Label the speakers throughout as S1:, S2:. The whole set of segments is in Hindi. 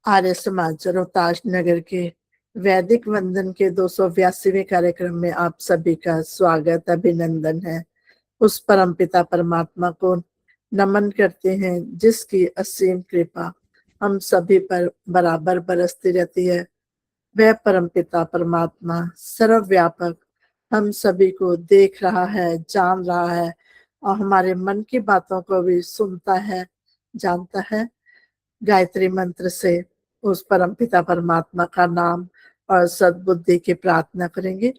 S1: आर्य समाज रोहतास नगर के वैदिक वंदन के 282वें कार्यक्रम में आप सभी का स्वागत अभिनंदन है। उस परमपिता परमात्मा को नमन करते हैं जिसकी असीम कृपा हम सभी पर बराबर बरसती रहती है। वह परमपिता परमात्मा सर्वव्यापक हम सभी को देख रहा है, जान रहा है और हमारे मन की बातों को भी सुनता है, जानता है। गायत्री मंत्र से उस परमपिता परमात्मा का नाम और सद्बुद्धि की प्रार्थना करेंगे।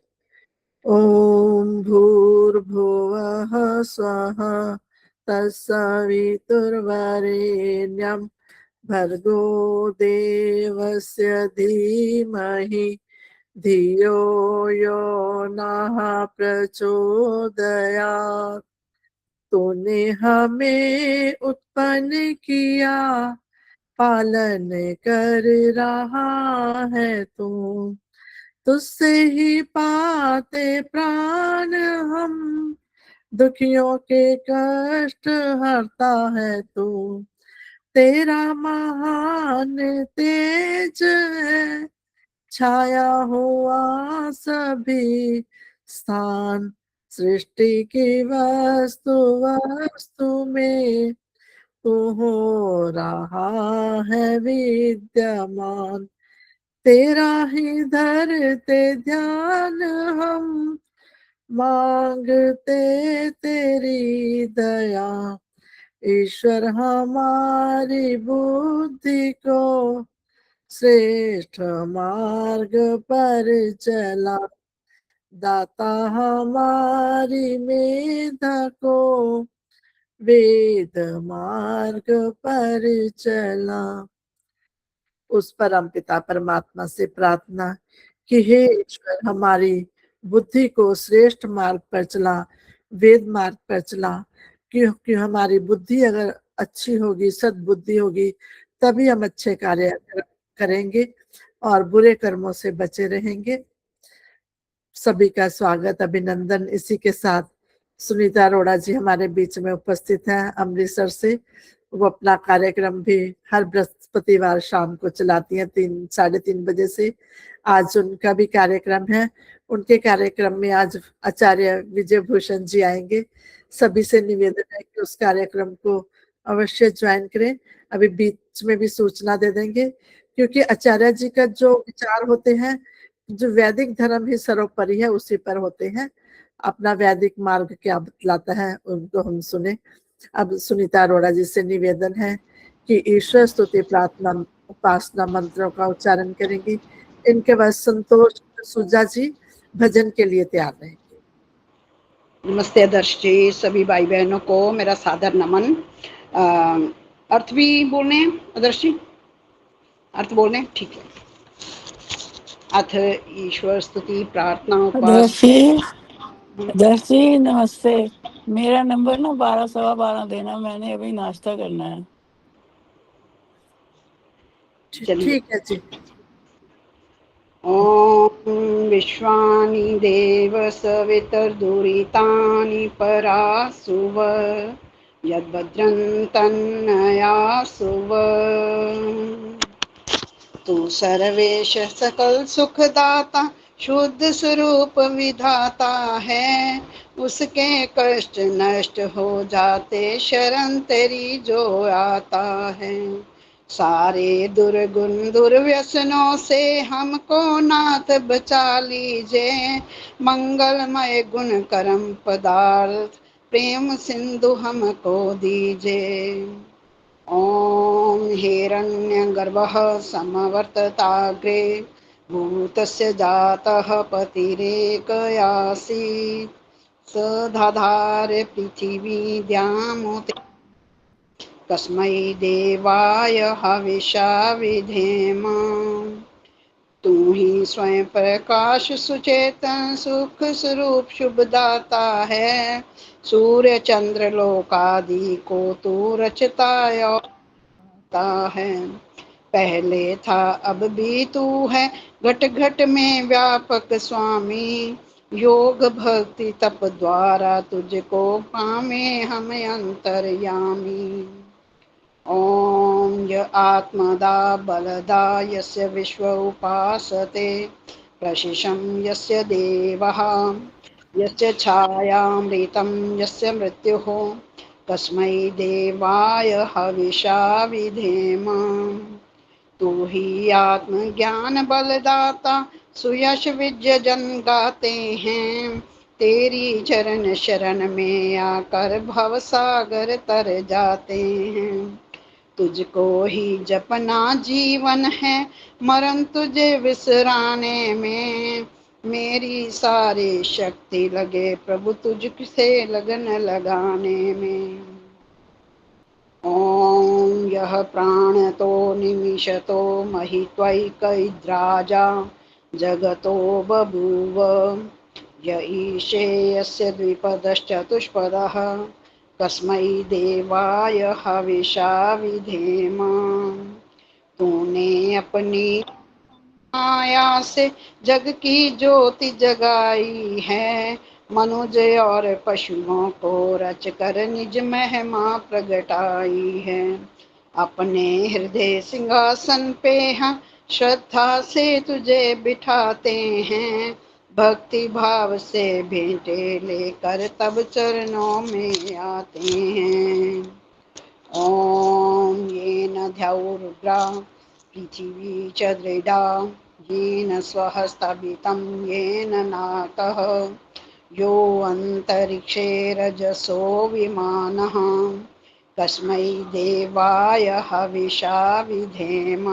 S1: ओम भूर्भुवः स्वः तत्सवितुर्वरेण्यं भर्गो देवस्य धीमहि धियो यो नः प्रचोदयात्। तूने हमें उत्पन्न किया, पालन कर रहा है तू। तुझसे ही पाते प्राण हम, दुखियों के कष्ट हरता है तू। तेरा महान तेज है, छाया हुआ सभी स्थान। सृष्टि की वस्तु वस्तु में तू हो रहा है विद्यमान। तेरा ही धरते ध्यान हम, मांगते तेरी दया। ईश्वर हमारी बुद्धि को श्रेष्ठ मार्ग पर चला। दाता हमारी मेधा को वेद मार्ग पर चला। उस परम पिता परमात्मा से प्रार्थना कि हे ईश्वर, हमारी बुद्धि को श्रेष्ठ मार्ग पर चला, वेद मार्ग पर चला। क्योंकि हमारी बुद्धि अगर अच्छी होगी, सद्बुद्धि होगी, तभी हम अच्छे कार्य करेंगे और बुरे कर्मों से बचे रहेंगे। सभी का स्वागत अभिनंदन। इसी के साथ सुनीता अरोड़ा जी हमारे बीच में उपस्थित हैं अमृतसर से। वो अपना कार्यक्रम भी हर बृहस्पतिवार शाम को चलाती हैं 3-3:30 बजे से। आज उनका भी कार्यक्रम है। उनके कार्यक्रम में आज आचार्य विजय भूषण जी आएंगे। सभी से निवेदन है कि उस कार्यक्रम को अवश्य ज्वाइन करें। अभी बीच में भी सूचना दे देंगे, क्योंकि आचार्य जी का जो विचार होते हैं, जो वैदिक धर्म ही सर्वोपरि है, उसी पर होते हैं। अपना वैदिक मार्ग क्या बतलाता है उनको हम सुने। अब सुनीता अरोड़ा जी से निवेदन है कि ईश्वर स्तुति प्रार्थना उपासना मंत्रों का उच्चारण करेंगी। इनके बाद संतोष सुजा जी भजन के लिए तैयार रहेंगे।
S2: नमस्ते आदर्श जी, सभी भाई बहनों को मेरा सादर नमन। अर्थ भी बोलने हैं आदर्श जी? अर्थ बोलने हैं? ठीक है। अथ ईश्वर स्तुति प्रार्थना
S3: आदर्श जी नमस्ते। मेरा नंबर ना 12 सवा 12 देना, मैंने अभी नाश्ता करना है।
S1: ठीक है जी।
S2: ओम विश्वानि देव सवितर्दुरितानि परासुव यद्भद्रं तन्नयासुव। तू सर्वेश सकल सुखदाता शुद्ध स्वरूप विधाता है। उसके कष्ट नष्ट हो जाते शरण तेरी जो आता है। सारे दुर्गुण दुर्व्यसनों से हमको नाथ बचा लीजिए। मंगलमय गुण कर्म पदार्थ प्रेम सिंधु हमको दीजिए। ओम हिरण्यगर्भः समवर्तताग्रे भूतस्य जातः पतिरेकयासीत् स धाधार पृथिवीद्यामुते कस्मै देवाय हविषा विधेम। तू ही स्वयं प्रकाश सुचेतन सुख स्वरूप शुभदाता है। सूर्य चंद्र लोकादि को तू रचता है। पहले था अब भी तू है घट घट में व्यापक स्वामी। योग भक्ति तप द्वारा तुझको पामे हम अंतर्यामी। ॐ य आत्मदा बलदा यस्य विश्व उपासते प्रशिशं यस्य देवः यस्य छायामृतं यस्य मृत्युः तस्मै देवाय हविषा विधेम। तू ही आत्मज्ञान बलदाता सुयश विजय जन गाते हैं। तेरी चरण शरण में आकर भव सागर तर जाते हैं। तुझको ही जपना जीवन है, मरण तुझे विसराने में। मेरी सारी शक्ति लगे प्रभु तुझसे लगन लगाने में। ॐ यः प्राणतो निमिषतो महित्वैकैद्राजा जगतो बभूव य ईशे यस्य द्विपदश्चतुष्पदः तस्मै देवाय हविषा विधेम। तूने अपनी माया से जग की ज्योति जगाई है, मनुज और पशुओं को रच कर निज महिमा प्रगटाई है। अपने हृदय सिंहासन पे हम श्रद्धा से तुझे बिठाते हैं। भक्ति भाव से भेंटे लेकर तब चरणों में आते हैं। ॐ येन ध्यारुग्रा पृथिवी च दृढा येन स्वः स्थापितं येन नाकः यो अन्तरिक्षे रजसो विमानः तस्मै देवाय हविषा विधेम।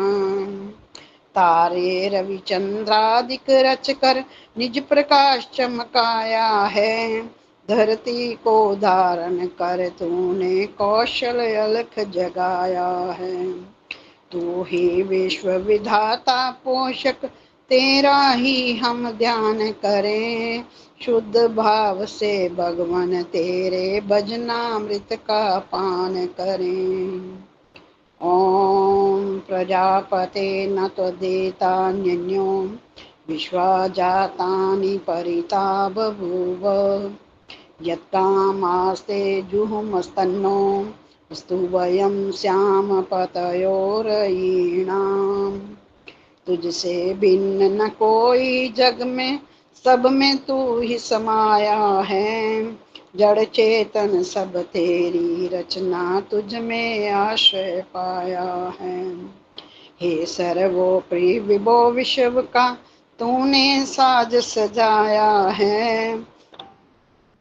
S2: तारे रविचंद्रादिक रच कर निज प्रकाश चमकाया है। धरती को धारण कर तूने कौशल अलख जगाया है। तू ही विश्व विधाता पोषक, तेरा ही हम ध्यान करें। शुद्ध भाव से भगवान तेरे भजनामृत का पान करें। ॐ प्रजापते न त्वदेतान्यन्यो विश्वा जातानि परिता बभूव यत्कामास्ते जुहुमस्तन्नो स्तु वयं श्याम पतयोरयीणाम्। तुझसे भिन्न न कोई जग में, सब में तू ही समाया है। जड़ चेतन सब तेरी रचना, तुझ में आश्रय पाया है। हे सर्वोपरि विभो विश्व का तूने साज सजाया है।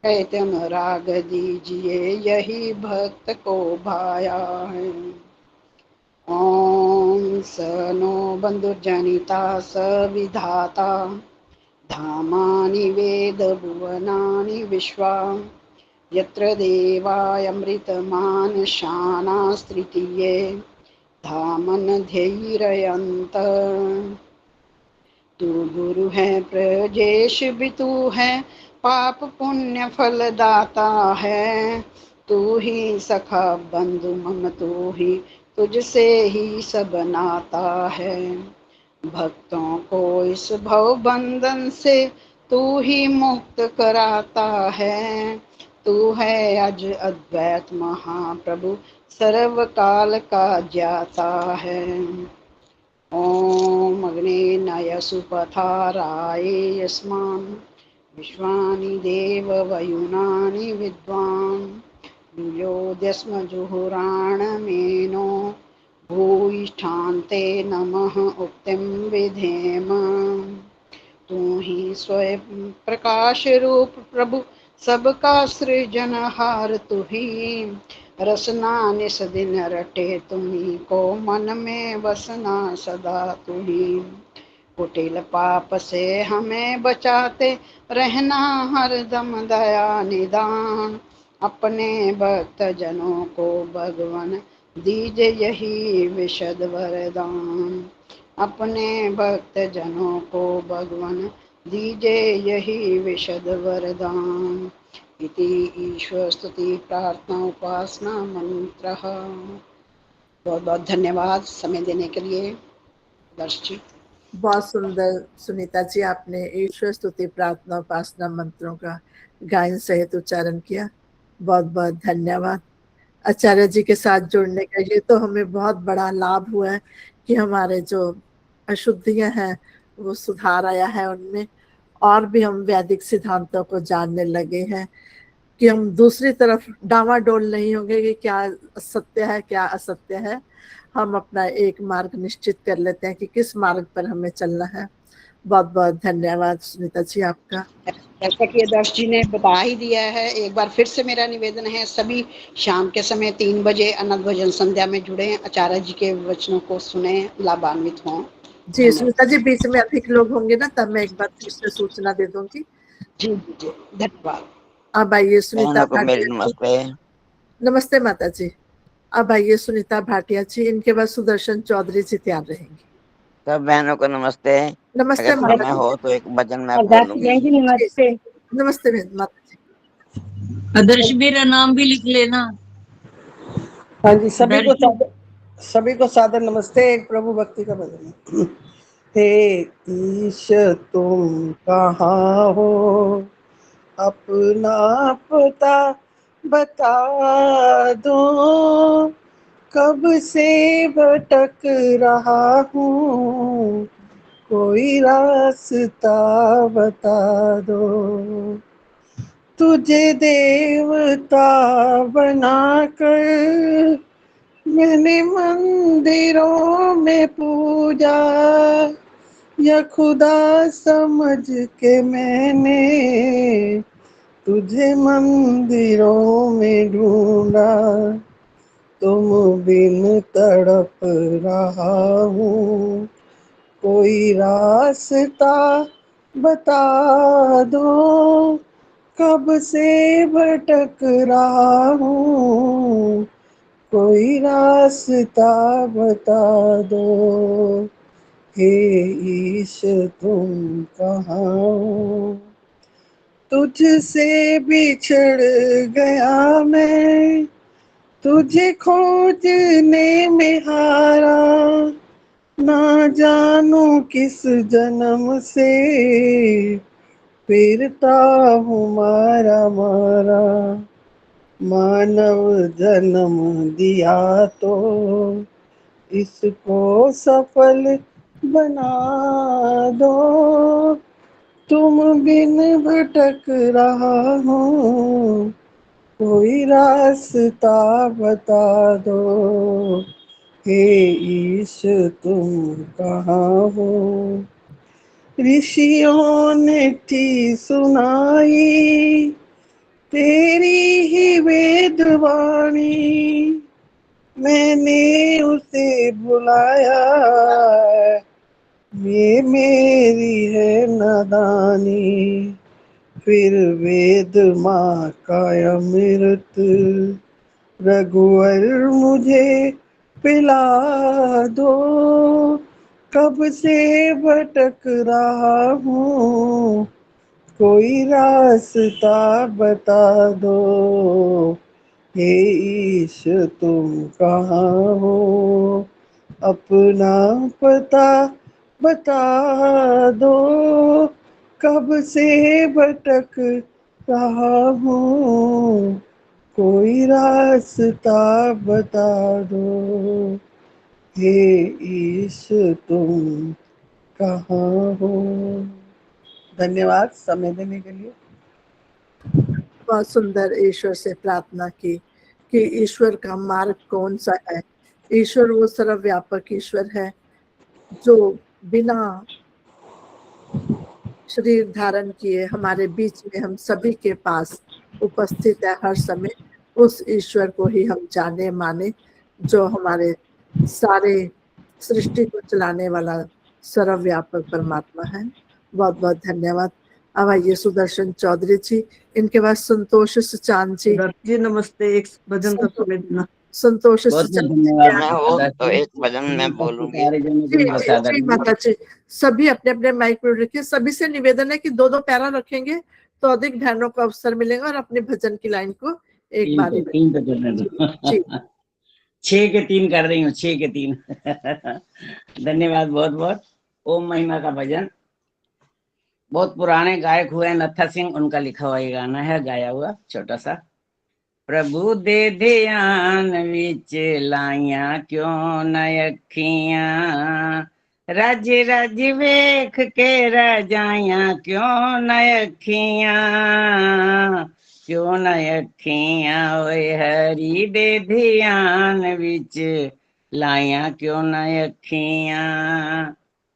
S2: चैतन राग दीजिए यही भक्त को भाया है। ॐ स नो बन्धुर्जनिता स विधाता धामानि वेद भुवनानि विश्वा यत्र देवायमृतमानशानास्तृतीये धामन धैर्ययन्त। तू गुरु है प्रजेश भी तू है, पाप पुण्य फल दाता है। तू ही सखा बंधु मम तू ही, तुझसे ही सब नाता है। भक्तों को इस भव बंधन से तू ही मुक्त कराता है। तू है अज अद्वैत महाप्रभु, सर्व काल का ज्ञाता है। ॐ अग्ने नय सुपथाराय यस्मान् विश्वानि देव वयुनानि विद्वान् दुर्योधस्म जुहुराणमेनो भूयिष्ठान्ते नमः उक्तिं विधेम। तू ही स्वयं प्रकाश रूप प्रभु, सबका सृजनहार तू ही। रसना निस दिन रटे तुम्ही को, मन में बसना सदा तू ही। कुटिल पाप से हमें बचाते रहना हरदम दया निदान। अपने भक्त जनों को भगवान दीजे यही विशद वरदान। अपने भक्त जनों को भगवान दीजे यही विशद वरदान। इति ईश्वर स्तुति प्रार्थना उपासना मंत्र। बहुत बहुत धन्यवाद समय देने के लिए दर्शी।
S1: बहुत सुंदर सुनीता जी, आपने ईश्वर स्तुति प्रार्थना उपासना मंत्रों का गायन सहित उच्चारण किया। बहुत बहुत धन्यवाद। आचार्य जी के साथ जुड़ने का। ये तो हमें बहुत बड़ा लाभ हुआ है कि हमारे जो अशुद्धियां हैं वो सुधार आया है उनमें, और भी हम वैदिक सिद्धांतों को जानने लगे हैं कि हम दूसरी तरफ डावाडोल नहीं होंगे कि क्या सत्य है क्या असत्य है। हम अपना एक मार्ग निश्चित कर लेते हैं कि किस मार्ग पर हमें चलना है। बहुत बहुत धन्यवाद सुनीता जी आपका।
S2: जैसा कि आदर्श जी ने बता ही दिया है, एक बार फिर से मेरा निवेदन है, सभी शाम के समय 3 बजे अनंत भजन संध्या में जुड़े, आचार्य जी के वचनों को सुने, लाभान्वित हों।
S1: जी सुनीता जी, बीच में अधिक लोग होंगे ना तब मैं एक बार फिर से सूचना दे दूंगी।
S2: जी जी जी, धन्यवाद।
S1: अब आइए सुनीता
S4: बहनों को मेरी
S1: भाटिया जी।
S4: नमस्ते।
S1: नमस्ते माता जी। अब आइए सुनीता भाटिया जी, इनके बाद सुदर्शन चौधरी जी तैयार रहेंगे।
S4: सब बहनों को नमस्ते।
S1: नमस्ते
S4: अगर
S1: माता
S4: समय
S1: जी।
S4: हो तो एक भजन मैं
S5: अरदास
S4: बोलूंगी।
S5: जी नमस्ते।
S1: नमस्ते माता जी।
S5: आदर्श मेरा नाम भी लिख लेना।
S6: हाँ जी,
S5: आदर्श
S6: सभी को सादर नमस्ते। एक प्रभु भक्ति का भजन है। हे ईश तुम कहाँ हो, अपना पता बता दो, कब से भटक रहा हूँ, कोई रास्ता बता दो। तुझे देवता बनाकर मैंने मंदिरों में पूजा, या खुदा समझ के मैंने तुझे मंदिरों में ढूंढा। तुम बिन तड़प रहा हूँ, कोई रास्ता बता दो, कब से भटक रहा हूँ, कोई रास्ता बता दो। हे ईश तुम कहाँ हो, तुझसे बिछड़ गया मैं, तुझे खोजने में हारा, ना जानू किस जन्म से फिरता हूँ मारा मारा। मानव जन्म दिया तो इसको सफल बना दो, तुम बिन भटक रहा हूँ, कोई रास्ता बता दो। हे ईश तुम कहाँ हो, ऋषियों ने थी सुनाई तेरी ही वेदवाणी, मैंने उसे बुलाया, ये मेरी है नादानी। फिर वेद माँ का अमृत रघुवर मुझे पिला दो, कब से भटक रहा हूँ, कोई रास्ता बता दो। हे ईश तुम कहाँ हो, अपना पता बता दो, कब से भटक रहा हूँ, कोई रास्ता बता दो। हे ईश तुम कहाँ हो। धन्यवाद समय देने के लिए।
S1: बहुत सुंदर ईश्वर से प्रार्थना की कि ईश्वर का मार्ग कौन सा है। ईश्वर वो सर्वव्यापक ईश्वर है जो बिना शरीर धारण किए हमारे बीच में हम सभी के पास उपस्थित है हर समय। उस ईश्वर को ही हम जाने माने जो हमारे सारे सृष्टि को चलाने वाला सर्वव्यापक परमात्मा है। बहुत बहुत धन्यवाद। अब आइए सुदर्शन चौधरी जी, इनके बाद संतोष सुचान जी।
S6: जी नमस्ते। एक भजन तो समय देना।
S1: संतोष
S4: बहुत
S1: सुचान
S4: बहुत
S1: जी
S4: धन्यवाद।
S1: क्या?
S4: मैं हो तो एक भजन मैं बोलूंगी।
S1: जी जी जी माता जी, सभी अपने अपने माइक पे रखिए। सभी से निवेदन है कि दो दो पैरा रखेंगे तो अधिक बहनों को अवसर मिलेगा और अपने भजन की लाइन को एक बार
S7: तीन तो करने
S1: जी,
S7: दो।
S1: जी।
S7: 6 के 3 कर रही हूँ, 6 के 3। धन्यवाद बहुत बहुत। ओम महिमा का भजन बहुत पुराने गायक हुए नत्था सिंह, उनका लिखा हुआ ये गाना है, गाया हुआ छोटा सा। प्रभु दे ध्यान विच लाइया क्यों न अखियां, रज रज वेख के रजाइया क्यों न अखियां, क्यों न अखियां ओए हरि दे ध्यान विच लाइया क्यों न अखियां।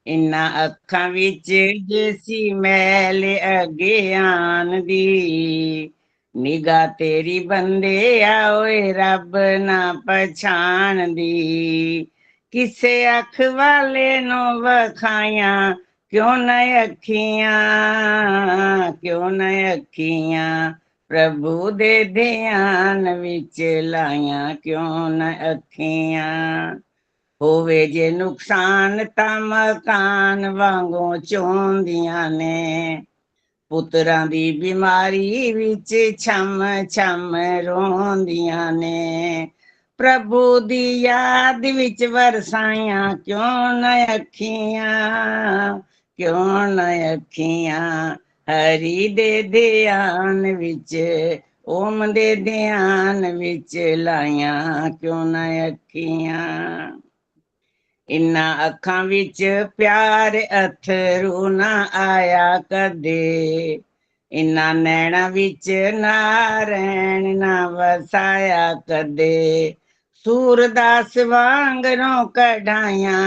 S7: इन्ना अखां विच जैसी मैल अज्ञान दी, निगाह तेरी बंदे ओए रब ना पछाण दी, किसे अख वाले नो वखाया क्यों न अखियां, क्यों न अखियां, प्रभु दे ध्यान विच लाइया क्यों न अखियां। होवे जे नुकसान तां मकान वांगों चोंदियां ने, पुत्रां दी बीमारी विच छम छम रोंदियां ने, प्रभु दी याद विच वरसाइयां क्यों न अखियां, क्यों न अखियां, हरि दे ध्यान विच ओम दे ध्यान विच लाइया क्यों न अखियां। इन्ना अखां विच प्यार अथरू ना आया कदे, इन्ना नैना विच नारैण ना वसाया कदे, सूरदास वांगरों कढ़ाइया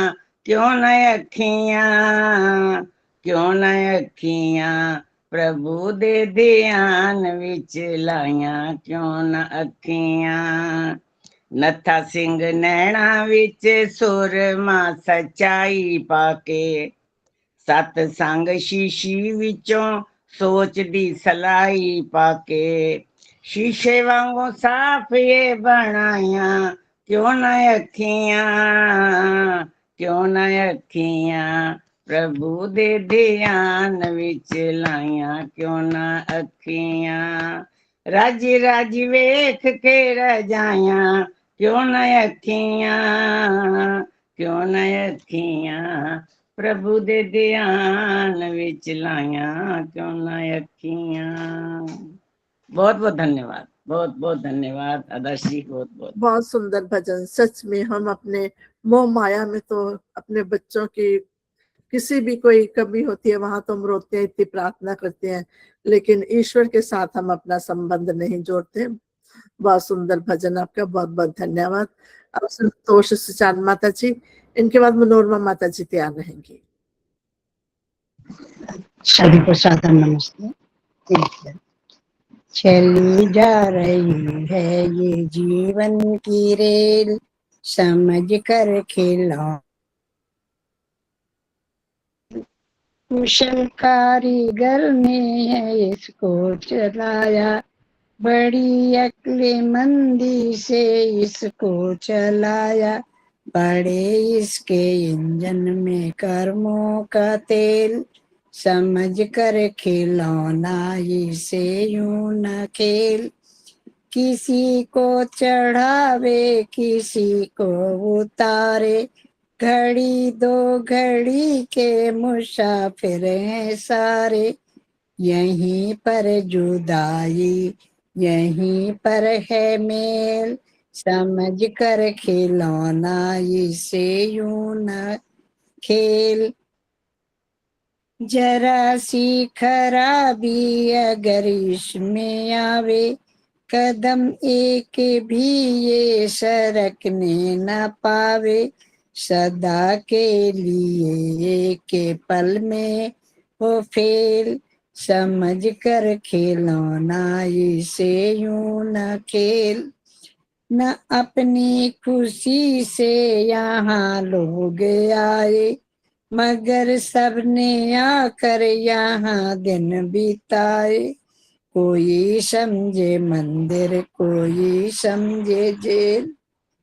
S7: क्यों न अखियां, क्यों न अखियां, प्रभु दे ध्यान विच लाइया क्यों न अखियां। नथा सिंह नैना विच सुरमा सच्चाई पाके, सतसंग शीशी विचों सोच दी सलाई पाके, शीशे वांगू साफ ये बनाया क्यों न अखियां, क्यों न अखियां, प्रभु दे ध्यान विच लाइया क्यों न अखियां। रज रज वेख के रजाया क्यों न अखियां, क्यों न अखियां, प्रभु दे ध्यान विच लाइया क्यों न अखियां। बहुत बहुत धन्यवाद, बहुत बहुत धन्यवाद आदर्श जी, बहुत बहुत।
S1: बहुत सुंदर भजन। सच में हम अपने मोह माया में तो अपने बच्चों की किसी भी कोई कमी होती है वहां तो हम रोते हैं, इतनी प्रार्थना करते हैं, लेकिन ईश्वर के साथ हम अपना संबंध नहीं जोड़ते। बहुत सुंदर भजन आपका, बहुत बहुत धन्यवाद। अब संतोष सुचान माता जी, इनके बाद मनोरमा माता जी तैयार रहेंगी।
S2: सभी को सादर नमस्ते। चली जा रही है ये जीवन की रेल, समझ कर खिलौना कुशल कारीगर ने है इसको चलाया, बड़ी अक्लमंदी से इसको चलाया, बड़े इसके इंजन में कर्मों का तेल, समझ कर खिलौना इसे यूं न खेल, किसी को चढ़ावे किसी को उतारे, घड़ी दो घड़ी के मुसाफिर हैं सारे, यहीं पर जुदाई यहीं पर है मेल, समझ कर खिलौना इसे यूं न खेल, जरा सी खराबी अगर इसमें आवे, कदम एक भी ये सरकने न पावे, सदा के लिए एक पल में वो फेल, समझ कर खिलौना इसे यूं न खेल, न अपनी खुशी से यहाँ लोग आए, मगर सबने आकर यहाँ दिन बिताए, कोई समझे मंदिर कोई समझे जेल,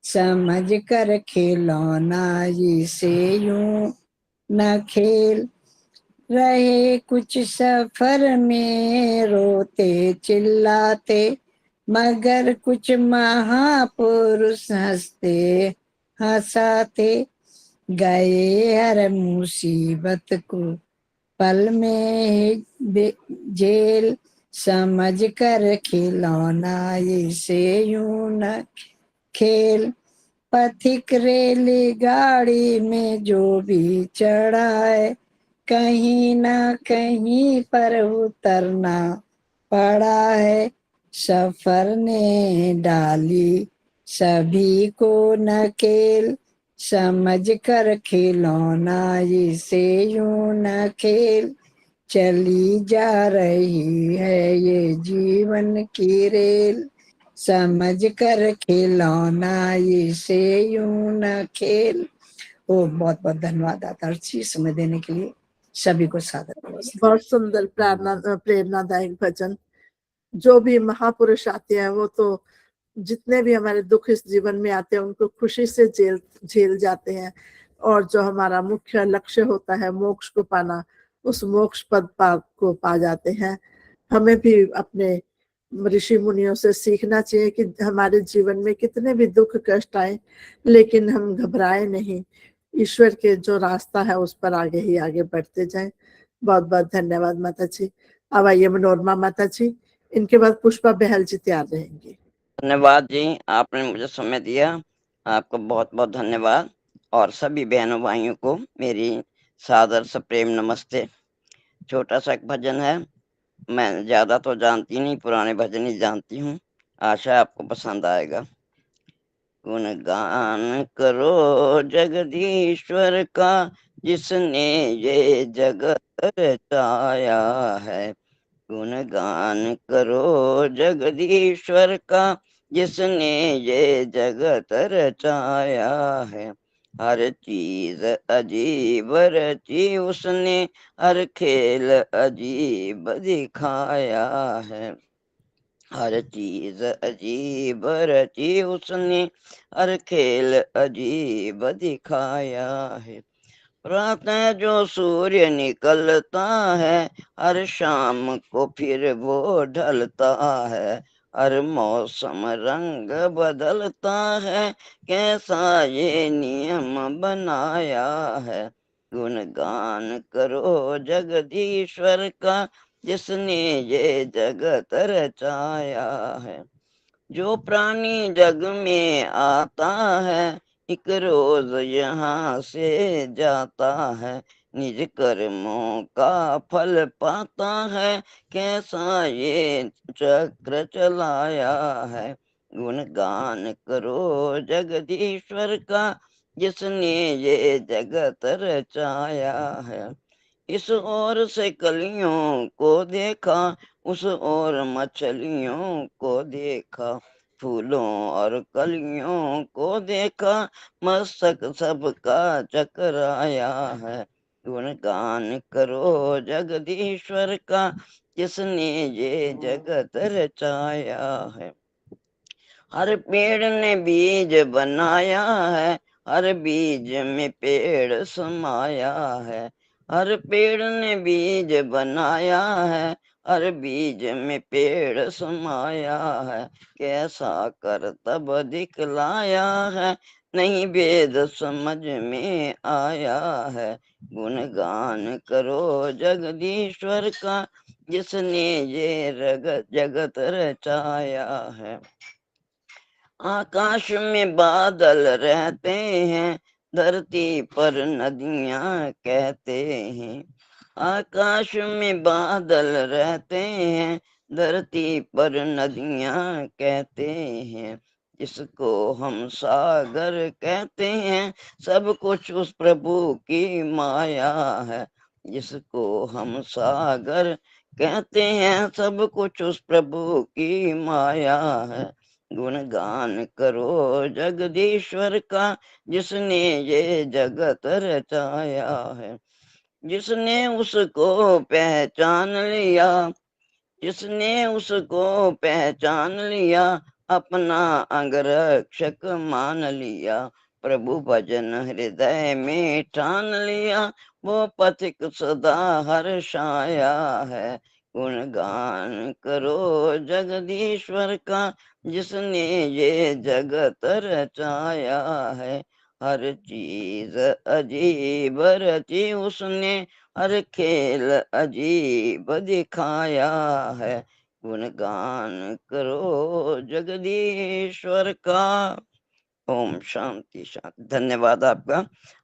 S2: समझ कर खिलौना इसे यूं न खेल, रहे कुछ सफर में रोते चिल्लाते, मगर कुछ महापुरुष हंसते हंसाते, गए हर मुसीबत को पल में जेल,
S8: समझ कर खिलौना इसे यूं न खेल। पथिक रेलगाड़ी में जो भी चढ़ा है, कहीं ना कहीं पर उतरना पड़ा है। सफर ने डाली सभी को नकेल, समझ कर खिलौना इसे यूं न खेल। चली जा रही है ये जीवन की रेल, समझ कर खिलौना इसे यूं न खेल। ओ बहुत बहुत धन्यवाद आदर्श जी समय देने के लिए। सभी को सादर नमस्ते।
S1: बहुत सुंदर प्रेरणादायक भजन। जो भी महापुरुष आते हैं वो तो जितने भी हमारे दुख इस जीवन में आते हैं उनको खुशी से झेल जाते हैं, और जो हमारा मुख्य लक्ष्य होता है मोक्ष को पाना, उस मोक्ष पद को पा जाते हैं। हमें भी अपने ऋषि मुनियों से सीखना चाहिए कि हमारे जीवन में कितने भी दुख कष्ट आए लेकिन हम घबराए नहीं, ईश्वर के जो रास्ता है उस पर आगे ही आगे बढ़ते जाएं। बहुत बहुत धन्यवाद माता जी। अब आइए मनोरमा माता जी, इनके बाद पुष्पा बहल जी तैयार रहेंगी।
S4: धन्यवाद जी, आपने मुझे समय दिया, आपको बहुत बहुत धन्यवाद। और सभी बहनों भाइयों को मेरी सादर से प्रेम नमस्ते। छोटा सा एक भजन है, मैं ज्यादा तो जानती नहीं, पुराने भजन ही जानती हूँ, आशा आपको पसंद आएगा। गुणगान करो जगदीश्वर का, जिसने ये जगत रचाया है। गुणगान करो जगदीश्वर का, जिसने ये जगत रचाया है। हर चीज अजीब रची उसने, हर खेल अजीब दिखाया है। हर चीज अजीब रची उसने, हर खेल अजीब दिखाया है। प्रातः जो सूर्य निकलता है, हर शाम को फिर वो ढलता है। हर मौसम रंग बदलता है, कैसा ये नियम बनाया है। गुणगान करो जगदीश्वर का, जिसने ये जगत रचाया है। जो प्राणी जग में आता है, एक रोज यहाँ से जाता है। निज कर्मों का फल पाता है, कैसा ये चक्र चलाया है। गुणगान करो जगदीश्वर का, जिसने ये जगत रचाया है। इस ओर से कलियों को देखा, उस ओर मछलियों को देखा। फूलों और कलियों को देखा, मस्तक सबका चकराया है। गुणगान करो जगदीश्वर का, जिसने ये जगत रचाया है। हर पेड़ ने बीज बनाया है, हर बीज में पेड़ समाया है। हर पेड़ ने बीज बनाया है, हर बीज में पेड़ समाया है। कैसा करतब दिखलाया है, नहीं वेद समझ में आया है। गुणगान करो जगदीश्वर का, जिसने ये जगत रचाया है। आकाश में बादल रहते हैं, धरती पर नदियां कहते हैं। आकाश में बादल रहते हैं, धरती पर नदियां कहते हैं। जिसको हम सागर कहते हैं, सब कुछ उस प्रभु की माया है। जिसको हम सागर कहते हैं, सब कुछ उस प्रभु की माया है। गुणगान करो जगदीश्वर का, जिसने ये जगत रचाया है। जिसने उसको पहचान लिया, जिसने उसको पहचान लिया, अपना अंगरक्षक मान लिया। प्रभु भजन हृदय में ठान लिया, वो पथिक सदा हर्षाया है। गुणगान करो जगदीश्वर का, जिसने ये जगत रचाया है। हर चीज अजीब रची उसने, हर खेल अजीब दिखाया है। गुणगान करो जगदीश्वर का। ओम शांति शांति। धन्यवाद आपका,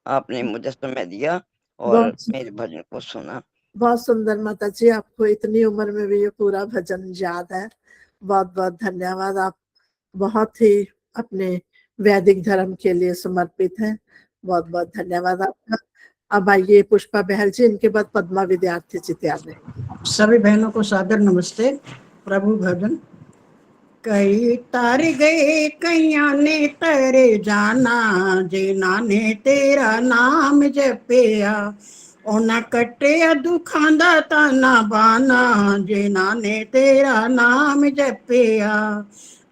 S4: आपने मुझे समय दिया और
S1: बहुत
S4: मेरे भजन को सुना।
S1: बहुत सुंदर माता जी, आपको इतनी उम्र में भी ये पूरा भजन याद है। बहुत बहुत धन्यवाद। आप बहुत ही अपने वैदिक धर्म के लिए समर्पित हैं। बहुत बहुत धन्यवाद आपका। अब आइए पुष्पा बहल जी, इनके बाद पद्मा विद्यार्थी जी तैयार रहेंगे।
S2: सभी बहनों को सादर नमस्ते। प्रभु भजन। कई तार गए कैया ने तेरे जाना, जिन्ना ने तेरा नाम जपिया। ਉਹਨਾਂ ਕੱਟਿਆ ਦੁੱਖਾਂ ਦਾ ਤਾਨਾ ਬਾਨਾ, ਜਿਨ੍ਹਾਂ ਨੇ ਤੇਰਾ ਨਾਮ ਜਪਿਆ।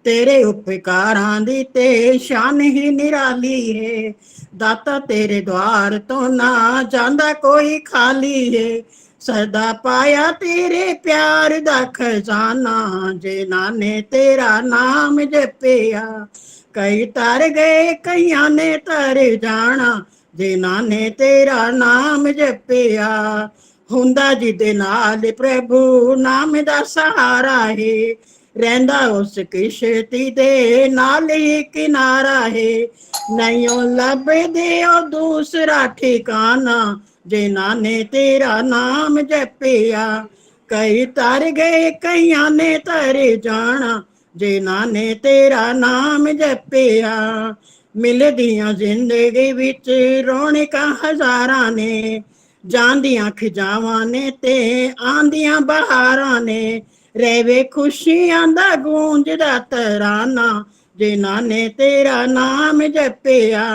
S2: ਤੇਰੇ ਉਪਕਾਰਾਂ ਦੀ ਤੇ ਸ਼ਾਨ ਹੀ ਨਿਰਾਲੀ ਹੈ, ਦਾਤਾ ਤੇਰੇ ਦਵਾਰ ਤੋਂ ਨਾ ਜਾਂਦਾ ਕੋਈ ਖਾਲੀ ਹੈ। ਸਦਾ ਪਾਇਆ ਤੇਰੇ ਪਿਆਰ ਦਾ ਖਜ਼ਾਨਾ, ਜਿਨ੍ਹਾਂ ਨੇ ਤੇਰਾ ਨਾਮ ਜਪਿਆ। ਕਈ ਤਰ ਗਏ ਕਈਆਂ ਨੇ ਤਰ ਜਾਣਾ, ਜਿਨ੍ਹਾਂ ਨੇ ਤੇਰਾ ਨਾਮ ਜਪਿਆ। ਹੁੰਦਾ ਜਿਹਦੇ ਨਾਲ ਪ੍ਰਭੂ ਨਾਮ ਦਾ ਸਹਾਰਾ ਹੈ, ਰਹਿੰਦਾ ਉਸ ਕਿਸ਼ਤੀ ਦੇ ਨਾਲ ਹੀ ਕਿਨਾਰਾ ਹੈ। ਨਹੀਂ ਉਹ ਲੱਭਦੇ ਉਹ ਦੂਸਰਾ ਠਿਕਾਣਾ, ਜਿਨ੍ਹਾਂ ਨੇ ਤੇਰਾ ਨਾਮ ਜਪਿਆ। ਕਈ ਤਰ ਗਏ ਕਈਆਂ ਨੇ ਤਰ ਜਾਣਾ, ਜਿਨ੍ਹਾਂ ਨੇ ਤੇਰਾ ਨਾਮ ਜਪਿਆ। ਮਿਲਦੀਆਂ ਜ਼ਿੰਦਗੀ ਵਿੱਚ ਰੌਣਕਾਂ ਹਜ਼ਾਰਾਂ ਨੇ, ਜਾਂਦੀਆਂ ਖਿਜਾਵਾਂ ਨੇ ਤੇ ਆਂਦੀਆਂ ਬਹਾਰਾਂ ਨੇ। ਰਹਿਵੇ ਖੁਸ਼ੀਆਂ ਦਾ ਗੂੰਜਦਾ ਤਰਾਨਾ, ਜਿਨ੍ਹਾਂ ਨੇ ਤੇਰਾ ਨਾਮ ਜਪਿਆ।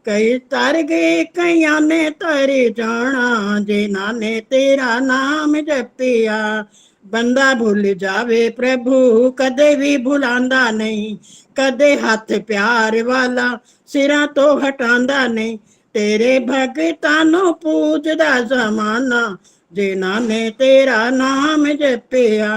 S2: ਕਈ ਤਰ ਗਏ ਕਈਆਂ ਨੇ ਤਰ ਜਾਣਾ, ਜਿਨ੍ਹਾਂ ਨੇ ਤੇਰਾ ਨਾਮ ਜਪਿਆ। ਬੰਦਾ ਭੁੱਲ ਜਾਵੇ ਪ੍ਰਭੂ ਕਦੇ ਵੀ ਭੁਲਾਂਦਾ ਨਹੀਂ, ਕਦੇ ਹੱਥ ਪਿਆਰ ਵਾਲਾ ਸਿਰਾਂ ਤੋਂ ਹਟਾਂਦਾ ਨਹੀਂ। ਤੇਰੇ ਭਗਤਾਂ ਨੂੰ ਪੂਜਦਾ ਜ਼ਮਾਨਾ, ਜਿਨ੍ਹਾਂ ਨੇ ਤੇਰਾ ਨਾਮ ਜਪਿਆ।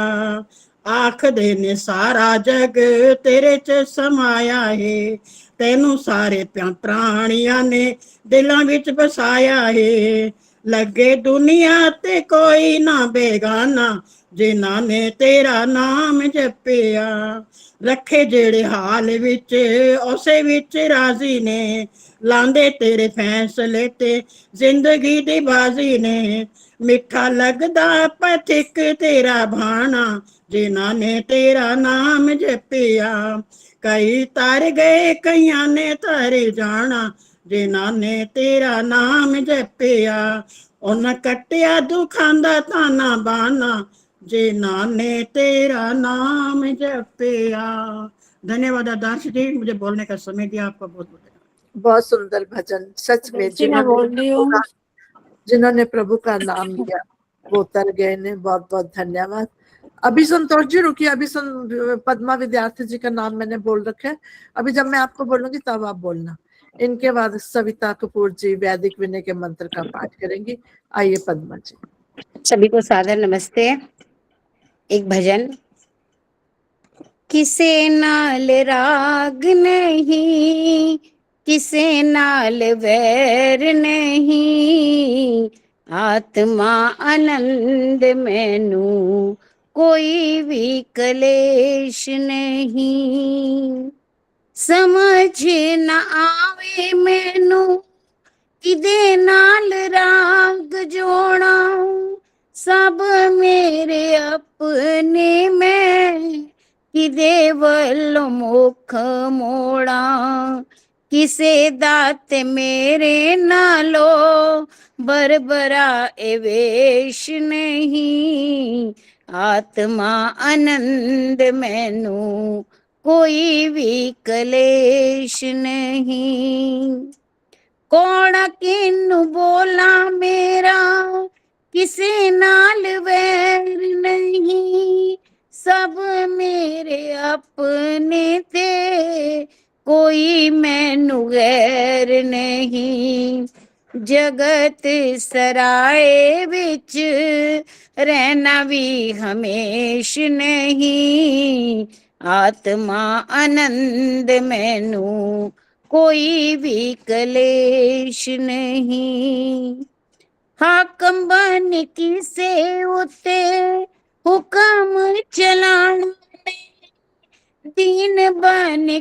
S2: ਆਖਦੇ ਨੇ ਸਾਰਾ ਜਗ ਤੇਰੇ ਚ ਸਮਾਇਆ ਹੈ, ਤੈਨੂੰ ਸਾਰੇ ਪ੍ਰਾਣੀਆਂ ਨੇ ਦਿਲਾਂ ਵਿੱਚ ਵਸਾਇਆ ਹੈ। ਲੱਗੇ ਦੁਨੀਆ ਤੇ ਕੋਈ ਨਾ ਬੇਗਾਨਾ, ਜਿਨ੍ਹਾਂ ਨੇ ਤੇਰਾ ਨਾਮ ਜਪਿਆ। ਰੱਖੇ ਜਿਹੜੇ ਹਾਲ ਵਿੱਚ ਉਸੇ ਵਿੱਚ ਰਾਜ਼ੀ ਨੇ, ਲਾਂਦੇ ਤੇਰੇ ਫੈਸਲੇ ਤੇ ਜ਼ਿੰਦਗੀ ਦੀ ਬਾਜ਼ੀ ਨੇ। ਮਿੱਠਾ ਲੱਗਦਾ ਪਥਿਕ ਤੇਰਾ ਬਾਣਾ, ਜਿਨ੍ਹਾਂ ਨੇ ਤੇਰਾ ਨਾਮ ਜਪਿਆ। ਕਈ ਤਰ ਗਏ ਕਈਆਂ ਨੇ ਤਰ ਜਾਣਾ, ਜਿਨ੍ਹਾਂ ਨੇ ਤੇਰਾ ਨਾਮ ਜਪਿਆ। ਉਹਨਾਂ ਕੱਟਿਆ ਦੁੱਖਾਂ ਦਾ ਤਾਨਾ ਬਾਨਾ, जिन्हों ने तेरा नाम जपिया। धन्यवाद आदर्श जी, मुझे बोलने का समय दिया। आपका बहुत बहुत धन्यवाद।
S1: बहुत सुंदर भजन, सच में
S3: जी मैं बोल रही हूँ।
S1: जिन्होंने प्रभु का नाम लिया वो तर गए ने। बहुत बहुत धन्यवाद। अभी संतोष जी रुकिए, अभी पद्मा विद्यार्थी जी का नाम मैंने बोल रखा है, अभी जब मैं आपको बोलूंगी तब आप बोलना। इनके बाद सविता कपूर जी वैदिक विनय के मंत्र का पाठ करेंगी। आइए पद्मा जी।
S9: सभी को सादर नमस्ते। एक भजन। किसे नाल राग नहीं, किसे नाल वैर नहीं, आत्मा आनंद मैनू कोई भी कलेश नहीं। समझ न आवे मैनू किदे नाल राग जोड़ा, सब मेरे अपने में किदे वल्लों मुख मोड़ा। किसे दात मेरे नालो बरबरा एवेश नहीं, आत्मा आनंद मैनू कोई भी कलेश नहीं। कौन किन्नू बोला मेरा किसे नाल वैर नहीं, सब मेरे अपने थे कोई मैनू गैर नहीं। जगत सराय विच रहना भी हमेश नहीं, आत्मा आनंद मैनू कोई भी कलेश नहीं। हाकम बन किसे उते हुक्म चल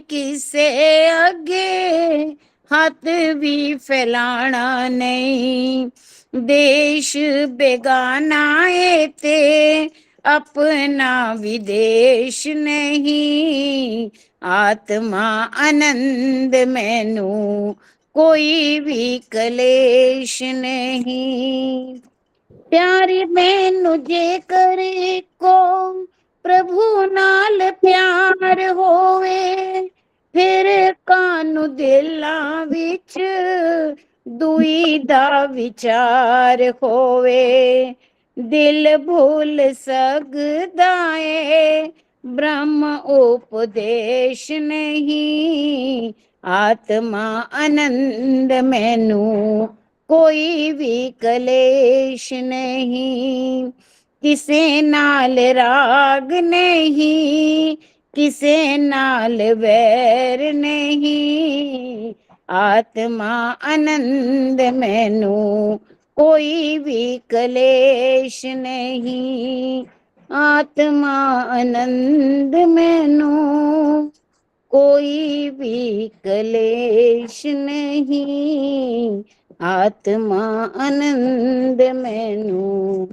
S8: किसे अगे हाथ भी फैलाना नहीं। देश बेगाना है ते अपना विदेश नहीं। आत्मा आनंद मैनू कोई भी कलेश नहीं। प्यारी मैनू जे करे को प्रभु नाल प्यार होवे फिर कानू दिलां विच दुई दा विचार होवे। दिल भूल सकदा है ब्रह्म उपदेश नहीं। आत्मा आनंद मैनू कोई भी कलेश नहीं। किसे नाल राग नहीं किसे नाल वैर नहीं। आत्मा आनंद मैनू कोई भी कलेश नहीं। आत्मा आनंद मैनू कोई भी कलेश नहीं। आत्मा आनंद मैनू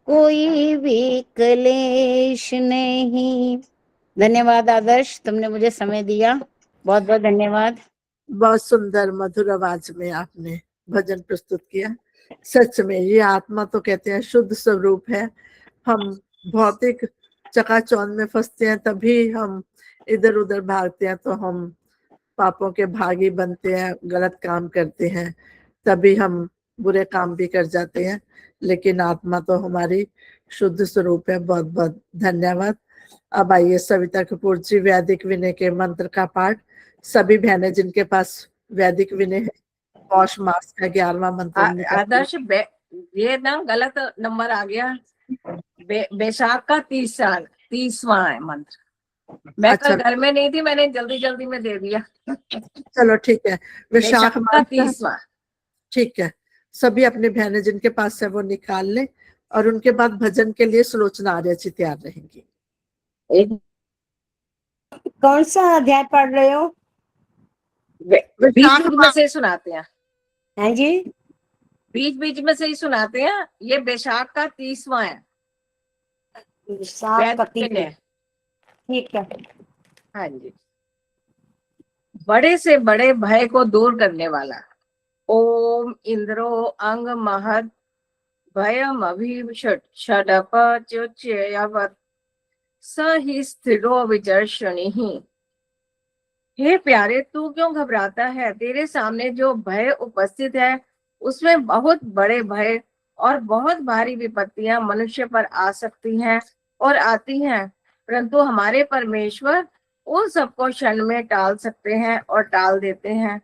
S8: कोई भी कलेश नहीं। धन्यवाद आदर्श, तुमने मुझे समय दिया, बहुत बहुत धन्यवाद।
S1: बहुत सुंदर मधुर आवाज में आपने भजन प्रस्तुत किया। सच में ये आत्मा तो कहते हैं शुद्ध स्वरूप है। हम भौतिक चकाचौंध में फंसते हैं, तभी हम इधर उधर भागते हैं, तो हम पापों के भागी बनते हैं, गलत काम करते हैं, तभी हम बुरे काम भी कर जाते हैं। लेकिन आत्मा तो हमारी शुद्ध स्वरूप है। बहुत बहुत धन्यवाद। अब आइए सविता कपूर जी वैदिक विनय के मंत्र का पाठ। सभी बहनें जिनके पास वैदिक विनय है, पौष मास का 11वां मंत्र
S10: आदर्श ये ना गलत नंबर आ गया। बैसाख का 30वां है मंत्र। मैं
S1: अच्छा,
S10: कल घर में नहीं थी, मैंने जल्दी जल्दी में दे दिया।
S1: चलो ठीक है।
S10: बैसाख का 30वां।
S1: ठीक है, सभी अपनी बहनें जिनके पास है वो निकाल लें, और उनके बाद भजन के लिए सुलोचना आर्य जी तैयार रहेंगी।
S8: कौन सा अध्याय पढ़ रहे हो?
S10: बीच बीच में से ही सुनाते हैं।
S8: हाँ जी,
S10: बीच बीच में से ही सुनाते हैं। ये बैसाख का 30वां है।
S8: ठीक है।
S10: हाँ जी। बड़े से बड़े भय को दूर करने वाला। ओम इंद्रो अंग महद भयम अभिषडप चोच्यवत् स ही स्थिरो विचर्षणिहि। हे प्यारे, तू क्यों घबराता है? तेरे सामने जो भय उपस्थित है उसमें बहुत बड़े भय और बहुत भारी विपत्तियां मनुष्य पर आ सकती हैं और आती हैं, परंतु हमारे परमेश्वर उन सबको क्षण में टाल सकते हैं और टाल देते हैं।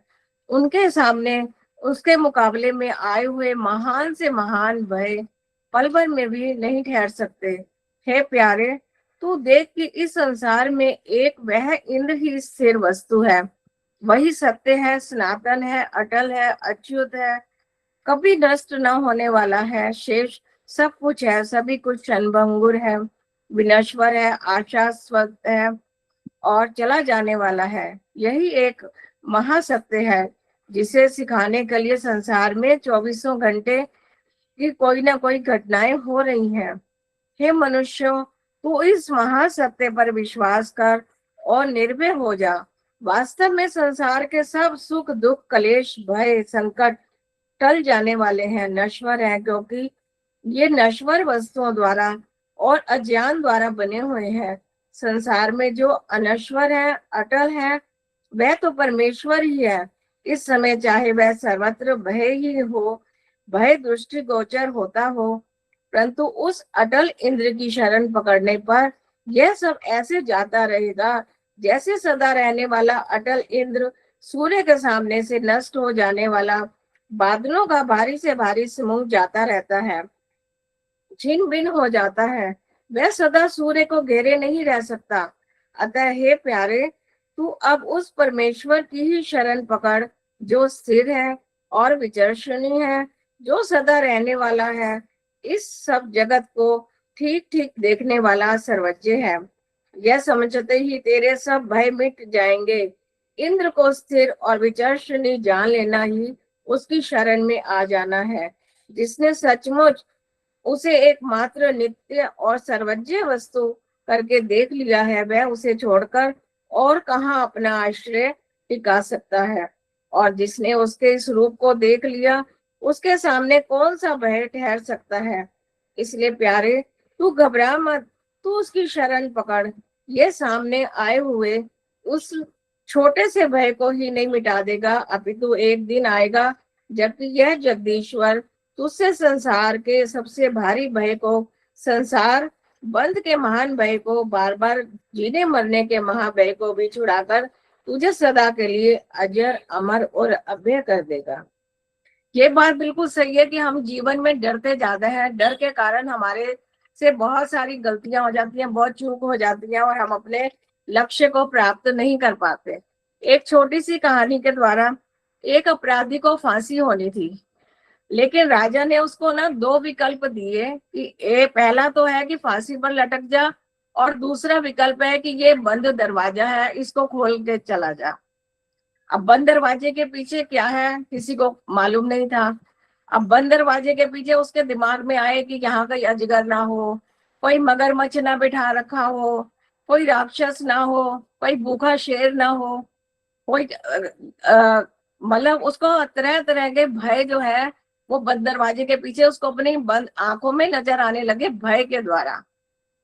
S10: उनके सामने उसके मुकाबले में आए हुए महान से महान भय पल भर में भी नहीं ठहर सकते। हे प्यारे, तू देख कि इस संसार में एक वह इंद्र ही स्थिर वस्तु है। वही सत्य है, सनातन है, अटल है, अच्युत है, कभी नष्ट न होने वाला है, शेष सब कुछ है, सभी कुछ क्षणभंगुर है, विनश्वर है, आशास्वत है और चला जाने वाला है। यही एक महासत्य है जिसे सिखाने के लिए संसार में 24 घंटे की कोई ना कोई घटनाएं हो रही हैं। हे मनुष्यों, तू इस महासत्य पर विश्वास कर और निर्भय हो जा। वास्तव में संसार के सब सुख दुख कलेश भय संकट टल जाने वाले हैं, नश्वर हैं, क्योंकि ये नश्वर वस्तुओं द्वारा और अज्ञान द्वारा बने हुए हैं। संसार में जो अनश्वर है, अटल है, वह तो परमेश्वर ही है। इस समय चाहे वह सर्वत्र भय ही हो, भय दृष्टि गोचर होता हो, परंतु उस अटल इंद्र की शरण पकड़ने पर यह सब ऐसे जाता रहेगा जैसे सदा रहने वाला अटल इंद्र सूर्य के सामने से नष्ट हो जाने वाला बादलों का भारी से भारी समूह जाता रहता है, छिन्न भिन्न हो जाता है। वह सदा सूर्य को घेरे नहीं रह सकता। अतः हे प्यारे, तू अब उस परमेश्वर की ही शरण पकड़ जो स्थिर है और विचर्षणीय है, जो सदा रहने वाला है, इस सब जगत को ठीक ठीक देखने वाला सर्वज्ञ है। यह समझते ही तेरे सब भय मिट जाएंगे। इंद्र को स्थिर और विचर्षणी जान लेना ही उसकी शरण में आ जाना है। जिसने सचमुच उसे एकमात्र नित्य और सर्वज्ञ वस्तु करके देख लिया है, वह उसे छोड़कर और कहाँ अपना आश्रय टिका सकता है। और जिसने उसके इस रूप को देख लिया, उसके सामने कौन सा भय ठहर सकता है। इसलिए प्यारे, तू घबरा मत, तू उसकी शरण पकड़। ये सामने आए हुए उस छोटे से भय को ही नहीं मिटा देगा, अपितु एक दिन आएगा जबकि यह जगदीश्वर तुझसे संसार के सबसे भारी भय को, संसार बंध के महान भय को, बार बार जीने मरने के महाभय को भी छुड़ाकर तुझे सदा के लिए अजर अमर और अभय कर देगा। ये बात बिल्कुल सही है कि हम जीवन में डरते ज्यादा है। डर के कारण हमारे से बहुत सारी गलतियां हो जाती हैं, बहुत चूक हो जाती है और हम अपने लक्ष्य को प्राप्त नहीं कर पाते। एक छोटी सी कहानी के द्वारा एक अपराधी को फांसी होनी थी, लेकिन राजा ने उसको ना दो विकल्प दिए कि पहला तो है कि फांसी पर लटक जा, और दूसरा विकल्प है कि ये बंद दरवाजा है, इसको खोल के चला जा। अब बंद दरवाजे के पीछे क्या है किसी को मालूम नहीं था। अब बंद दरवाजे के पीछे उसके दिमाग में आए कि यहाँ कोई अजगर ना हो, कोई मगरमच्छ ना बिठा रखा हो, कोई राक्षस ना हो, कोई भूखा शेर ना हो, कोई मतलब उसको तरह तरह के भय जो है वो बंद दरवाजे के पीछे उसको अपनी बंद आंखों में नजर आने लगे भय के द्वारा।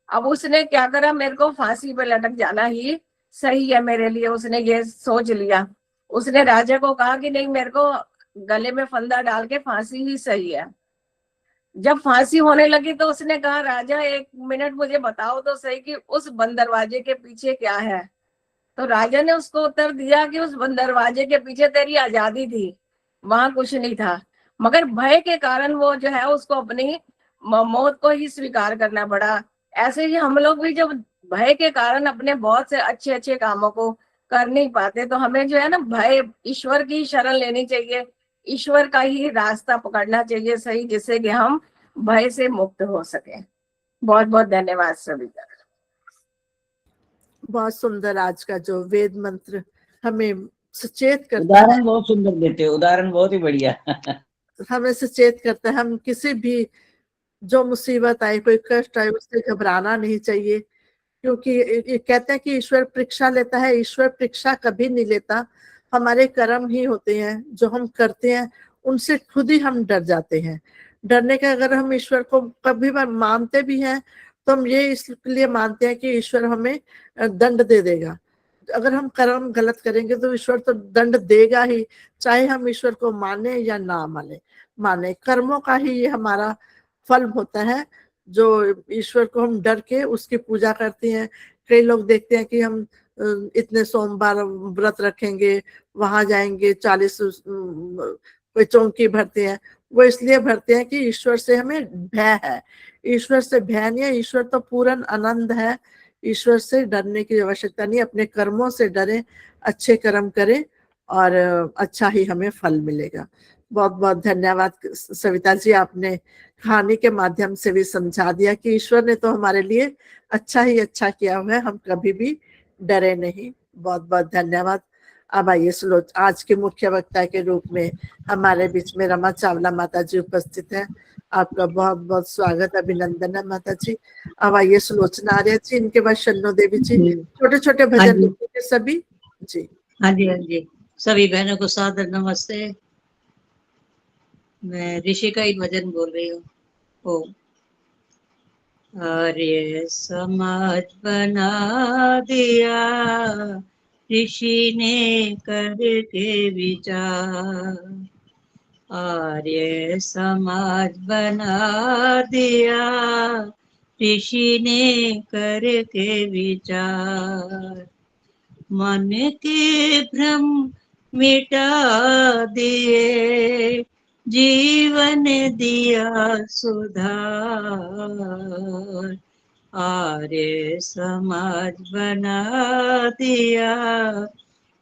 S10: अब उसने क्या करा, मेरे को फांसी पे लटक जाना ही सही है मेरे लिए, उसने ये सोच लिया। उसने राजा को कहा कि नहीं, मेरे को गले में फंदा डाल के फांसी ही सही है। जब फांसी होने लगी तो उसने कहा, राजा एक मिनट मुझे बताओ तो सही कि उस बंद दरवाजे के पीछे क्या है। तो राजा ने उसको उत्तर दिया कि उस बंद दरवाजे के पीछे तेरी आजादी थी, वहां कुछ नहीं था। मगर भय के कारण वो जो है उसको अपनी मौत को ही स्वीकार करना पड़ा। ऐसे ही हम लोग भी जब भय के कारण अपने बहुत से अच्छे अच्छे कामों को कर नहीं पाते, तो हमें जो है ना भय, ईश्वर की शरण लेनी चाहिए, ईश्वर का ही रास्ता पकड़ना चाहिए सही, जिससे कि हम भय से मुक्त हो सके। बहुत बहुत धन्यवाद सभी का।
S1: बहुत सुंदर आज का जो वेद मंत्र हमें सचेत करता है,
S7: उदाहरण बहुत सुंदर देते हो, उदाहरण बहुत ही बढ़िया।
S1: हमें सचेत करता है हम किसी भी जो मुसीबत आए, कोई कष्ट आए, उससे घबराना नहीं चाहिए। क्योंकि ये कहते हैं कि ईश्वर परीक्षा लेता है, ईश्वर परीक्षा कभी नहीं लेता। हमारे कर्म ही होते हैं जो हम करते हैं, उनसे खुद ही हम डर जाते हैं। डरने का, अगर हम ईश्वर को कभी बार मानते भी हैं तो हम ये इसलिए मानते हैं कि ईश्वर हमें दंड दे देगा। अगर हम कर्म गलत करेंगे तो ईश्वर तो दंड देगा ही, चाहे हम ईश्वर को माने या ना माने कर्मों का ही ये हमारा फल होता है। जो ईश्वर को हम डर के उसकी पूजा करते हैं। कई लोग देखते हैं कि हम इतने सोमवार व्रत रखेंगे, वहां जाएंगे, 40 कोई चौकी भरते हैं। वो इसलिए भरते हैं कि ईश्वर से हमें भय है। ईश्वर से भय नहीं है, ईश्वर तो पूर्ण आनंद है। ईश्वर से डरने की आवश्यकता नहीं, अपने कर्मों से डरें, अच्छे कर्म करें और अच्छा ही हमें फल मिलेगा। बहुत बहुत धन्यवाद सविता जी, आपने कहानी के माध्यम से भी समझा दिया कि ईश्वर ने तो हमारे लिए अच्छा ही अच्छा किया हुआ है, हम कभी भी डरे नहीं। बहुत बहुत धन्यवाद। अब आइए आज के मुख्य वक्ता के रूप में हमारे बीच में रमा चावला माता जी उपस्थित है। आपका बहुत बहुत स्वागत, अभिनंदन है माता जी। अब आइए सुलोचना आर्य जी, इनके बाद शन्नो देवी जी, छोटे छोटे भजन लिखेंगे सभी जी।
S5: हाँ जी, हाँ जी, सभी बहनों को सादर नमस्ते। मैं ऋषि का ही भजन बोल रही हूँ। ओम। आर्य समाज बना दिया ऋषि ने करके विचार, आर्य समाज बना दिया ऋषि ने करके विचार, मन के भ्रम मिटा दिए जीवन दिया सुधार, आर्य समाज बना दिया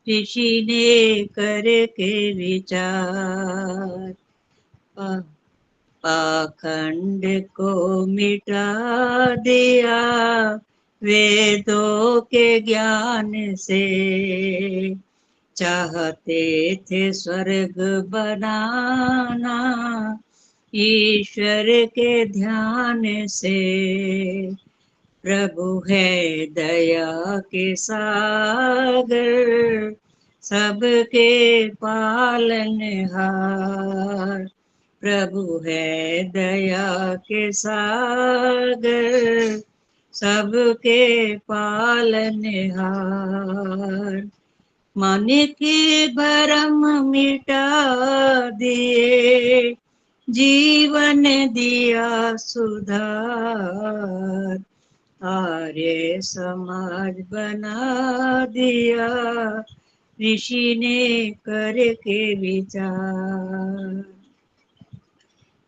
S5: ऋषि ने करके विचार, पाखंड को मिटा दिया वेदों के ज्ञान से, चाहते थे स्वर्ग बनाना ईश्वर के ध्यान से। प्रभु है दया के सागर, सबके पालनहार। प्रभु है दया के सागर, सबके पालनहार। मन के भरम मिटा दिए, जीवन दिया सुधार। आर्य समाज बना दिया, ऋषि ने करके विचार।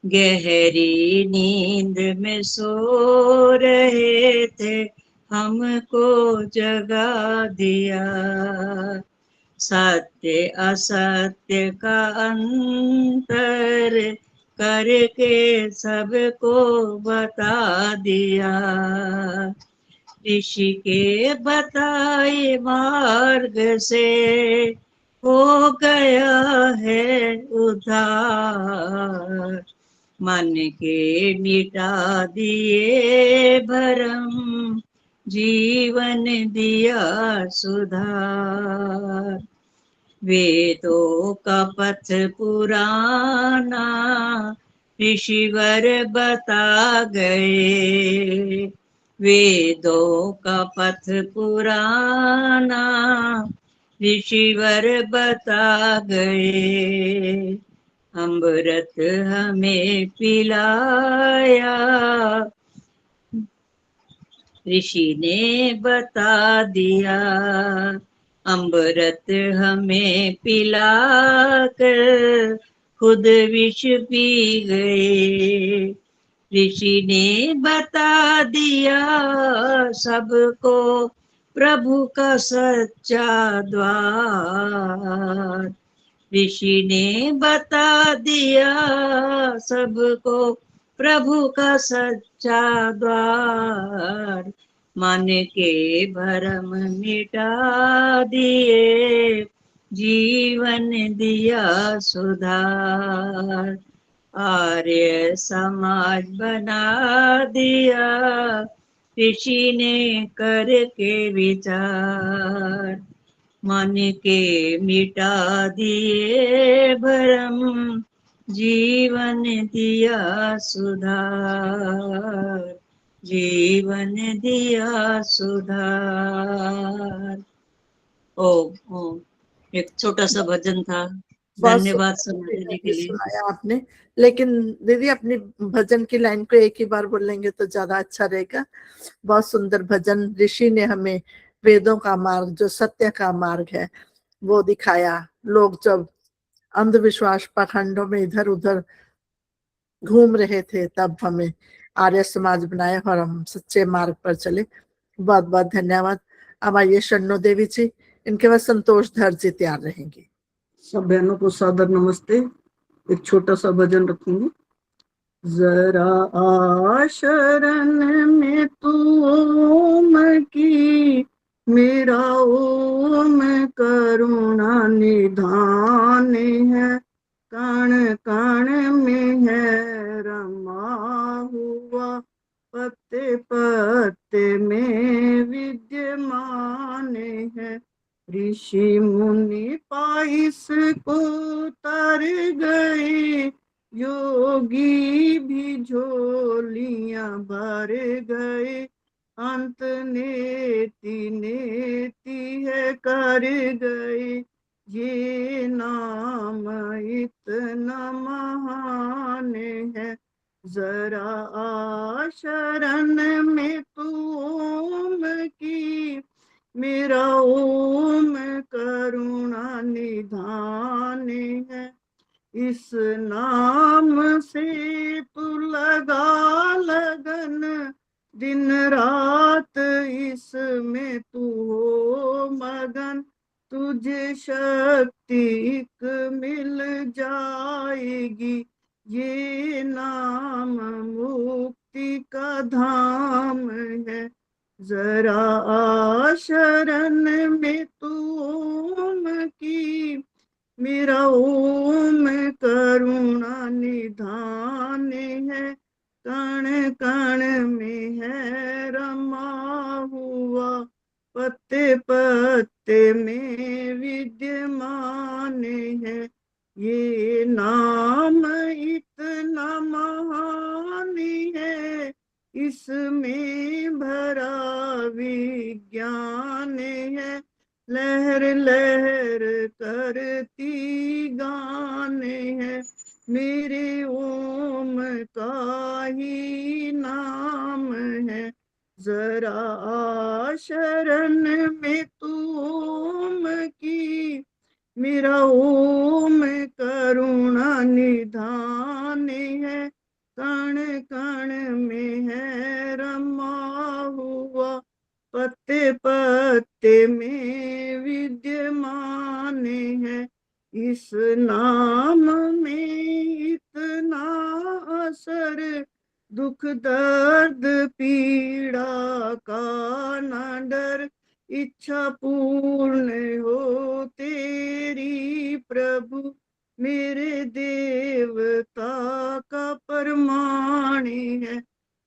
S5: गहरी नींद में सो रहे थे, हमको जगा दिया। सत्य असत्य का अंतर करके सबको बता दिया। ऋषि के बताए मार्ग से हो गया है उद्धार। मन के मिटा दिए भरम, जीवन दिया सुधार। वेदों का पथ पुराना ऋषिवर बता गए। वेदों का पथ पुराना ऋषिवर बता गए। अमृत हमें पिलाया, ऋषि ने बता दिया। अमृत हमें पिलाकर खुद विष पी गए। ऋषि ने बता दिया सबको प्रभु का सच्चा द्वार। ऋषि ने बता दिया सबको प्रभु का सच्चा द्वार। मन के भरम मिटा दिए, जीवन दिया सुधार। आर्य समाज बना दिया, ऋषि ने करके विचार। मन के मिटा दिए भरम, जीवन दिया सुधार। जीवन दिया सुधार। ओम। एक छोटा सा भजन था।
S1: बहुत
S5: धन्यवाद
S1: सुंदर
S5: सुनाने के लिए।
S1: सुनाया आपने। लेकिन दीदी अपनी भजन की लाइन को एक ही बार बोलेंगे तो ज्यादा अच्छा रहेगा। बहुत सुंदर भजन। ऋषि ने हमें वेदों का मार्ग, जो सत्य का मार्ग है, वो दिखाया। लोग जब अंधविश्वास पाखंडों में इधर उधर घूम रहे थे, तब हमें आर्य समाज बनाया और हम सच्चे मार्ग पर चले। बहुत बहुत धन्यवाद। अब आइए शन्नो देवी जी, इनके बाद संतोष धर जी तैयार रहेंगी।
S6: सब बहनों को सादर नमस्ते। एक छोटा सा भजन रखूंगी। जरा आ शरण में तू ओम की, मेरा ओम करुणा निधान है। कण कण में है रमा हुआ, पत्ते पत्ते में विद्यमान है। ऋषि मुनि पाइस को तर गए, योगी भी झोलियां भर गए। अंत नेति नेति है कर गए, ये नाम इतना महान है। जरा आ शरण में तू ओम की, मेरा ओम करुणा निधान है। इस नाम से तू लगा लगन, दिन रात इसमें तू हो मगन। तुझे शक्ति एक मिल जाएगी, ये नाम मुक्ति का धाम है।
S1: जरा शरण में तू ओम की, मेरा ओम करुणा निधान है, कण कण में है रमा हुआ, पत्ते पत्ते में विद्यमान है। ये नाम इतना महान है, इसमें भरा विज्ञान है, लहर लहर करती गान है, मेरे ओम का ही नाम है। जरा शरण में तू ओम की, मेरा ओम करुणा निधान है, कण कण में है रमा हुआ, पत्ते पत्ते में विद्यमान है। इस नाम में इतना असर, दुख दर्द पीड़ा का न डर, इच्छा पूर्ण हो तेरी प्रभु, मेरे देवता का प्रमाण है।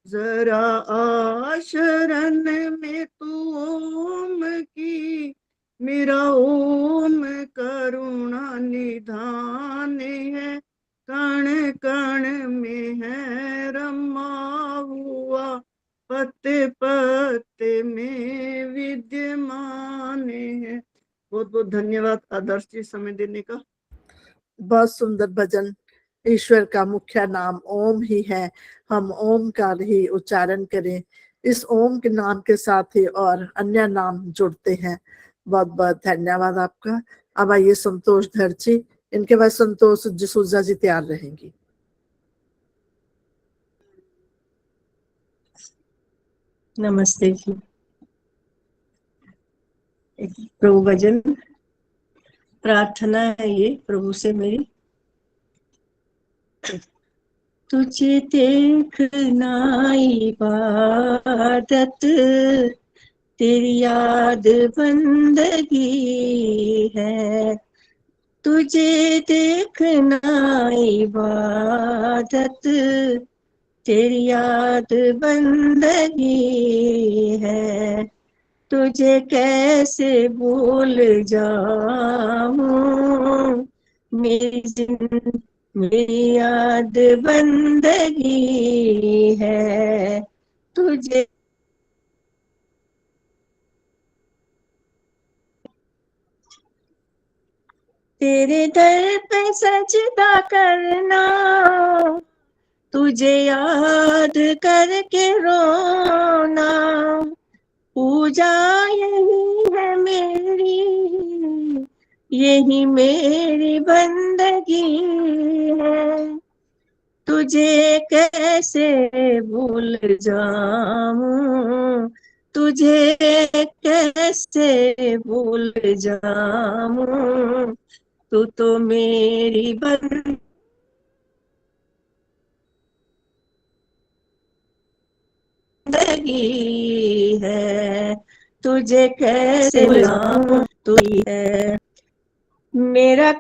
S1: जरा शरण में तू ओम की, मेरा ओम करुणा निधान है, कण कण में है रमा हुआ, पत्ते पत्ते में विद्यमान है। बहुत बहुत धन्यवाद आदर्श जी समय देने का। बहुत सुंदर भजन। ईश्वर का मुख्य नाम ओम ही है, हम ओम का ही उच्चारण करें। इस ओम के नाम के साथ ही और अन्य नाम जुड़ते हैं। बहुत बहुत धन्यवाद आपका। अब आइए संतोष धर जी, इनके बाद संतोष जसूजा जी तैयार रहेंगी।
S11: नमस्ते जी। एक प्रभु भजन प्रार्थना है ये प्रभु से मेरी। तुझे देखना इबादत, तेरी याद बंदगी है। तुझे देखना इबादत, तेरी याद बंदगी है। तुझे कैसे भूल जाऊं, मेरी याद बंदगी है। तुझे तेरे दर पे सजदा करना, तुझे याद करके रोना, पूजा यही है मेरी, यही मेरी बंदगी है। तुझे कैसे भूल जाऊं, तुझे कैसे भूल जाऊं, तू तो मेरी बंदगी है। तुझे कैसे भुलाऊं, तू ही है मेरा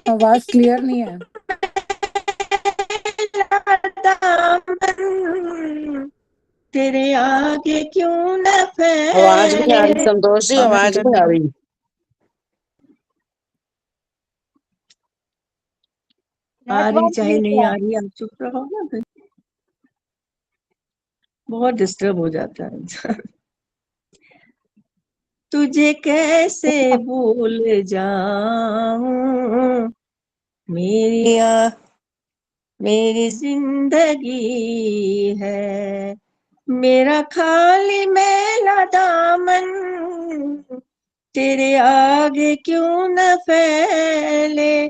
S3: आवाज क्लियर नहीं है।
S11: तेरे आगे क्यों न
S9: आवाज नहीं आ रही संतोष जी, आवाज नहीं आ रही।
S11: आ रही चाहे नहीं आ रही, आप चुप रहो ना फिर। बहुत डिस्टर्ब हो जाता है इंसान। तुझे कैसे भूल जाऊं, मेरी जिंदगी है। मेरा खाली मैला दामन, तेरे आगे क्यों न फैले।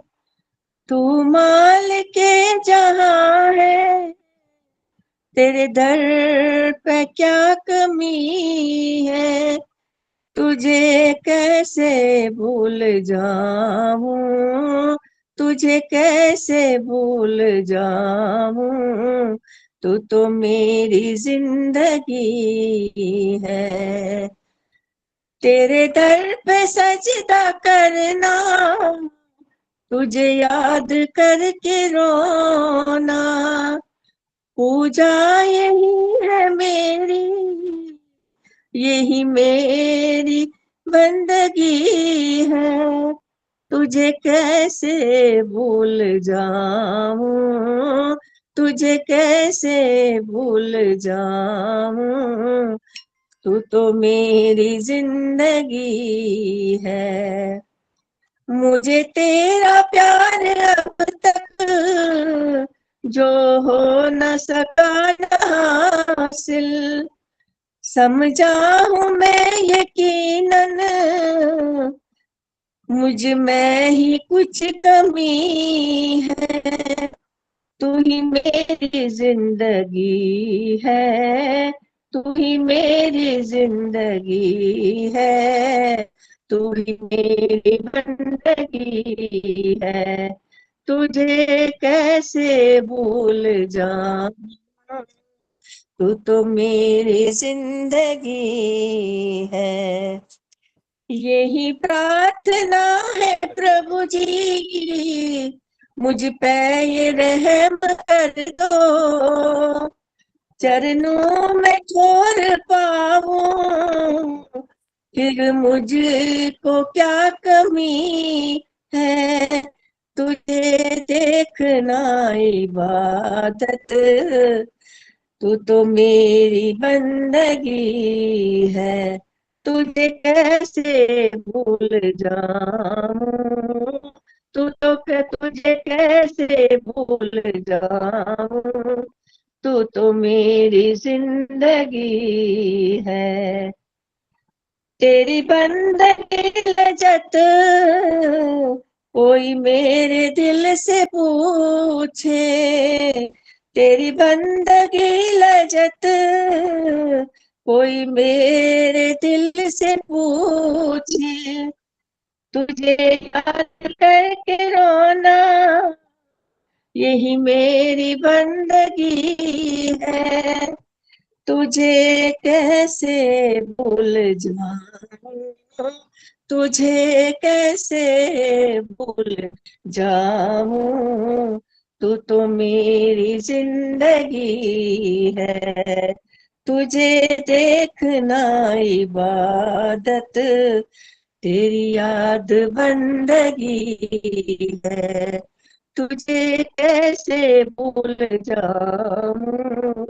S11: तू मालिके जहां है, तेरे दर पे क्या कमी है। तुझे कैसे भूल जाऊं, तुझे कैसे भूल जाऊं, तू तो मेरी जिंदगी है। तेरे दर पे सजदा करना, तुझे याद करके रोना, पूजा यही है मेरी, यही मेरी बंदगी है। तुझे कैसे भूल जाऊं, तुझे कैसे भूल जाऊं, तू तो मेरी जिंदगी है। मुझे तेरा प्यार अब तक जो हो न सका न हासिल, समझा हूं मैं यकीनन मुझ में ही कुछ कमी है। तू ही मेरी जिंदगी है, तू ही मेरी जिंदगी है, तू ही मेरी बंदगी है। तुझे कैसे भूल जाऊं, तू तो मेरी जिंदगी है। यही प्रार्थना है प्रभु जी, मुझ पे ये रहम कर दो, चरणों में छोड़ पाऊं, फिर मुझको क्या कमी है। तुझे देखना इबादत, तू तो मेरी बंदगी है। तुझे कैसे भूल जाऊं, तुझे कैसे भूल जाऊं, तू तो मेरी जिंदगी है। तेरी बंदगी लजत कोई मेरे दिल से पूछे, तेरी बंदगी लजत कोई मेरे दिल से पूछे, तुझे याद करके रोना यही मेरी बंदगी है। तुझे कैसे भूल जाऊं, तुझे कैसे भूल जाऊं, तू तो मेरी जिंदगी है। तुझे देखना इबादत, तेरी याद बंदगी है। तुझे कैसे भूल जाऊं,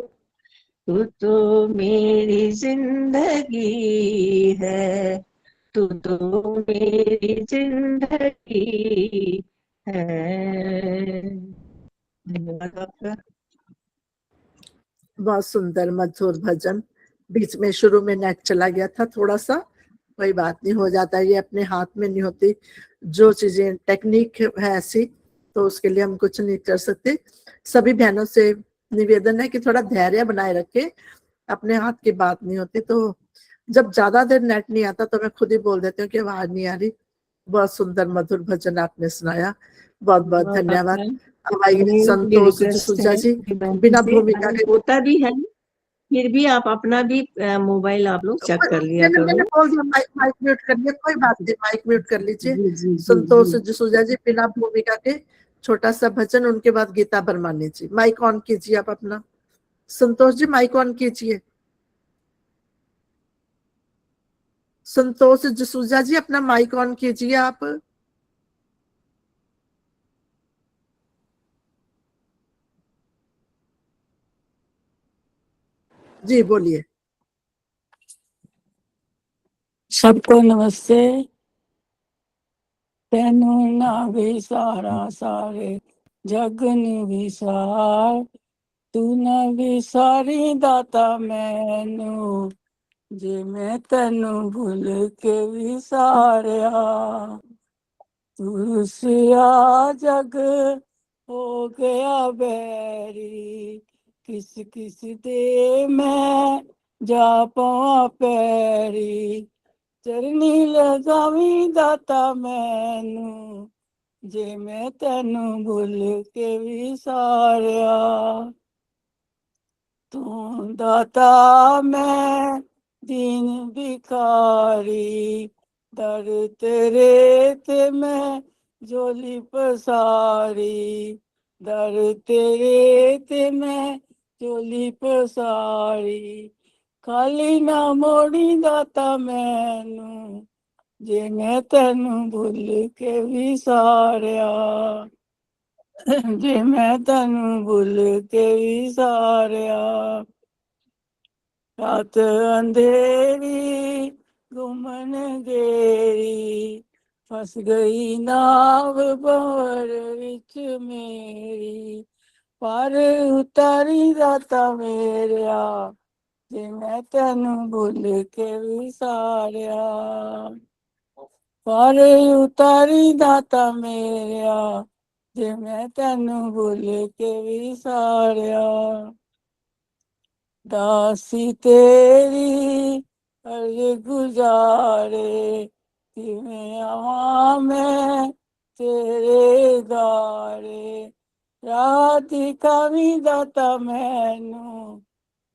S11: तू तो मेरी जिंदगी है, तू तो मेरी जिंदगी है। धन्यवाद आपका।
S1: बहुत सुंदर मधुर भजन। बीच में शुरू में नेट चला गया था थोड़ा सा, कोई बात नहीं, हो जाता है, ये अपने हाथ में नहीं होती। जो चीजें टेक्निक है ऐसी, तो उसके लिए हम कुछ नहीं कर सकते। सभी बहनों से निवेदन है कि थोड़ा धैर्य बनाए रखे, अपने हाथ की बात नहीं होती। तो जब ज्यादा देर नेट नहीं आता तो मैं खुद ही बोल देती हूँ कि आवाज नहीं आ रही। बहुत सुंदर मधुर भजन आपने सुनाया, बहुत बहुत धन्यवाद। अब आइए संतोष जसूजा जी, बिना भूमिका के।
S11: होता भी है, फिर भी आप अपना भी मोबाइल आप लोग चेक कर लिया करो।
S1: मैंने बोल दिया माइक म्यूट कर लिया, कोई बात नहीं, माइक म्यूट कर लीजिए।
S11: जी, जी, जी,
S1: संतोष
S11: जी।
S1: जसूजा जी, बिना भूमिका के छोटा सा भजन, उनके बाद गीता बरमानी जी। माइक ऑन कीजिए आप अपना। संतोष जी माइक ऑन कीजिए। संतोष जसूजा जी अपना माइक ऑन कीजिए आप। जी बोलिए।
S3: सबको नमस्ते। तेनू ना विसारा सारे जग नी विसार, तू ना विसारी दाता मैनू, जे मैं तेनू भूल के विसारिया। तू सिया जग हो गया बैरी, किस किस दे मैं जा पावा पैरी, चरनी लगावी दाता मैनू, जे मैं तेनू भुल के विसारिया। तू दाता मैं दीन भिखारी, दर तेरे ते मैं झोली पसारी, दर तेरे ते मैं झोली पसारी। खाली ना मोड़ी दाता मैनू, जे मैं तेनू भुल के विसारिया। जे मैं तेनू भुल के विसारिया। रात अंधेरी गुमन गेरी, फस गई नाव भंवर विच मेरी। पर उतारी दाता मेरिया, जे मैं तेनू भुल के विसारिया। पर उतारी दाता मेरिया, जे मैं तेनू भुल के विसारिया। दासी तेरी अर्ज गुजारे, किवें आवां मैं तेरे दारे। राह दिखावी दाता मैनू,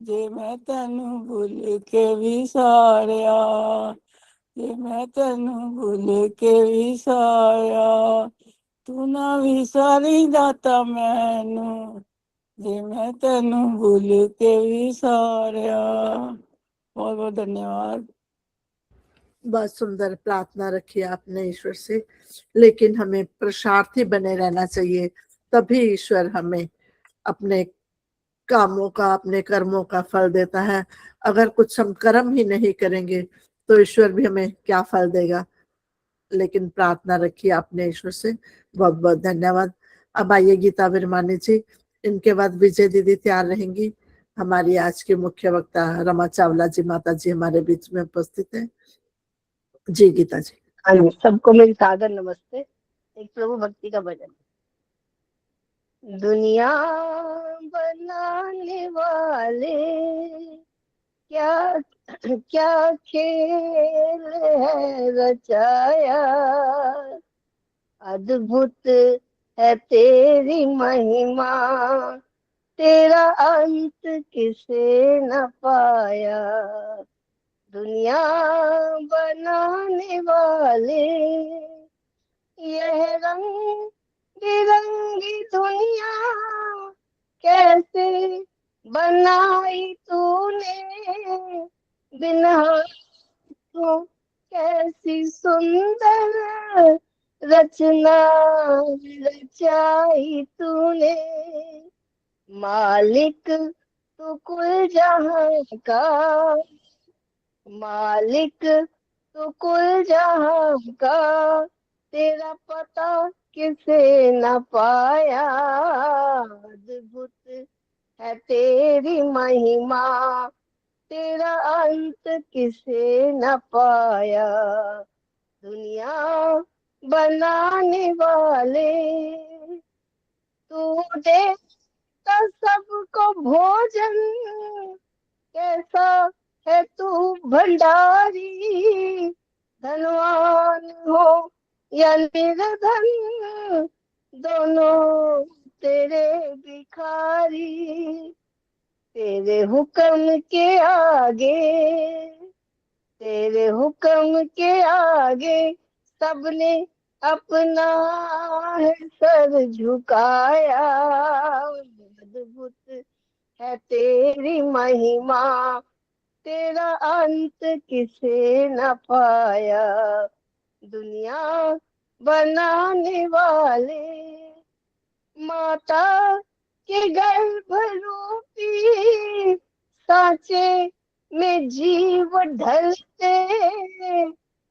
S3: जे मैं तेनू भुल के विसारिया। जे मैं तेनू भुल के विसारिया। तू ना विसारी दाता मैनू, जे मैं तेनू भूल के विसारिया। बहुत बहुत धन्यवाद।
S1: बहुत सुंदर प्रार्थना रखी आपने ईश्वर से, लेकिन हमें पुरुषार्थी बने रहना चाहिए, तभी ईश्वर हमें अपने कामों का, अपने कर्मों का फल देता है। अगर कुछ हम कर्म ही नहीं करेंगे तो ईश्वर भी हमें क्या फल देगा। लेकिन प्रार्थना रखी आपने ईश्वर से, बहुत बहुत धन्यवाद। अब आइए गीता बिरमानी जी, इनके बाद विजय दीदी तैयार रहेंगी। हमारी आज की मुख्य वक्ता रमा चावला जी माता जी हमारे बीच में उपस्थित है। जी गीता जी।
S9: हाँ जी, सबको मेरी सादर नमस्ते। एक प्रभु भक्ति का भजन। दुनिया बनाने वाले क्या क्या खेल है रचाया, अद्भुत है तेरी महिमा, तेरा अंत किसे न पाया। दुनिया बनाने वाले, यह रंग बिरंगी दुनिया कैसे बनाई तूने, बिन हाथों कैसी सुंदर रचना रचाई तूने। मालिक तू कुल जहां का, मालिक तू कुल जहां का, तेरा पता किसे न पाया। अद्भुत है तेरी महिमा, तेरा अंत किसे न पाया। दुनिया बनाने वाले, तू देता सबको भोजन, कैसा है तू भंडारी। धनवान हो या निर्धन, दोनों तेरे भिखारी। तेरे हुक्म के आगे, तेरे हुक्म के आगे सबने अपना है सर झुकाया। अद्भुत है तेरी महिमा, तेरा अंत किसे न पाया। दुनिया बनाने वाले, माता के गर्भ रूपी सांचे में जीव ढलते,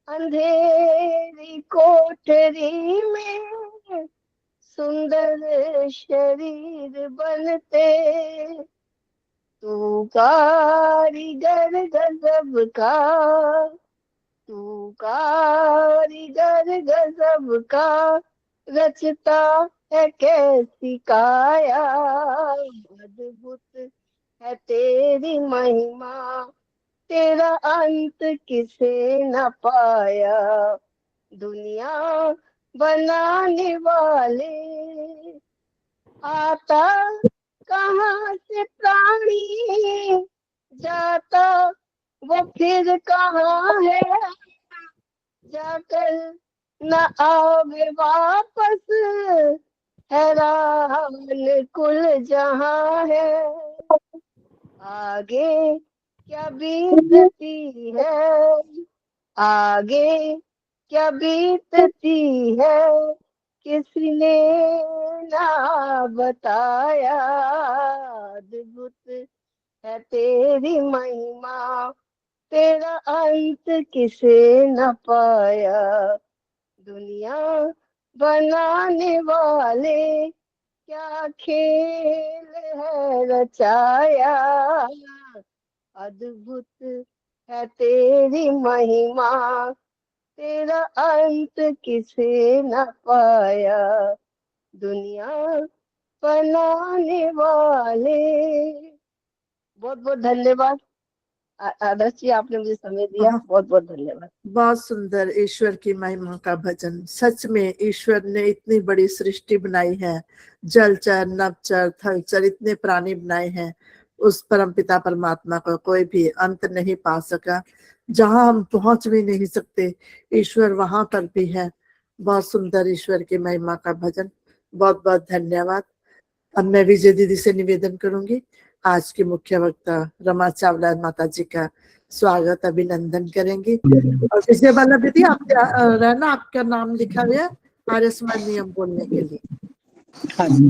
S9: अंधेरी कोठरी में सुंदर शरीर बनते। तू कारीगर गजब का, तू कारीगर गजब का, रचता है कैसी काया। अद्भुत है तेरी महिमा, तेरा अंत किसे न पाया। दुनिया
S12: बनाने वाले। आता कहाँ से प्राणी, जाता वो फिर कहाँ है, जाकर न आवे वापस, हैरान कुल जहां है। आगे क्या बीतती है, आगे क्या बीतती है, किसने ना बताया। अद्भुत है तेरी महिमा, तेरा अंत किसे न पाया। दुनिया बनाने वाले, क्या खेल है रचाया। अद्भुत है तेरी महिमा, तेरा अंत किसे न पाया। दुनिया बनाने वाले। बहुत बहुत धन्यवाद आदर्श जी, आपने मुझे समय दिया, बहुत बहुत धन्यवाद।
S1: बहुत सुंदर ईश्वर की महिमा का भजन। सच में ईश्वर ने इतनी बड़ी सृष्टि बनाई है, जलचर, नभचर, थलचर, इतने प्राणी बनाए हैं। उस परमपिता परमात्मा का कोई भी अंत नहीं पा सका। जहां हम पहुंच भी नहीं सकते, ईश्वर वहां पर भी है। बहुत सुंदर ईश्वर की महिमा का भजन। बहुत बहुत धन्यवाद। अब मैं विजय दीदी से निवेदन करूंगी, आज की मुख्य वक्ता रमा चावला माता जी का स्वागत अभिनंदन करेंगी। और विजय बाला दीदी, आप रहना, आपका नाम लिखा हुआ है आर्यसमान नियम बोलने के लिए।
S8: हाँ जी,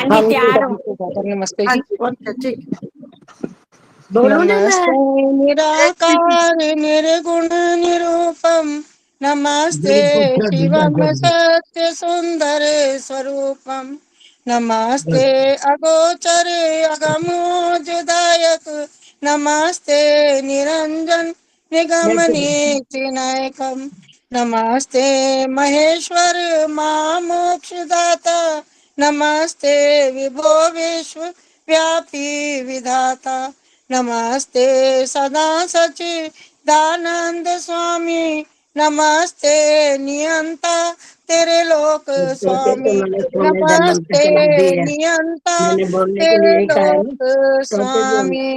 S8: तैयार हो।
S11: नमस्ते
S1: हाँ
S11: जी।
S1: जी, ओके, ठीक। बोलू ना
S11: नमस्ते
S1: मैं।
S11: निराकार निर्गुण निरूपम, नमस्ते शिवम सत्य सुंदर स्वरूपम, नमस्ते अगोचर अगमोजदायक, नमस्ते निरंजन निगम नीतिनायकम, नमस्ते महेश्वर मामोक्षदाता, नमस्ते विभो विश्व व्यापी विधाता, नमस्ते सदा सच्चिदानंद स्वामी, नमस्ते नियंता तेरे लोक स्वामी, नमस्ते नियंता तेरे लोक स्वामी।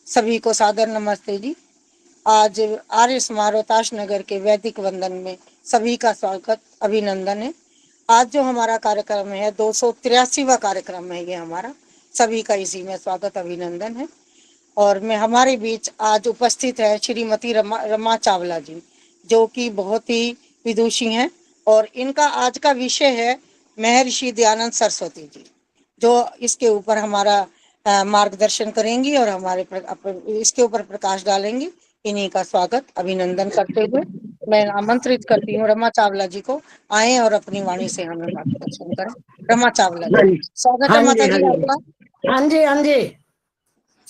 S11: सभी को सादर नमस्ते जी। आज आर्य समारोह ताश नगर के वैदिक वंदन में सभी का स्वागत अभिनंदन है। आज जो हमारा कार्यक्रम है 283वां कार्यक्रम है ये हमारा, सभी का इसी में स्वागत अभिनंदन है। और मैं हमारे बीच आज उपस्थित है श्रीमती रमा चावला जी, जो कि बहुत ही विदुषी हैं, और इनका आज का विषय है महर्षि दयानंद सरस्वती जी, जो इसके ऊपर हमारा मार्गदर्शन करेंगी और हमारे इसके ऊपर प्रकाश डालेंगी। इन्हीं का स्वागत अभिनंदन करते हुए मैं आमंत्रित करती हूँ रमा चावला जी को, आए और अपनी वाणी से हमें मार्गदर्शन करें। रमा चावला जी, स्वागत है माता जी आपका।
S13: हाँ जी, हाँ जी,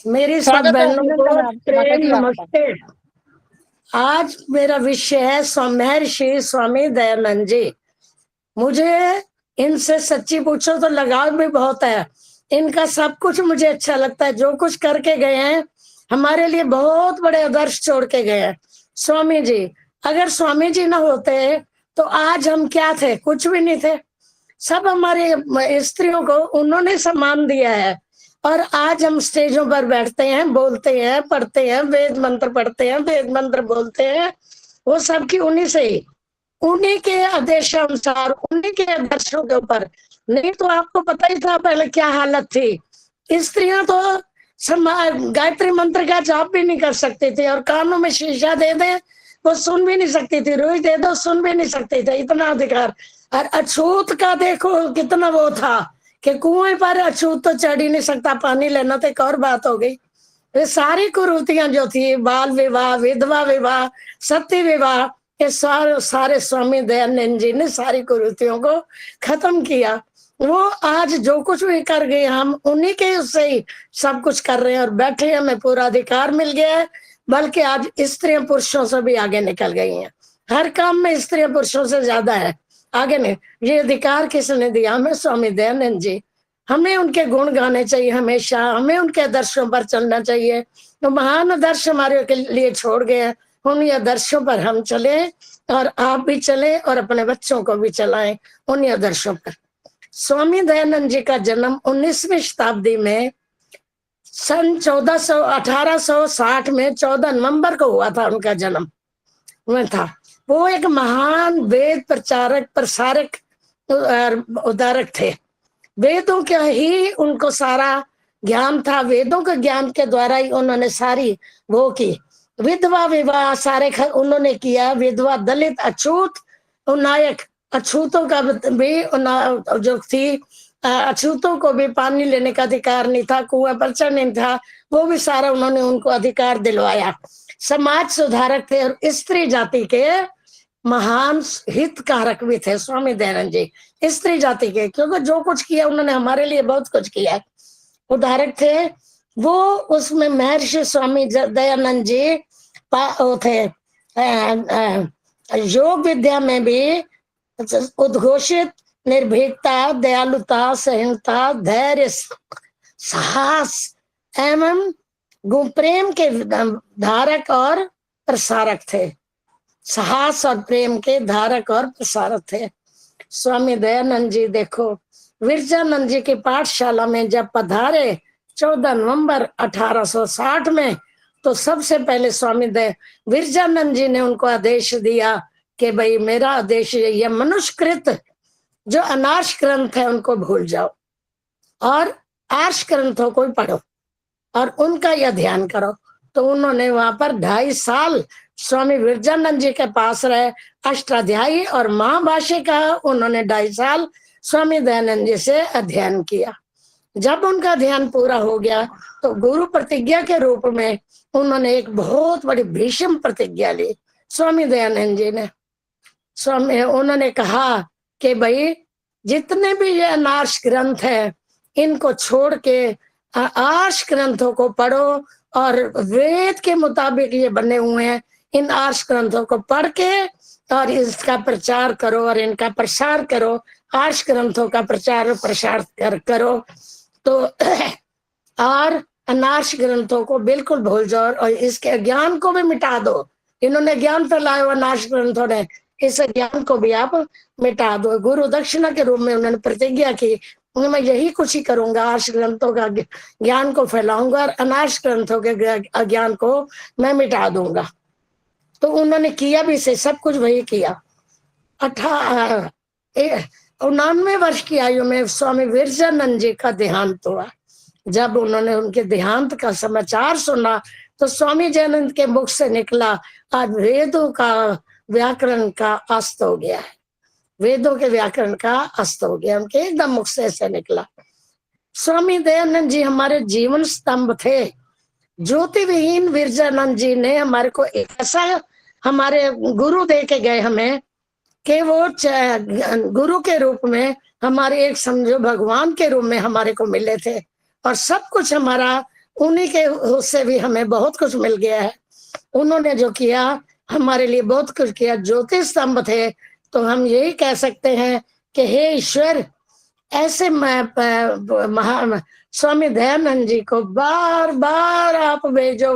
S13: मेरी सब
S11: स्वागत है,
S13: बहनों
S11: अभिनंदन
S13: को
S11: है माता
S13: प्रेम
S11: जी आपका।
S13: नमस्ते। आज मेरा विषय है महर्षि स्वामी दयानंद जी। मुझे इनसे सच्ची पूछो तो लगाव भी बहुत है। इनका सब कुछ मुझे अच्छा लगता है, जो कुछ करके गए हैं हमारे लिए बहुत बड़े आदर्श छोड़ के गए हैं स्वामी जी। अगर स्वामी जी ना होते तो आज हम क्या थे, कुछ भी नहीं थे। सब हमारे स्त्रियों को उन्होंने सम्मान दिया है, और आज हम स्टेजों पर बैठते हैं, बोलते हैं, पढ़ते हैं, वेद मंत्र पढ़ते हैं, वेद मंत्र बोलते हैं, वो सब की उन्हीं से ही, उन्हीं के आदेशानुसार, उन्हीं के आदर्शों के ऊपर। नहीं तो आपको पता ही था पहले क्या हालत थी। स्त्रियां तो गायत्री मंत्र का जाप भी नहीं कर सकती थी, और कानों में शीशा दे दे वो सुन भी नहीं सकती थी, रुई दे दो सुन भी नहीं सकती थी, इतना अधिकार। और अछूत का देखो कितना वो था कि कुएं पर अछूत तो चढ़ ही नहीं सकता, पानी लेना तो एक और बात हो गई। ये सारी कुरीतियां जो थी, बाल विवाह, विधवा विवाह, सती विवाह, ये सारे स्वामी दयानंद जी ने सारी कुरीतियों को खत्म किया। वो आज जो कुछ भी कर गए हम उन्हीं के उससे ही सब कुछ कर रहे हैं, और बैठे हमें पूरा अधिकार मिल गया है। बल्कि आज स्त्रियां पुरुषों से भी आगे निकल गई हैं, हर काम में स्त्रियां पुरुषों से ज्यादा है आगे। नहीं, ये अधिकार किसने दिया हमें? स्वामी दयानंद जी। हमें उनके गुण गाने चाहिए हमेशा, हमें उनके आदर्शों पर चलना चाहिए। तो महान आदर्श हमारे के लिए छोड़ गए हैं, उन आदर्शों पर हम चले और आप भी चलें और अपने बच्चों को भी चलाएं उन्हीं आदर्शों पर। स्वामी दयानंद जी का जन्म 19वीं शताब्दी में सन 1860 में 14 नवंबर को हुआ था। उनका जन्म में था। वो एक महान वेद प्रचारक प्रसारक उद्धारक थे। वेदों का ही उनको सारा ज्ञान था। वेदों के ज्ञान के द्वारा ही उन्होंने सारी वो की। विधवा विवाह सारे उन्होंने किया। विधवा दलित अछूत नायक अछूतों का भी जो थी, अछूतों को भी पानी लेने का अधिकार नहीं था, कुआं पर चढ़ नहीं था, वो भी सारा उन्होंने उनको अधिकार दिलवाया। समाज सुधारक थे और स्त्री जाति के महान हितकारक भी थे स्वामी दयानंद जी, स्त्री जाति के, क्योंकि जो कुछ किया उन्होंने हमारे लिए बहुत कुछ किया। उदाहरक थे वो। उसमें महर्षि स्वामी दयानंद जी थे योग विद्या में भी उद्घोषित निर्भीकता, दयालुता, सहनता, धैर्य, साहस एवं प्रेम के धारक और प्रसारक थे। साहस और प्रेम के धारक और प्रसारक थे स्वामी दयानंद जी। देखो, विरजानंद जी की पाठशाला में जब पधारे 14 नवंबर 1860 में, तो सबसे पहले स्वामी विरजानंद जी ने उनको आदेश दिया कि भाई मेरा आदेश ये मनुष्यकृत जो अनार्ष ग्रंथ है उनको भूल जाओ और आर्ष ग्रंथों को पढ़ो और उनका यह ध्यान करो। तो उन्होंने वहां पर 2.5 साल स्वामी विरजानंद जी के पास रहे। अष्टाध्यायी और महाभाष्य का उन्होंने 2.5 साल स्वामी दयानंद जी से अध्ययन किया। जब उनका ध्यान पूरा हो गया तो गुरु प्रतिज्ञा के रूप में उन्होंने एक बहुत बड़ी भीषम प्रतिज्ञा ली स्वामी दयानंद जी ने। उन्होंने कहा कि भाई जितने भी ये अनार्ष ग्रंथ है इनको छोड़ के आर्ष ग्रंथों को पढ़ो और वेद के मुताबिक ये बने हुए हैं, इन आर्ष ग्रंथों को पढ़ के और इसका प्रचार करो और इनका प्रसार करो। आर्ष ग्रंथों का प्रचार और प्रसार करो तो और अनार्ष ग्रंथों को बिल्कुल भूल जाओ और इसके ज्ञान को भी मिटा दो। इन्होंने ज्ञान फैलाया अनार्ष ग्रंथों ने, इस ज्ञान को भी आप मिटा दो। गुरु दक्षिणा के रूप में उन्होंने प्रतिज्ञा की मैं यही कुछ ही करूंगा, आर्ष ग्रंथों का ज्ञान को फैलाऊंगा और अनार्ष ग्रंथों के ज्ञान को मैं मिटा दूंगा। तो उन्होंने किया भी से सब कुछ वही किया। 99 वर्ष की आयु में स्वामी विरजानंद जी का देहांत हुआ। जब उन्होंने उनके देहांत का समाचार सुना तो स्वामी दयानंद के मुख से निकला, आज वेदों का व्याकरण का अस्त हो गया है, वेदों के व्याकरण का अस्त हो गया। उनके एकदम मुख से ऐसे निकला। स्वामी दयानंद जी हमारे जीवन स्तंभ थे। ज्योति विहीन विरजानंद जी ने हमारे को एक ऐसा हमारे गुरु दे के गए हमें कि वो गुरु के रूप में हमारे एक समझो भगवान के रूप में हमारे को मिले थे और सब कुछ हमारा उन्हीं के से भी हमें बहुत कुछ मिल गया है। उन्होंने जो किया हमारे लिए बहुत कुछ किया। ज्योति स्तंभ थे। तो हम यही कह सकते हैं कि हे ईश्वर, ऐसे स्वामी दयानंद जी को बार बार आप भेजो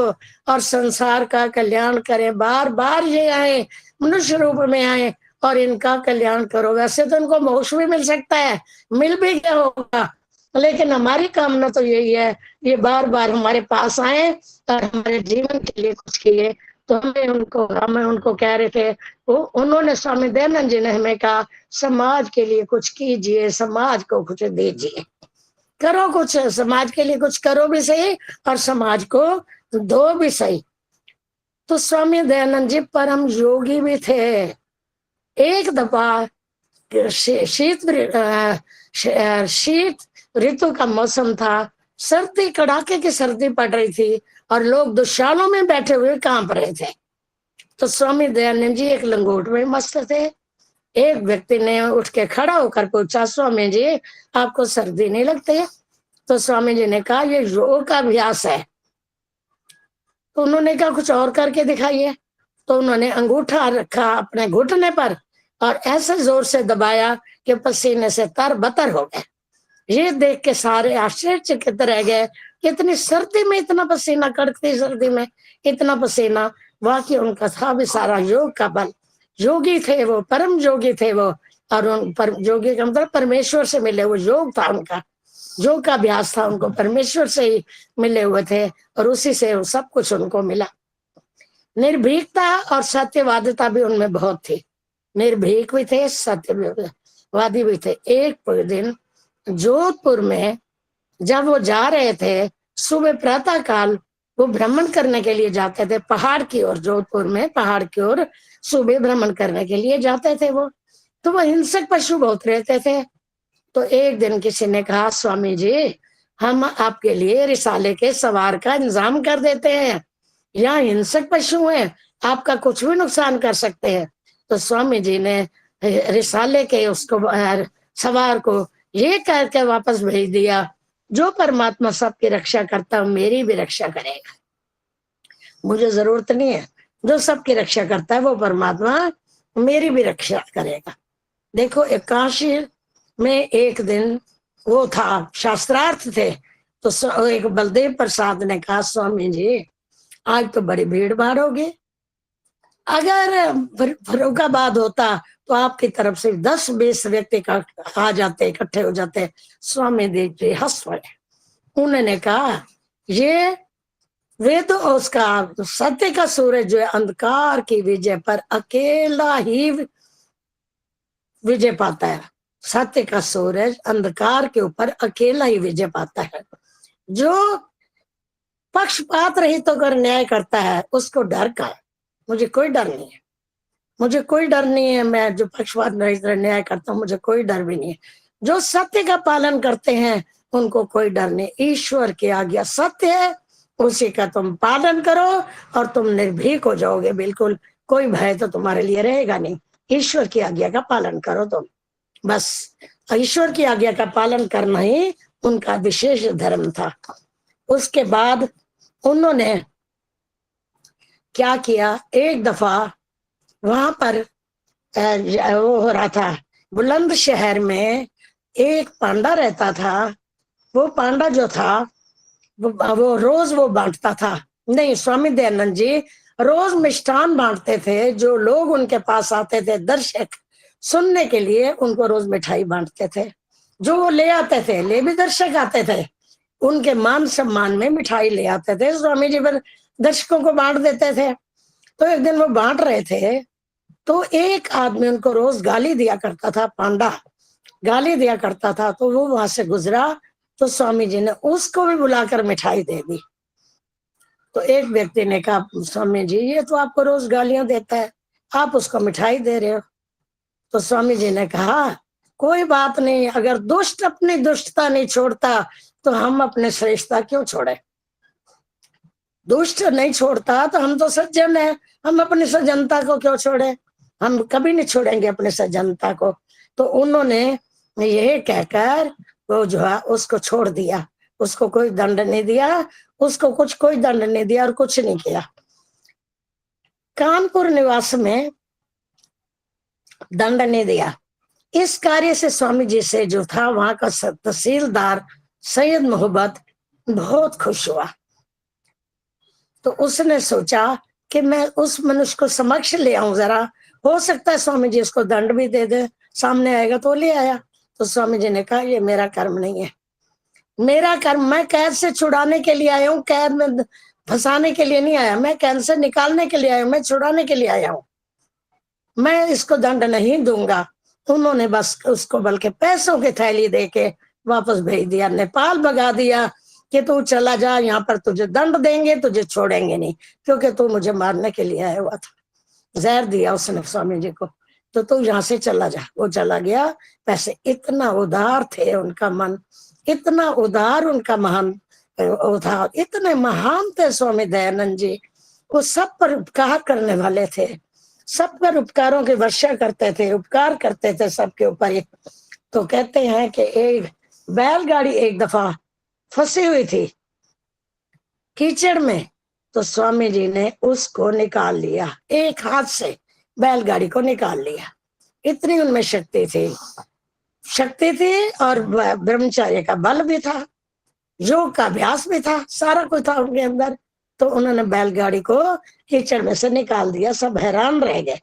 S13: और संसार का कल्याण करें। बार बार ये आए, मनुष्य रूप में आए और इनका कल्याण करो। वैसे तो इनको मोक्ष भी मिल सकता है, मिल भी गया होगा, लेकिन हमारी कामना तो यही है ये बार बार हमारे पास आए और हमारे जीवन के लिए कुछ किए। तो हमें उनको कह रहे थे, वो उन्होंने स्वामी दयानंद जी ने हमें कहा समाज के लिए कुछ कीजिए, समाज को कुछ दीजिए, करो कुछ, समाज के लिए कुछ करो भी सही और समाज को दो भी सही। तो स्वामी दयानंद जी परम योगी भी थे। एक दफा शीत ऋतु का मौसम था, सर्दी कड़ाके की सर्दी पड़ रही थी और लोग दुशालों में बैठे हुए कांप रहे थे। तो स्वामी दयानंद जी एक लंगोट में मस्त थे। एक व्यक्ति ने उठ के खड़ा होकर पूछा, स्वामी जी आपको सर्दी नहीं लगती? तो स्वामी जी ने कहा ये योग का अभ्यास है। तो उन्होंने कहा कुछ और करके दिखाइए। तो उन्होंने अंगूठा रखा अपने घुटने पर और ऐसे जोर से दबाया कि पसीने से तरबतर हो गए। ये देख के सारे आश्चर्यचकित रह गए, इतनी सर्दी में इतना पसीना, कड़कती सर्दी में इतना पसीना। वाकई उनका था भी सारा योग का बल। योगी थे वो, परम योगी थे वो। और उन परम योगी का मतलब परमेश्वर से मिले, वो योग था उनका, योग का अभ्यास था उनको, परमेश्वर से ही मिले हुए थे और उसी से सब कुछ उनको मिला। निर्भीकता और सत्यवादिता भी उनमें बहुत थी। निर्भीक भी थे, सत्यवादी भी थे। एक दिन जोधपुर में जब वो जा रहे थे, सुबह प्रातः काल वो भ्रमण करने के लिए जाते थे पहाड़ की ओर, जोधपुर में पहाड़ की ओर सुबह भ्रमण करने के लिए जाते थे वो। तो वो हिंसक पशु बहुत रहते थे। तो एक दिन किसी ने कहा, स्वामी जी हम आपके लिए रिसाले के सवार का इंतजाम कर देते हैं, यहाँ हिंसक पशु हैं, आपका कुछ भी नुकसान कर सकते हैं। तो स्वामी जी ने रिसाले के उसको सवार को ये करके वापस भेज दिया, जो परमात्मा सबकी रक्षा करता है मेरी भी रक्षा करेगा। मुझे जरूरत नहीं है, जो सबकी रक्षा करता है वो परमात्मा मेरी भी रक्षा करेगा। देखो काशी में एक दिन वो था, शास्त्रार्थ थे, तो एक बलदेव प्रसाद ने कहा, स्वामी जी आज तो बड़ी भीड़ भाड़ होगी, अगर फर्रुखाबाद होता तो आपकी तरफ से 10-20 व्यक्ति आ जाते, इकट्ठे हो जाते। स्वामी देव जी हंस पड़े। उन्होंने कहा ये वेद उसका सत्य का सूरज जो है अंधकार की विजय पर अकेला ही विजय पाता है। सत्य का सूरज अंधकार के ऊपर अकेला ही विजय पाता है। जो पक्षपात रहित होकर न्याय करता है उसको डर का है। मुझे कोई डर नहीं है, मुझे कोई डर नहीं है। मैं जो पक्षपात रहित न्याय करता हूँ मुझे कोई डर भी नहीं है। जो सत्य का पालन करते हैं उनको कोई डर नहीं। ईश्वर की आज्ञा सत्य है, उसी का तुम पालन करो और तुम निर्भीक हो जाओगे। बिल्कुल कोई भय तो तुम्हारे लिए रहेगा नहीं। ईश्वर की आज्ञा का पालन करो तुम, बस ईश्वर की आज्ञा का पालन करना ही उनका विशेष धर्म था। उसके बाद उन्होंने क्या किया, एक दफा वहां पर वो हो रहा था, बुलंदशहर में एक पांडा रहता था। वो पांडा जो था वो रोज वो बांटता था, नहीं स्वामी दयानंद जी रोज मिष्ठान बांटते थे। जो लोग उनके पास आते थे दर्शक सुनने के लिए, उनको रोज मिठाई बांटते थे। जो वो ले आते थे, ले भी दर्शक आते थे, उनके मान सम्मान में मिठाई ले आते थे, स्वामी जी पर दर्शकों को बांट देते थे। तो एक दिन वो बांट रहे थे तो एक आदमी उनको रोज गाली दिया करता था, पांडा गाली दिया करता था। तो वो वहां से गुजरा तो स्वामी जी ने उसको भी बुलाकर मिठाई दे दी। तो एक व्यक्ति ने कहा, स्वामी जी ये तो आपको रोज गालियां देता है, आप उसको मिठाई दे रहे हो। तो स्वामी जी ने कहा कोई बात नहीं, अगर दुष्ट अपनी दुष्टता नहीं छोड़ता तो हम अपने श्रेष्ठता क्यों छोड़े। दुष्ट नहीं छोड़ता तो हम तो सज्जन है, हम अपनी सज्जनता को क्यों छोड़े, हम कभी नहीं छोड़ेंगे अपने सज्जनता को। तो उन्होंने ये कहकर वो जो है उसको छोड़ दिया, उसको कोई दंड नहीं दिया, उसको कुछ कोई दंड नहीं दिया और कुछ नहीं किया। कानपुर निवास में दंड नहीं दिया। इस कार्य से स्वामी जी से जो था वहां का तहसीलदार सैयद मोहब्बत बहुत खुश हुआ। तो उसने सोचा कि मैं उस मनुष्य को समक्ष ले आऊं, जरा हो सकता है स्वामी जी उसको दंड भी दे दे, सामने आएगा। तो ले आया। तो स्वामी जी ने कहा ये मेरा कर्म नहीं है, मेरा कर्म, मैं कैद से छुड़ाने के लिए आया हूँ, कैद में फंसाने के लिए नहीं आया, मैं कैद से निकालने के लिए आया हूँ, मैं छुड़ाने के लिए आया हूँ, मैं इसको दंड नहीं दूंगा। उन्होंने बस उसको बल्कि पैसों की थैली देके वापस भेज दिया, नेपाल भगा दिया कि तू चला जा, यहाँ पर तुझे दंड देंगे, तुझे छोड़ेंगे नहीं, क्योंकि तू मुझे मारने के लिए आया हुआ था। जहर दिया उसने स्वामी जी को, तो तू यहाँ से चला जा। वो चला गया। पैसे इतना उदार थे उनका मन, इतना उदार उनका महान था, इतने महान थे स्वामी दयानंद जी। वो सब पर उपकार करने वाले थे, सब पर उपकारों की वर्षा करते थे, उपकार करते थे सबके ऊपर। तो कहते हैं कि एक बैलगाड़ी एक दफा फंसी हुई थी कीचड़ में, तो स्वामी जी ने उसको निकाल लिया, एक हाथ से बैलगाड़ी को निकाल लिया। इतनी उनमें शक्ति थी और ब्रह्मचर्य का बल भी था, योग का अभ्यास भी था, सारा कुछ था उनके अंदर। तो उन्होंने बैलगाड़ी को कीचड़ में से निकाल दिया। सब हैरान रह गए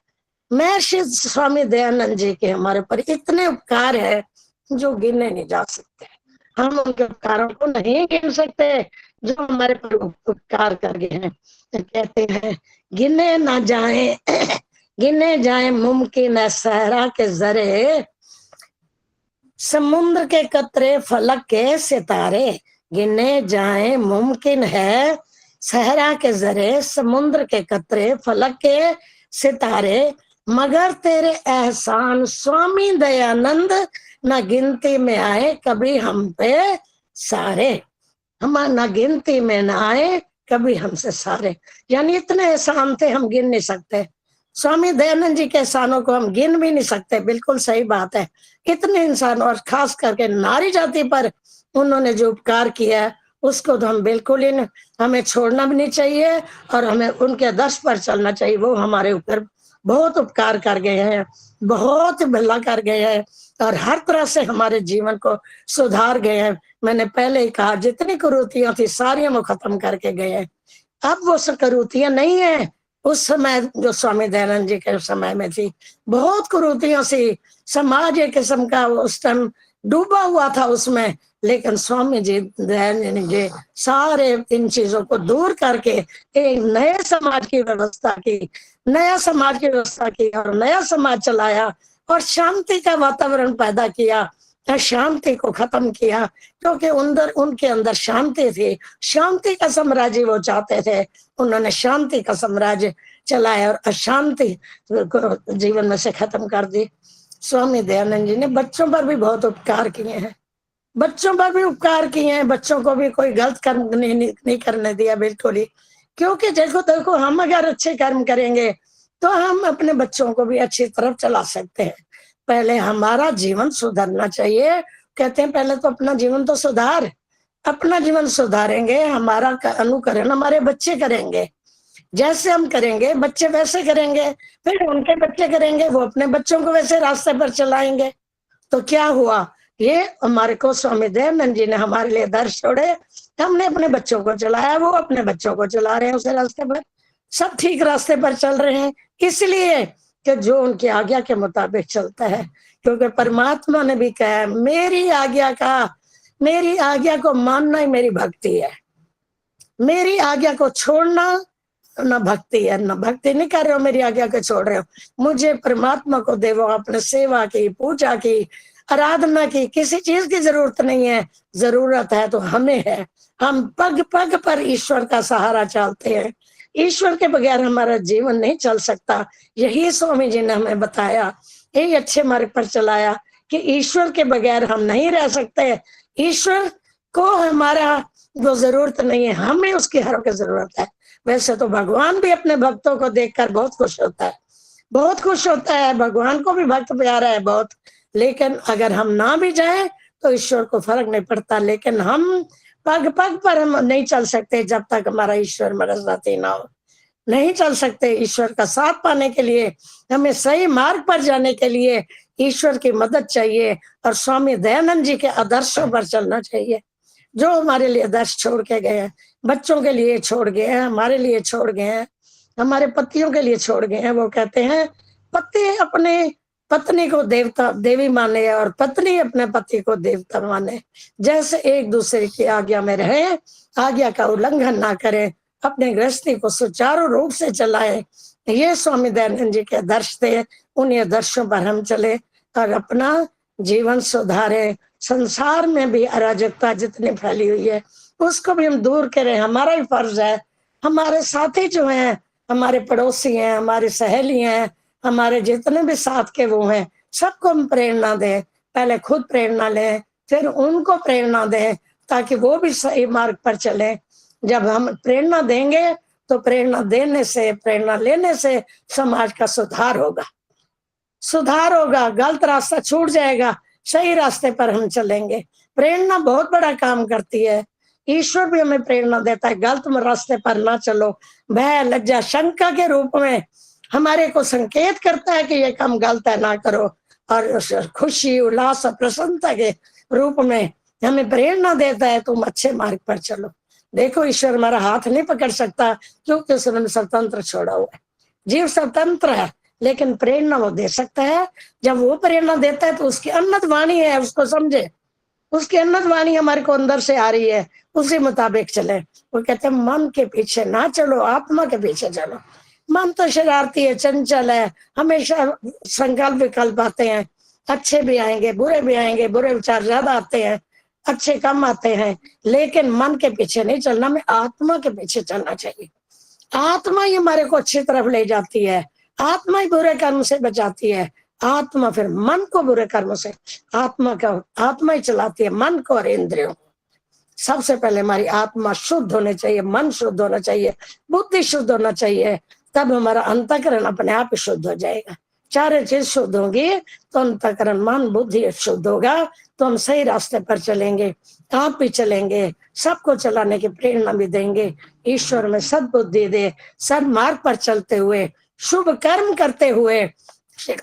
S13: महर्षि स्वामी दयानंद जी के हमारे पर इतने उपकार है जो गिने नहीं जा सकते। हम उनके उपकारों को नहीं गिन सकते जो हमारे पर उपकार कर गए हैं। तो कहते हैं गिने ना जाए गिने जाए मुमकिन है सहरा के जरे, समुद्र के कतरे फलक के सितारे। गिने जाए मुमकिन है सहरा के जरे, समुद्र के कतरे फलक के सितारे, मगर तेरे एहसान स्वामी दयानंद न गिनती में आए कभी हम पे सारे। हम न गिनती में न आए कभी हमसे सारे, यानी इतने एहसान थे हम गिन नहीं सकते। स्वामी दयानंद जी के एहसानों को हम गिन भी नहीं सकते, बिल्कुल सही बात है। इतने इंसान और खास करके नारी जाति पर उन्होंने जो उपकार किया है उसको तो हम बिल्कुल ही हमें छोड़ना भी नहीं चाहिए और हमें उनके आदर्श पर चलना चाहिए। वो हमारे ऊपर बहुत उपकार कर गए हैं, बहुत भला कर गए हैं और हर तरह से हमारे जीवन को सुधार गए हैं। मैंने पहले ही कहा जितनी कुरीतियां थी सारी वो खत्म करके गए हैं। अब वो कुरीतियां नहीं है उस समय जो स्वामी दयानंद जी के समय में थी। बहुत कुरीतियों से समाज एक किस्म का उस टाइम डूबा हुआ था उसमें, लेकिन स्वामी जी दयानंद जी सारे इन चीजों को दूर करके एक नए समाज की व्यवस्था की, नया समाज की व्यवस्था की और नया समाज चलाया और शांति का वातावरण पैदा किया, शांति को खत्म किया। क्योंकि अंदर उनके अंदर शांति थी, शांति का साम्राज्य वो चाहते थे। उन्होंने शांति का साम्राज्य चलाया और अशांति को जीवन में से खत्म कर दी। स्वामी दयानंद जी ने बच्चों पर भी बहुत उपकार किए हैं, बच्चों पर भी उपकार किए हैं। बच्चों को भी कोई गलत कर्म नहीं करने दिया बिल्कुल ही। क्योंकि देखो हम अगर अच्छे कर्म करेंगे तो हम अपने बच्चों को भी अच्छी तरफ चला सकते हैं। पहले हमारा जीवन सुधरना चाहिए। कहते हैं पहले तो अपना जीवन तो सुधार, अपना जीवन सुधारेंगे हमारा अनुकरण हमारे बच्चे करेंगे। जैसे हम करेंगे बच्चे वैसे करेंगे, फिर उनके बच्चे करेंगे, वो अपने बच्चों को वैसे रास्ते पर चलाएंगे। तो क्या हुआ, ये हमारे को स्वामी दयानंद जी ने हमारे लिए दर्श छोड़े, हमने अपने बच्चों को चलाया, वो अपने बच्चों को चला रहे हैं उस रास्ते पर, सब ठीक रास्ते पर चल रहे हैं। इसलिए कि जो उनकी आज्ञा के मुताबिक चलता है। क्योंकि परमात्मा ने भी कहा मेरी आज्ञा को मानना ही मेरी भक्ति है, मेरी आज्ञा को छोड़ना न भक्ति है। न भक्ति नहीं कर रहे हो, मेरी आज्ञा को छोड़ रहे हो। मुझे परमात्मा को देवो, अपने सेवा की, पूजा की, आराधना की, किसी चीज की जरूरत नहीं है। जरूरत है तो हमें है। हम पग पग पर ईश्वर का सहारा चाहते हैं। ईश्वर के बगैर हमारा जीवन नहीं चल सकता। यही स्वामी जी ने हमें बताया, यही अच्छे मार्ग पर चलाया कि ईश्वर के बगैर हम नहीं रह सकते। ईश्वर को हमारा वो जरूरत नहीं है, हमें उसकी हर वक्त जरूरत है। वैसे तो भगवान भी अपने भक्तों को देखकर बहुत खुश होता है, बहुत खुश होता है। भगवान को भी भक्त प्यारा है बहुत। लेकिन अगर हम ना भी जाएं तो ईश्वर को फर्क नहीं पड़ता। लेकिन हम पग पग पर हम नहीं चल सकते जब तक हमारा ईश्वर हमारे साथी ना हो, नहीं चल सकते। ईश्वर का साथ पाने के लिए, हमें सही मार्ग पर जाने के लिए ईश्वर की मदद चाहिए और स्वामी दयानंद जी के आदर्शों पर चलना चाहिए। जो हमारे लिए आदर्श छोड़ के गए हैं, बच्चों के लिए छोड़ गए हैं, हमारे लिए छोड़ गए हैं, हमारे पतियों के लिए छोड़ गए हैं। वो कहते हैं पति अपने पत्नी को देवता देवी माने और पत्नी अपने पति को देवता माने। जैसे एक दूसरे की आज्ञा में रहे, आज्ञा का उल्लंघन ना करें, अपने गृहस्थी को सुचारू रूप से चलाएं। ये स्वामी दयानंद जी के आदर्श थे। उन्हीं आदर्शों पर हम चले और अपना जीवन सुधारे। संसार में भी अराजकता जितनी फैली हुई है उसको भी हम दूर करें, हमारा ही फर्ज है। हमारे साथी जो हैं, हमारे पड़ोसी हैं, हमारी सहेली हैं, हमारे जितने भी साथ के वो हैं, सबको हम प्रेरणा दें। पहले खुद प्रेरणा लें, फिर उनको प्रेरणा दें ताकि वो भी सही मार्ग पर चले। जब हम प्रेरणा देंगे तो प्रेरणा देने से, प्रेरणा लेने से समाज का सुधार होगा, सुधार होगा, गलत रास्ता छूट जाएगा, सही रास्ते पर हम चलेंगे। प्रेरणा बहुत बड़ा काम करती है। ईश्वर भी हमें प्रेरणा देता है, गलत रास्ते पर ना चलो। भय, लज्जा, शंका के रूप में हमारे को संकेत करता है कि ये काम गलत है, ना करो। और खुशी, उल्लास और प्रसन्नता के रूप में हमें प्रेरणा देता है, तुम अच्छे मार्ग पर चलो। देखो ईश्वर हमारा हाथ नहीं पकड़ सकता क्योंकि उसने स्वतंत्र छोड़ा हुआ है। जीव स्वतंत्र है, लेकिन प्रेरणा वो दे सकता है। जब वो प्रेरणा देता है तो उसकी अन्नत वाणी है, उसको समझे, उसकी अन्नत वाणी हमारे को अंदर से आ रही है, उसी मुताबिक चले। वो कहते हैं मन के पीछे ना चलो, आत्मा के पीछे चलो। मन तो शरारती है, चंचल है, हमेशा संकल्प विकल्प आते हैं, अच्छे भी आएंगे बुरे भी आएंगे, बुरे विचार ज्यादा आते हैं, अच्छे कम आते हैं, लेकिन मन के पीछे नहीं चलना, हमें आत्मा के पीछे चलना चाहिए। आत्मा ही हमारे को अच्छी तरफ ले जाती है, आत्मा ही बुरे कर्म से बचाती है। आत्मा फिर मन को बुरे कर्म से, आत्मा ही चलाती है मन को और इंद्रियों को। सबसे पहले हमारी आत्मा शुद्ध होनी चाहिए, मन शुद्ध होना चाहिए, बुद्धि शुद्ध होना चाहिए, तब हमारा अंतःकरण अपने आप शुद्ध हो जाएगा। चारों चीज शुद्ध होगी तो अंतःकरण मन बुद्धि शुद्ध होगा, तो हम सही रास्ते पर चलेंगे, आप भी चलेंगे, सबको चलाने की प्रेरणा भी देंगे। ईश्वर में सद्बुद्धि दे, सन्मार्ग पर चलते हुए, शुभ कर्म करते हुए,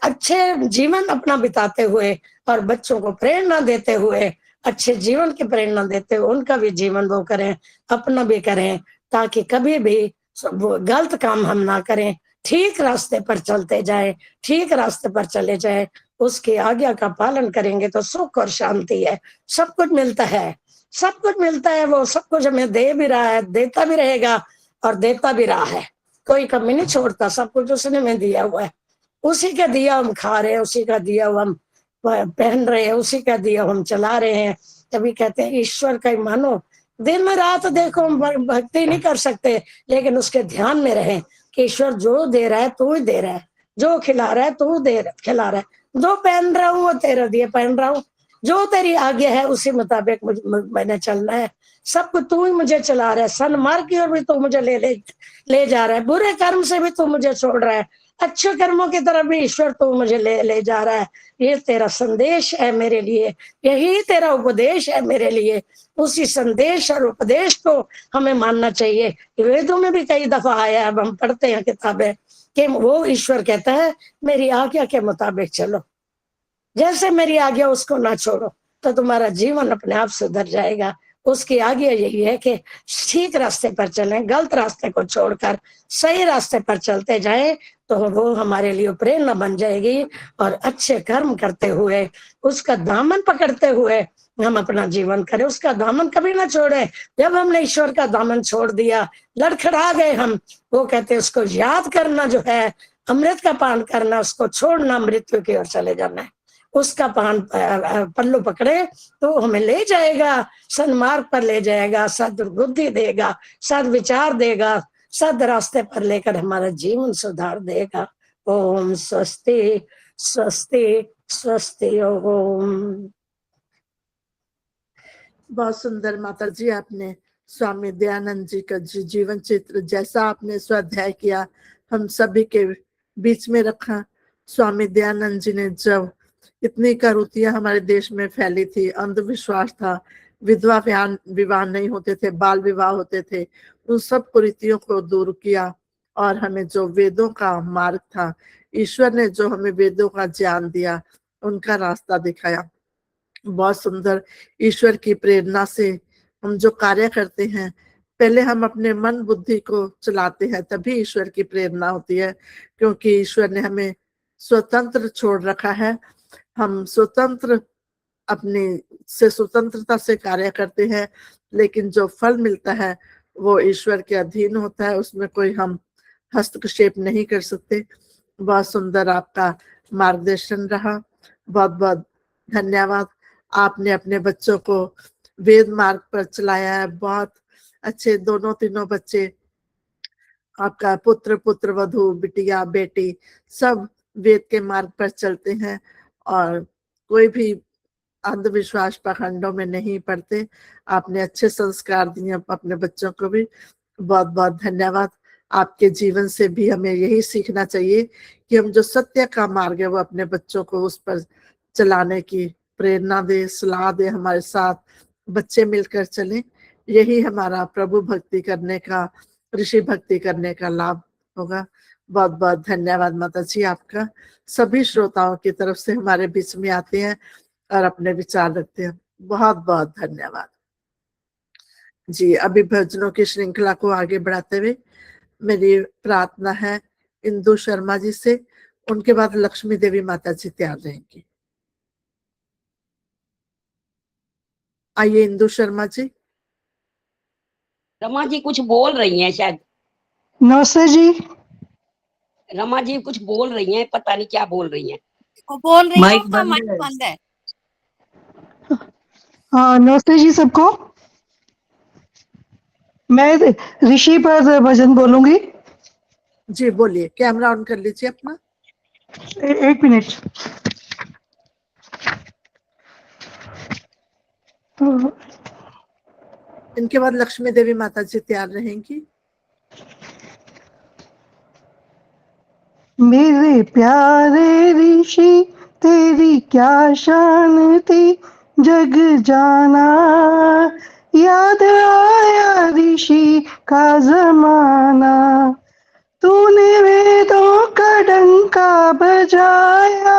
S13: अच्छे जीवन अपना बिताते हुए और बच्चों को प्रेरणा देते हुए, अच्छे जीवन की प्रेरणा देते हुए उनका भी जीवन वो करें, अपना भी करें, ताकि कभी भी गलत काम हम ना करें, ठीक रास्ते पर चलते जाए, ठीक रास्ते पर चले जाए, उसकी आज्ञा का पालन करेंगे तो सुख और शांति है, सब कुछ मिलता है, सब कुछ मिलता है। वो सब कुछ हमें दे भी रहा है, देता भी रहेगा और देता भी रहा है, कोई कमी नहीं छोड़ता, सब कुछ उसने हमें दिया हुआ है, उसी का दिया हम खा रहे हैं, उसी का दिया हुआ हम पहन रहे हैं, उसी का दिया हम चला रहे हैं। तभी कहते हैं ईश्वर का ही मानो, दिन में रात देखो हम भक्ति नहीं कर सकते, लेकिन उसके ध्यान में रहें कि ईश्वर जो दे रहा है तू ही दे रहा है, जो खिला रहा है तू खिला रहा है, जो पहन रहा हूँ वो तेरा दिया पहन रहा हूँ, जो तेरी आज्ञा है उसी मुताबिक मैंने चलना है, सब कुछ तू ही मुझे चला रहा है, सन्मार्ग की ओर भी तू मुझे ले जा रहा है, बुरे कर्म से भी तू मुझे छोड़ रहा है, अच्छे कर्मों की तरफ भी ईश्वर तू मुझे ले जा रहा है। ये तेरा संदेश है मेरे लिए, यही तेरा उपदेश है मेरे लिए। उसी संदेश और उपदेश को हमें मानना चाहिए। वेदों में भी कई दफा आया है, अब हम पढ़ते हैं किताबें कि वो ईश्वर कहता है मेरी आज्ञा के मुताबिक चलो, जैसे मेरी आज्ञा उसको ना छोड़ो, तो तुम्हारा जीवन अपने आप सुधर जाएगा। उसकी आज्ञा यही है कि ठीक रास्ते पर चलें, गलत रास्ते को छोड़कर सही रास्ते पर चलते जाएं, तो वो हमारे लिए प्रेरणा बन जाएगी और अच्छे कर्म करते हुए, उसका दामन पकड़ते हुए हम अपना जीवन करें, उसका दामन कभी ना छोड़े। जब हमने ईश्वर का दामन छोड़ दिया, लड़खड़ा गए हम, वो कहते उसको याद करना जो है, अमृत का पान करना, उसको छोड़ना, मृत्यु की ओर चले जाना है। उसका पान पल्लू पकड़े तो हमें ले जाएगा, सन्मार्ग पर ले जाएगा, सद्बुद्धि देगा, सद विचार देगा, सद रास्ते पर लेकर हमारा जीवन सुधार देगा। ओम स्वस्ति स्वस्ति स्वस्ति ओम।
S1: बहुत सुंदर माता जी, आपने स्वामी दयानंद जी का जीवन चित्र जैसा आपने स्वाध्याय किया हम सभी के बीच में रखा। स्वामी दयानंद जी ने जब इतनी करुतियां हमारे देश में फैली थी, अंधविश्वास था, विधवा विवाह नहीं होते थे, बाल विवाह होते थे, उन सब कुरीतियों को दूर किया और हमें जो वेदों का मार्ग था, ईश्वर ने जो हमें वेदों का ज्ञान दिया, उनका रास्ता दिखाया। बहुत सुंदर। ईश्वर की प्रेरणा से हम जो कार्य करते हैं, पहले हम अपने मन बुद्धि को चलाते हैं, तभी ईश्वर की प्रेरणा होती है, क्योंकि ईश्वर ने हमें स्वतंत्र छोड़ रखा है। हम स्वतंत्र अपनी से स्वतंत्रता से कार्य करते हैं, लेकिन जो फल मिलता है वो ईश्वर के अधीन होता है, उसमें कोई हम हस्तक्षेप नहीं कर सकते। बहुत सुंदर आपका मार्गदर्शन रहा, बहुत बहुत धन्यवाद। आपने अपने बच्चों को वेद मार्ग पर चलाया है, बहुत अच्छे। दोनों तीनों बच्चे, आपका पुत्र पुत्र वधू, बिटिया बेटी, सब वेद के मार्ग पर चलते हैं और कोई भी अंधविश्वास पाखंडों में नहीं पड़ते। आपने अच्छे संस्कार दिए अपने बच्चों को भी, बहुत बहुत धन्यवाद। आपके जीवन से भी हमें यही सीखना चाहिए कि हम जो सत्य का मार्ग है वो अपने बच्चों को उस पर चलाने की प्रेरणा दे, सलाह दे, हमारे साथ बच्चे मिलकर चलें। यही हमारा प्रभु भक्ति करने का, ऋषि भक्ति करने का लाभ होगा। बहुत बहुत धन्यवाद माता जी आपका। सभी श्रोताओं की तरफ से हमारे बीच में आते हैं और अपने विचार रखते हैं, बहुत बहुत धन्यवाद जी। अभी भजनों की श्रृंखला को आगे बढ़ाते हुए मेरी प्रार्थना है इंदु शर्मा जी से, उनके बाद लक्ष्मी देवी माता जी तैयार रहेंगी। आइए इंदु शर्मा जी।
S14: रमा जी कुछ बोल रही हैं शायद।
S15: नमस्ते जी।
S14: रमा जी कुछ बोल रही हैं, पता नहीं क्या बोल रही हैं।
S8: वो बोल रही है,
S5: माइक
S8: उनका
S5: बंद
S8: माइक
S5: है।
S8: बंद है।
S15: हाँ नमस्ते जी सबको। मैं ऋषि पर भजन बोलूंगी।
S1: जी बोलिए, कैमरा ऑन कर लीजिए अपना।
S15: एक मिनट।
S1: इनके बाद लक्ष्मी देवी माता जी तैयार रहेंगी।
S15: मेरे प्यारे ऋषि तेरी क्या शान थी जग जाना, याद आया ऋषि का जमाना, तूने वेदों का डंका बजाया,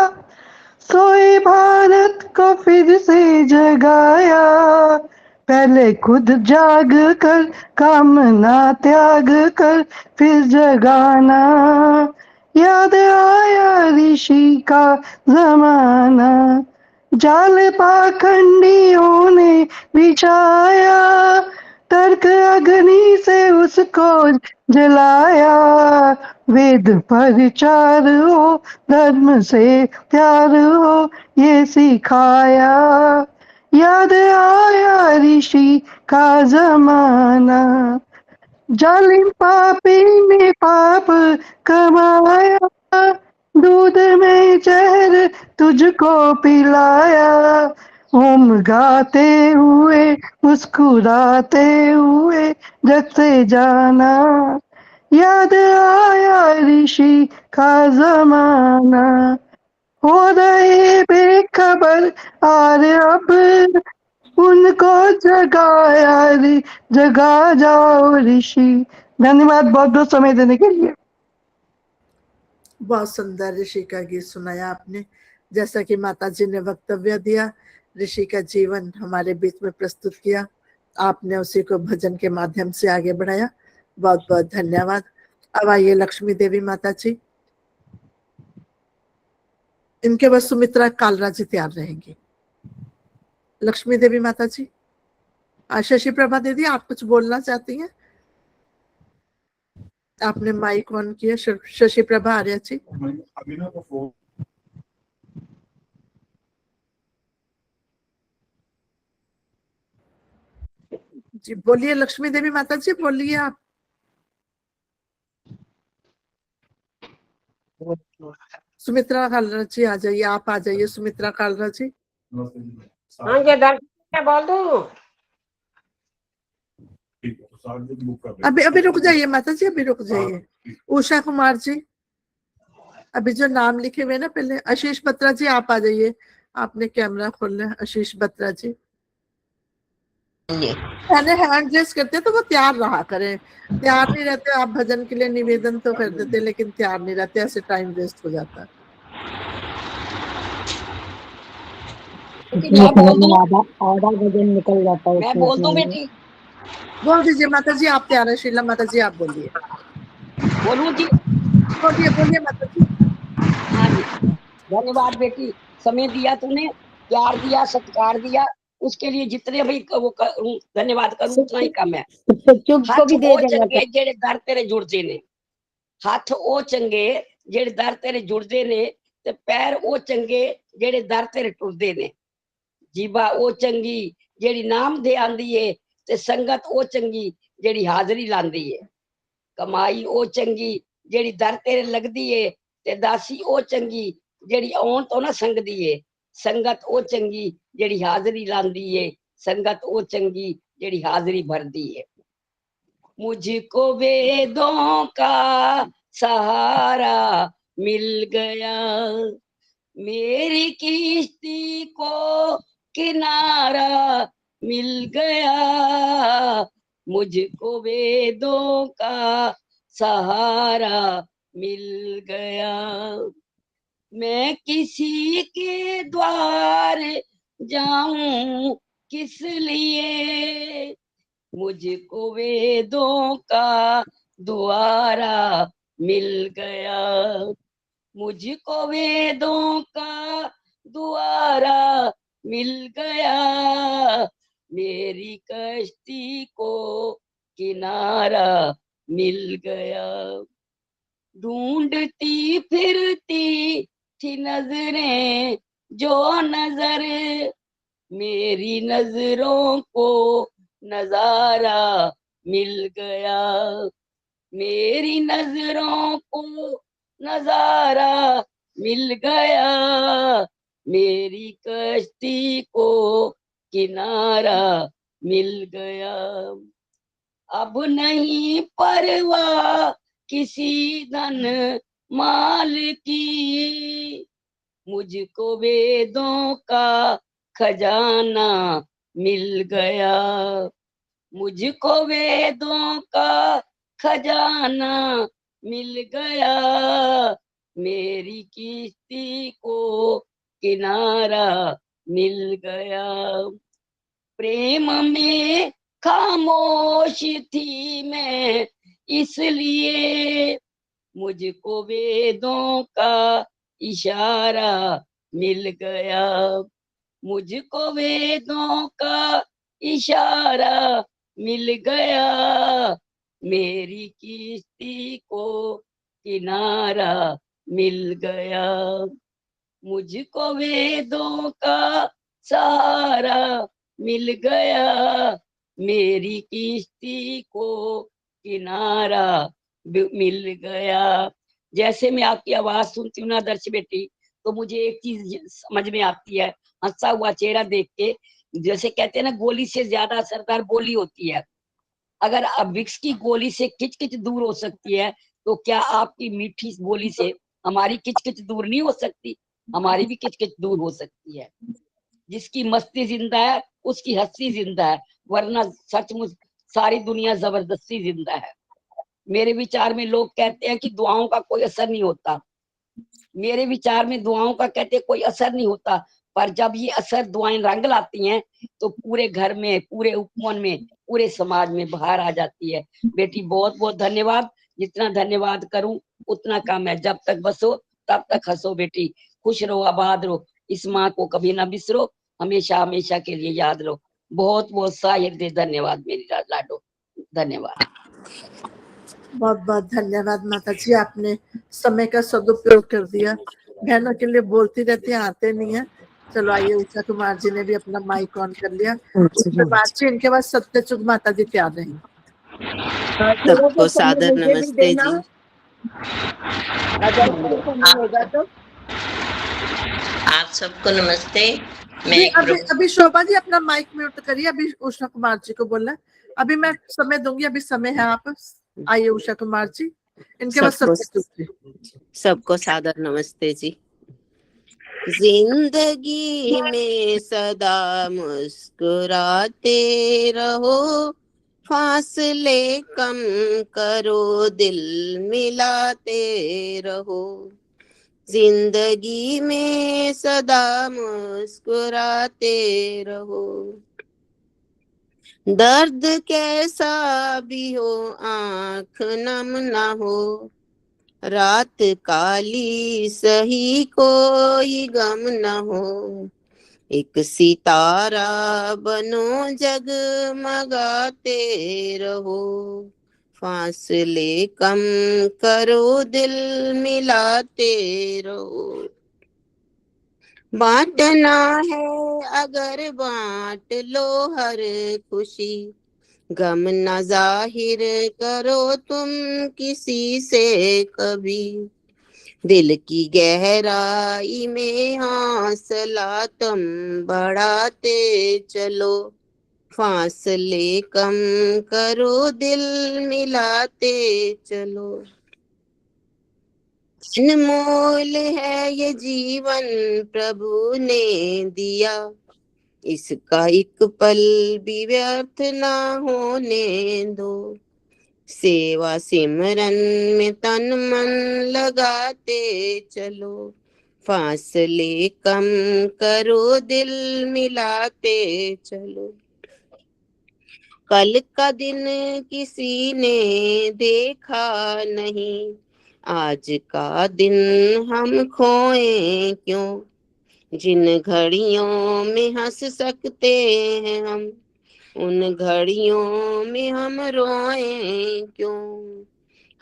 S15: सोए भारत को फिर से जगाया, पहले खुद जाग कर कामना त्याग कर फिर जगाना, याद आया ऋषि का जमाना, जाल पाखंडियों ने बिछाया, तर्क अग्नि से उसको जलाया, वेद प्रचार हो धर्म से प्यार हो ये सिखाया, याद आया ऋषि का जमाना, जालिम पापी ने पाप कमाया, दूध में जहर तुझको पिलाया, ओम गाते हुए मुस्कुराते हुए जग से जाना, याद आया ऋषि का जमाना, हो रहे बेखबर और अब उनको जगाया जगा जाओ ऋषि। धन्यवाद बहुत बहुत समय देने के लिए।
S1: बहुत सुंदर ऋषि का गीत सुनाया आपने। जैसा कि माता जी ने वक्तव्य दिया, ऋषि का जीवन हमारे बीच में प्रस्तुत किया, आपने उसी को भजन के माध्यम से आगे बढ़ाया। बहुत बहुत धन्यवाद। अब आइए लक्ष्मी देवी माता जी। इनके बाद सुमित्रा कालरा जी तैयार रहेंगी। लक्ष्मी देवी माता जी। शशि प्रभा दीदी, आप कुछ बोलना चाहती हैं? आपने माइक ऑन किया। शशि प्रभा आर्या जी। जी बोलिए लक्ष्मी देवी माता जी, बोलिए आप। सुमित्रा कालरा जी आ जाइए, आप आ जाइए सुमित्रा कालरा जी।
S12: हाँ जी दर्शन बोल दूं।
S1: अभी अभी रुक जाइए माता जी, अभी रुक जाइए। उषा कुमार जी, अभी जो नाम लिखे हुए ना पहले। आशीष बत्रा जी आप आ जाइए, आपने कैमरा खोलना है। आशीष बत्रा जी पहले हैंड रेस करते तो वो तैयार रहा करें, तैयार नहीं रहते आप भजन के लिए निवेदन तो कर देते लेकिन तैयार नहीं रहते, ऐसे टाइम वेस्ट हो जाता है।
S14: मैं बोल दूं,
S9: आधा भजन निकल जाता है
S14: मैं
S9: उसमें
S14: बोल दूं
S9: अपने।
S14: बेटी।
S1: बोल दीजिए माता जी, आप तैयार है। शीला माता जी आप बोलिए।
S14: बोलूं जी?
S1: बोलिए बोलिए माता जी।
S14: हाँ जी, धन्यवाद बेटी, समय दिया तूने, प्यार दिया, सत्कार दिया, उसके लिए जितने भी धन्यवाद करूं उतना ही कम है।
S9: को भी दे
S14: ओ
S9: देना
S14: चंगे जेड़े दर तेरे जुड़दे ने, हथ ओ चंगे जेड़े दर तेरे जुड़दे ने, ते पैर ओ चंगे जेड़े दर तेरे टुरदे ने, जीबा ओ चंगी जेड़ी नाम दे आंदी है, ते संगत ओ चंगी जेड़ी हाजरी लांदी है, कमाई ओ चंगी जेड़ी दर तेरे लगदी है, ते दासी ओ चंगी जेड़ी आउण तो ना संगदी है, संगत ओ चंगी जेड़ी हाजरी लांदी है, संगत ओ चंगी जेड़ी हाजरी भरदी है। मुझको वेदों का सहारा मिल गया, मेरी किश्ती को किनारा मिल गया, मुझको वेदों का सहारा मिल गया, मैं किसी के द्वार जाऊं किस लिए, मुझको वेदों का द्वारा मिल गया, मुझको वेदों का द्वारा मिल गया, मेरी कश्ती को किनारा मिल गया। ढूंढती फिरती थी नजरें जो नजर, मेरी नजरों को नजारा मिल गया, मेरी नजरों को नजारा मिल गया, मेरी कश्ती को किनारा मिल गया। अब नहीं परवाह किसी धन माल की, मुझको वेदों का खजाना मिल गया, मुझको वेदों का खजाना मिल गया, मेरी किश्ती को किनारा मिल गया। प्रेम में खामोश थी मैं इसलिए, मुझको वेदों का इशारा मिल गया, मुझको वेदों का इशारा मिल गया, मेरी किश्ती को किनारा मिल गया, मुझको वेदों का सहारा मिल गया, मेरी किश्ती को किनारा मिल गया। जैसे मैं आपकी आवाज सुनती हूँ ना दर्श बेटी, तो मुझे एक चीज समझ में आती है, हंसा हुआ चेहरा देख के। जैसे कहते हैं ना, गोली से ज्यादा असरदार बोली होती है। अगर अब विक्स की गोली से किचकिच दूर हो सकती है, तो क्या आपकी मीठी बोली से हमारी किचकिच दूर नहीं हो सकती? हमारी भी किचकिच दूर हो सकती है। जिसकी मस्ती जिंदा है उसकी हस्ती जिंदा है, वरना सचमुच सारी दुनिया जबरदस्ती जिंदा है। मेरे विचार में लोग कहते हैं कि दुआओं का कोई असर नहीं होता, मेरे विचार में दुआओं का कहते कोई असर नहीं होता, पर जब ये असर दुआएं रंग लाती हैं तो पूरे घर में, पूरे उपवन में, पूरे समाज में बाहर आ जाती है। बेटी बहुत बहुत धन्यवाद, जितना धन्यवाद करूं उतना कम है। जब तक बसो तब तक हंसो बेटी, खुश रहो, आबाद रहो, इस माँ को कभी ना बिसरो, हमेशा हमेशा के लिए याद रहो। बहुत बहुत साहिर धन्यवाद मेरी लाडो, धन्यवाद।
S1: बहुत बहुत धन्यवाद माता जी, आपने समय का सदुपयोग कर दिया। बहनों के लिए बोलती रहती है, आते नहीं है। चलो आइए, उषा कुमार जी ने भी अपना माइक ऑन कर लिया। जी इनके बाद सत्यचुग माता जी तैयार रहेंगे।
S16: सबको सादर नमस्ते जी।
S10: तो
S16: आप सबको नमस्ते।
S1: मैं अभी शोभा जी अपना माइक म्यूट करिए, अभी उषा कुमार जी को बोलना है। अभी मैं समय दूंगी, अभी समय है। आप आइए उषा कुमार जी, इनके बाद सत्यचुग जी।
S16: सबको सादर नमस्ते जी। जिंदगी में सदा मुस्कुराते रहो, फासले कम करो, दिल मिलाते रहो। जिंदगी में सदा मुस्कुराते रहो, दर्द कैसा भी हो आंख नम ना हो, रात काली सही कोई गम न हो, एक सितारा बनो जगमगाते रहो, फासले कम करो, दिल मिलाते रहो। बांटना है अगर बांट लो हर खुशी, गम न जाहिर करो तुम किसी से कभी, दिल की गहराई में हौसला तुम बढ़ाते चलो, फासले कम करो, दिल मिलाते चलो। अनमोल है ये जीवन प्रभु ने दिया, इसका एक पल भी व्यर्थ ना होने दो, सेवा सिमरन में तन मन लगाते चलो, फासले कम करो, दिल मिलाते चलो। कल का दिन किसी ने देखा नहीं, आज का दिन हम खोए क्यों, जिन घड़ियों में हंस सकते हैं हम, उन घड़ियों में हम रोए क्यों।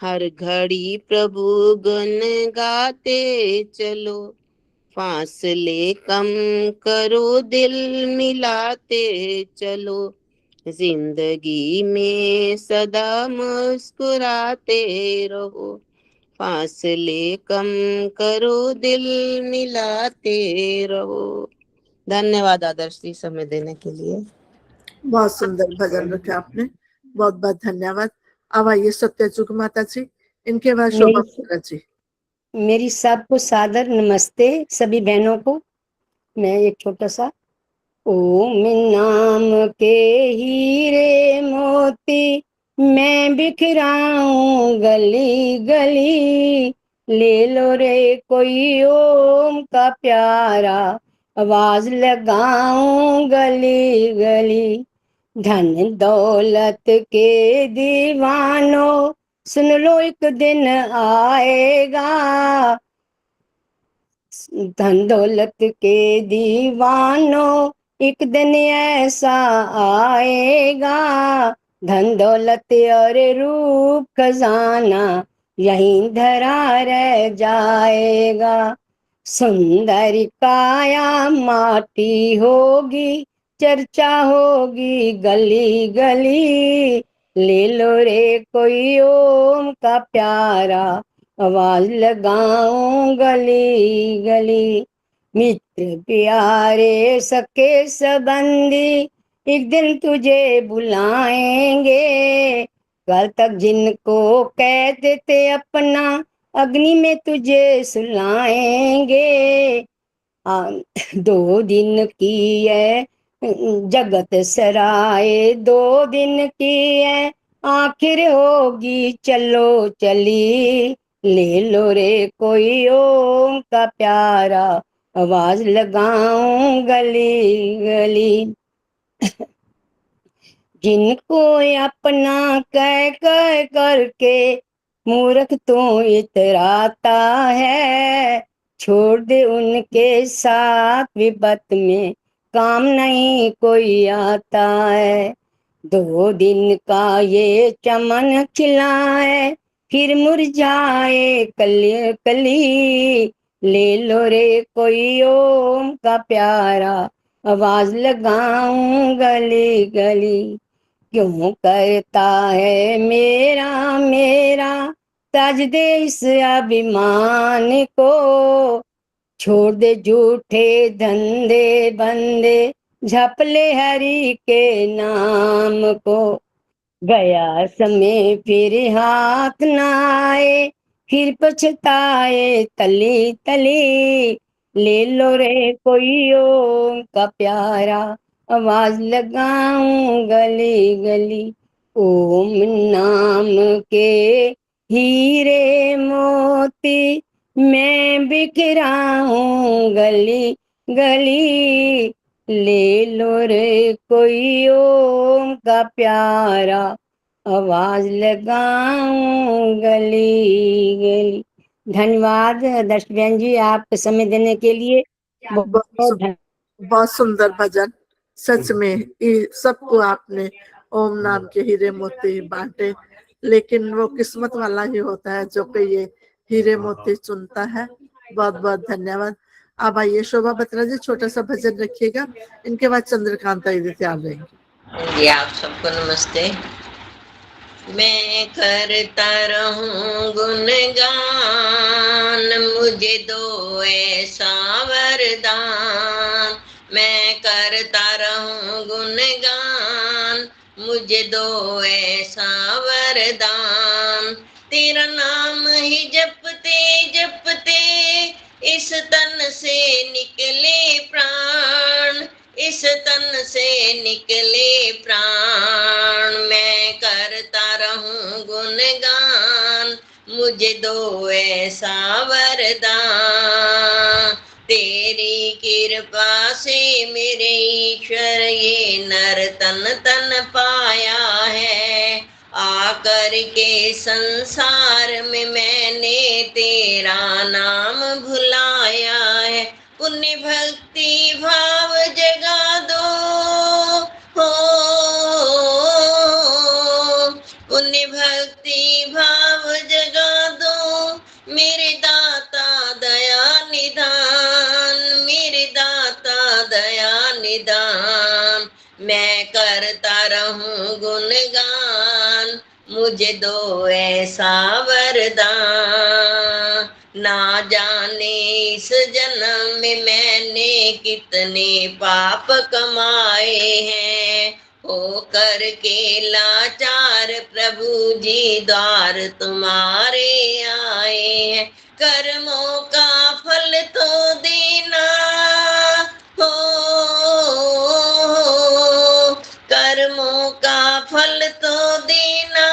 S16: हर घड़ी प्रभु गुन गाते चलो, फासले कम करो दिल मिलाते चलो, जिंदगी में सदा मुस्कुराते रहो, फासले कम करो दिल मिलाते रहो। धन्यवाद आदर्श जी समय देने के लिए।
S1: बहुत सुंदर भजन रखे आपने, बहुत बहुत धन्यवाद। अब आइए सत्यजुग माता जी, इनके बाद शोभा माता जी।
S9: मेरी सबको सादर नमस्ते सभी बहनों को। मैं एक छोटा सा ओम नाम के हीरे मोती मैं बिखराऊं गली गली, ले लो रे कोई ओम का प्यारा, आवाज लगाऊं गली गली। धन दौलत के दीवानों सुन लो एक दिन आएगा, धन दौलत के दीवानों एक दिन ऐसा आएगा, धन दौलत और रूप खजाना यहीं धरा रह जाएगा। सुंदर काया माटी होगी, चर्चा होगी गली गली, ले लो रे कोई ओम का प्यारा, आवाज लगाऊं गली गली। मित्र प्यारे सके संबंधी एक दिन तुझे बुलाएंगे, कल तक जिनको कह देते अपना अग्नि में तुझे सुलाएंगे। 2 दिन की है जगत सराय, 2 दिन की है आखिर होगी चलो चली, ले लो रे कोई ओम का प्यारा, आवाज लगाऊं गली गली। जिनको अपना कह कह करके मूर्ख तो इतराता है, छोड़ दे उनके साथ विपत में काम नहीं कोई आता है। 2 दिन का ये चमन खिलाए फिर मुरझाए कली कली, ले लो रे कोई ओम का प्यारा, आवाज लगाऊं गली गली। क्यों करता है मेरा मेरा ताज दे इस अभिमान को, छोड़ दे झूठे धंधे बंदे झपले हरि के नाम को। गया समय फिर हाथ ना आए फिर पछताए तली तली, ले लो रे कोई ओम का प्यारा, आवाज लगाऊं गली गली। ओम नाम के हीरे मोती मैं बिखराऊं गली गली, ले लो रे कोई ओम का प्यारा, आवाज लगाऊं गली गली। धन्यवाद दर्श बहन जी आपको समय देने के लिए।
S1: बहुत सुंदर भजन, सच में सबको आपने ओम नाम के हीरे मोती बांटे, लेकिन वो किस्मत वाला ही होता है जो कि ये हीरे मोती चुनता है। बहुत बहुत धन्यवाद। अब आइए शोभा बत्रा जी, छोटा सा भजन रखिएगा, इनके बाद चंद्रकांता जी तैयार रहेंगे।
S17: जी आप सबको नमस्ते। मैं करता रहूं गुणगान, मुझे दो ऐसा वरदान। मैं करता रहूं गुणगान, मुझे दो ऐसा वरदान। तेरा नाम ही जपते जपते इस तन से निकले प्राण, इस तन से निकले प्राण। मैं करता रहूं गुणगान, मुझे दो ऐसा वरदान। तेरी कृपा से मेरे ईश्वर ये नर तन तन पाया है, आकर के संसार में मैंने तेरा नाम भुलाया है। पुण्य भक्ति भाव जगा दो हो, पुण्य भक्ति भाव जगा दो मेरे दाता दया निधान, मेरे दाता दया निधान। मैं करता रहूं गुणगान, मुझे दो ऐसा वरदान। ना जाने इस जन्म में मैंने कितने पाप कमाए हैं, होकर के लाचार प्रभु जी द्वार तुम्हारे आए हैं। कर्मों का फल तो देना हो, कर्मों का फल तो देना,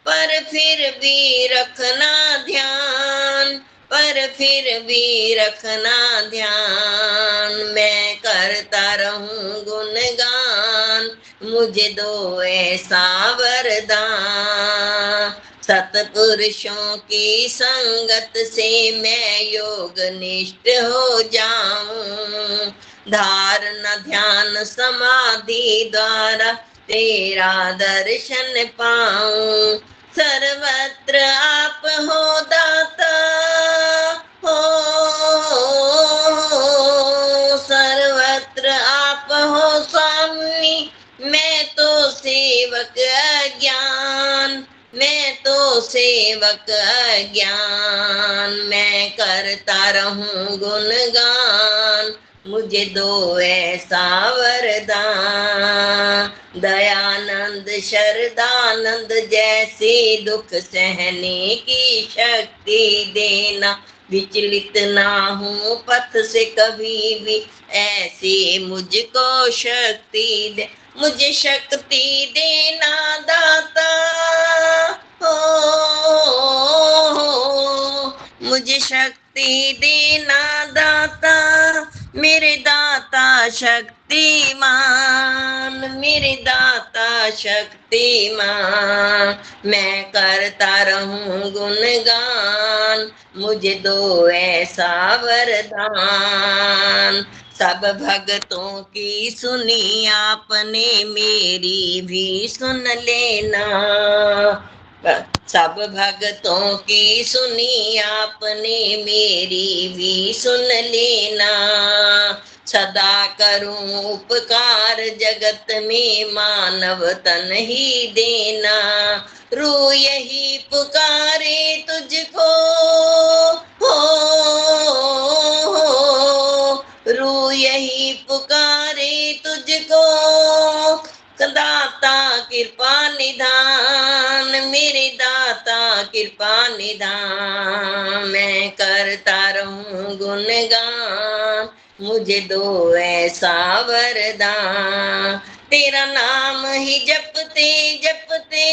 S17: पर फिर भी रखना ध्यान, पर फिर भी रखना ध्यान। मैं करता रहूं गुणगान, मुझे दो ऐसा वरदान। सतपुरुषों की संगत से मैं योग निष्ठ हो जाऊं, धारणा ध्यान समाधि द्वारा तेरा दर्शन पाऊं। सर्वत्र आप हो दाता हो, सर्वत्र आप हो स्वामी, मैं तो सेवक अज्ञान, मैं तो सेवक अज्ञान। मैं करता रहूं गुणगान, मुझे दो ऐसा वरदान। दयानंद शरदानंद जैसे दुख सहने की शक्ति देना, विचलित ना हूँ पथ से कभी भी ऐसी मुझको शक्ति दे, मुझे शक्ति देना दाता हो, मुझे शक्ति देना दाता, मेरे दाता शक्तिमान, मेरे दाता शक्तिमान। मैं करता रहूं गुणगान, मुझे दो ऐसा वरदान। सब भक्तों की सुनी आपने, मेरी भी सुन लेना। सब भक्तों की सुनी आपने, मेरी भी सुन लेना। सदा करूं उपकार जगत में, मानव तन ही देना। रू यही पुकारे तुझको हो, रू यही पुकारे तुझको, दाता कृपा निधान, मेरे दाता कृपा निधान। मैं करता रहूं गुणगान, मुझे दो ऐसा वरदान। तेरा नाम ही जपते जपते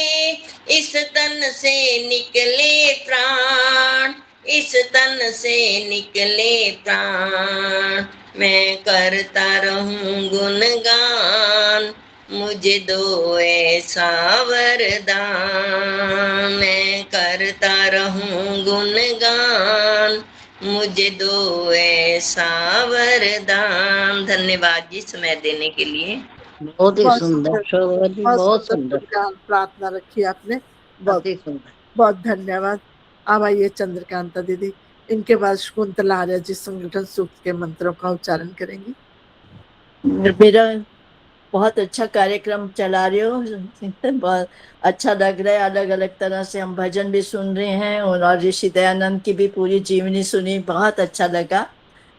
S17: इस तन से निकले प्राण, इस तन से निकले प्राण। मैं करता रहूं गुणगान, मुझे दो ऐसा वरदान। मैं करता रहूं गुणगान, मुझे दो ऐसा वरदान। धन्यवाद जी समय देने के लिए।
S18: बहुत ही सुंदर शोभा जी, बहुत सुंदर
S1: प्रार्थना रखी आपने, बहुत
S18: सुंदर,
S1: बहुत धन्यवाद। अब आइए चंद्रकांता दीदी, इनके बाद शकुंतला आर्य जी संगठन सूक्त के मंत्रों का उच्चारण करेंगी।
S19: मेरा बहुत अच्छा कार्यक्रम चला रहे हो, बहुत अच्छा लग रहा है। अलग अलग तरह से हम भजन भी सुन रहे हैं और ऋषि दयानंद की भी पूरी जीवनी सुनी, बहुत अच्छा लगा।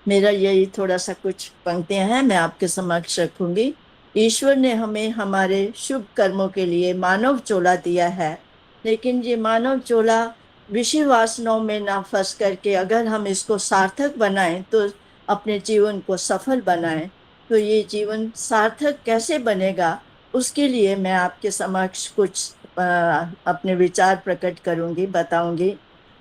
S19: मेरा यही थोड़ा सा कुछ पंक्तियां हैं, मैं आपके समक्ष रखूंगी। ईश्वर ने हमें हमारे शुभ कर्मों के लिए मानव चोला दिया है, लेकिन ये मानव चोला विषय वासनाओं में ना फंस करके अगर हम इसको सार्थक बनाएं तो अपने जीवन को सफल बनाएं, तो ये जीवन सार्थक कैसे बनेगा, उसके लिए मैं आपके समक्ष कुछ अपने विचार प्रकट करूंगी, बताऊंगी।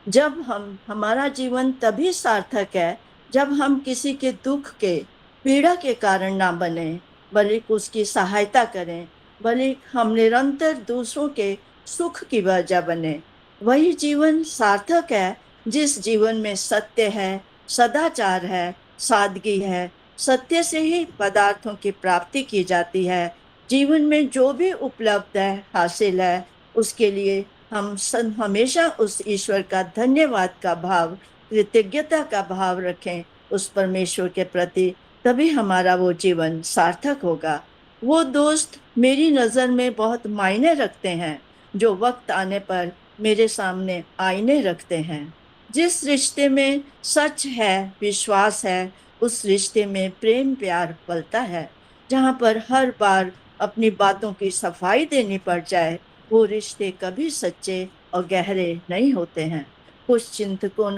S19: जब हमारा जीवन तभी सार्थक है जब हम किसी के दुख के पीड़ा के कारण ना बने, बल्कि उसकी सहायता करें, बल्कि हम निरंतर दूसरों के सुख की वजह बने। वही जीवन सार्थक है जिस जीवन में सत्य है, सदाचार है, सादगी है। सत्य से ही पदार्थों की प्राप्ति की जाती है। जीवन में जो भी उपलब्ध है, हासिल है, उसके लिए हम हमेशा उस ईश्वर का धन्यवाद का भाव, कृतज्ञता का भाव रखें उस परमेश्वर के प्रति, तभी हमारा वो जीवन सार्थक होगा। वो दोस्त मेरी नजर में बहुत मायने रखते हैं जो वक्त आने पर मेरे सामने आईने रखते हैं। जिस रिश्ते में सच है, विश्वास है, उस रिश्ते में प्रेम प्यार पलता है। जहाँ पर हर बार अपनी बातों की सफाई देनी पड़ जाए, वो रिश्ते कभी सच्चे और गहरे नहीं होते हैं। कुछ चिंतकों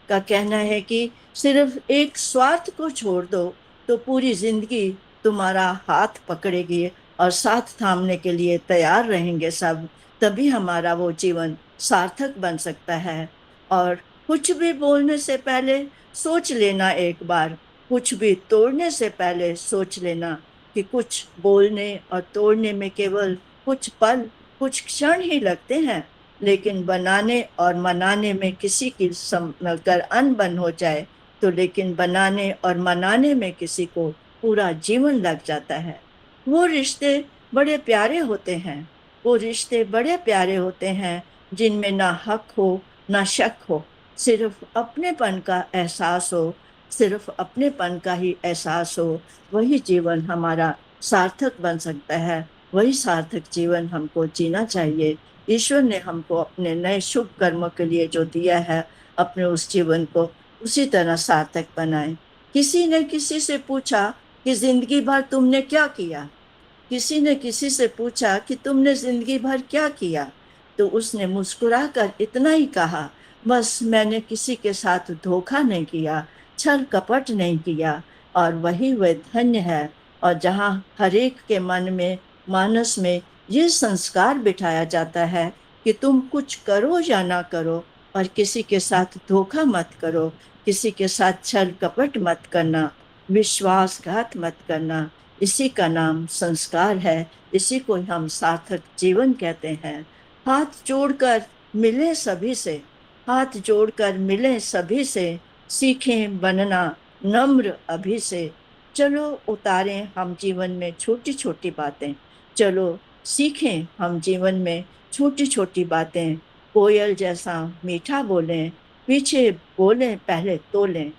S19: का कहना है कि सिर्फ एक स्वार्थ को छोड़ दो तो पूरी जिंदगी तुम्हारा हाथ पकड़ेगी और साथ थामने के लिए तैयार रहेंगे सब, तभी हमारा वो जीवन सार्थक बन सकता है। और कुछ भी बोलने से पहले सोच लेना एक बार, कुछ भी तोड़ने से पहले सोच लेना कि कुछ बोलने और तोड़ने में केवल कुछ पल, कुछ क्षण ही लगते हैं, लेकिन बनाने और मनाने में किसी की अगर अनबन हो जाए तो लेकिन बनाने और मनाने में किसी को पूरा जीवन लग जाता है। वो रिश्ते बड़े प्यारे होते हैं, वो रिश्ते बड़े प्यारे होते हैं जिनमें ना हक हो ना शक हो, सिर्फ अपनेपन का एहसास हो, सिर्फ अपनेपन का ही एहसास हो। वही जीवन हमारा सार्थक बन सकता है, वही सार्थक जीवन हमको जीना चाहिए। ईश्वर ने हमको अपने नए शुभ कर्मों के लिए जो दिया है, अपने उस जीवन को उसी तरह सार्थक बनाए। किसी ने किसी से पूछा कि जिंदगी भर तुमने क्या किया, किसी ने किसी से पूछा कि तुमने जिंदगी भर क्या किया, तो उसने मुस्कुराकर इतना ही कहा, बस मैंने किसी के साथ धोखा नहीं किया, छल कपट नहीं किया। और वही वह धन्य है। और जहाँ हरेक के मन में, मानस में ये संस्कार बिठाया जाता है कि तुम कुछ करो या ना करो, और किसी के साथ धोखा मत करो, किसी के साथ छल कपट मत करना, विश्वासघात मत करना, इसी का नाम संस्कार है, इसी को हम सार्थक जीवन कहते हैं। हाथ जोड़कर मिले सभी से, हाथ जोड़कर मिले सभी से, सीखें बनना नम्र अभी से। चलो उतारें हम जीवन में छोटी छोटी बातें, चलो सीखें हम जीवन में छोटी छोटी बातें। कोयल जैसा मीठा बोलें, पीछे बोलें पहले तोलें।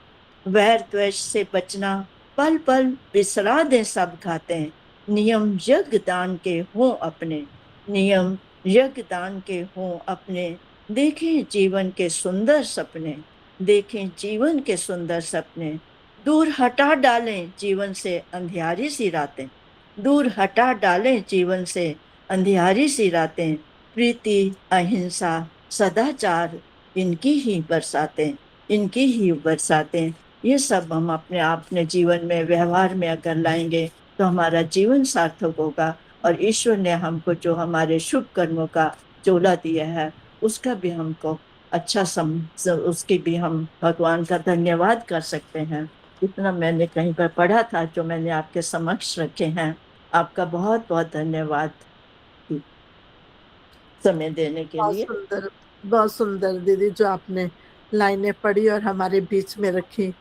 S19: वैर द्वेष से बचना, पल पल बिसरा दें सब घातें। नियम यज्ञ दान के हों अपने, नियम यज्ञ दान के हों अपने। देखें जीवन के सुंदर सपने, देखें जीवन के सुंदर सपने। दूर हटा डालें जीवन से अंधियारी सी रातें, दूर हटा डालें जीवन से अंधियारी सी रातें। प्रीति अहिंसा सदाचार इनकी ही बरसातें, इनकी ही बरसातें। ये सब हम अपने जीवन में, व्यवहार में अगर लाएंगे तो हमारा जीवन सार्थक होगा। और ईश्वर ने हमको जो हमारे शुभ कर्मों का चोला दिया है, उसका भी हमको अच्छा उसकी भी हम भगवान का धन्यवाद कर सकते हैं। इतना मैंने कहीं पर पढ़ा था जो मैंने आपके समक्ष रखे हैं। आपका बहुत बहुत धन्यवाद समय देने के लिए।
S1: बहुत सुंदर दीदी जो आपने लाइनें पढ़ी और हमारे बीच में रखी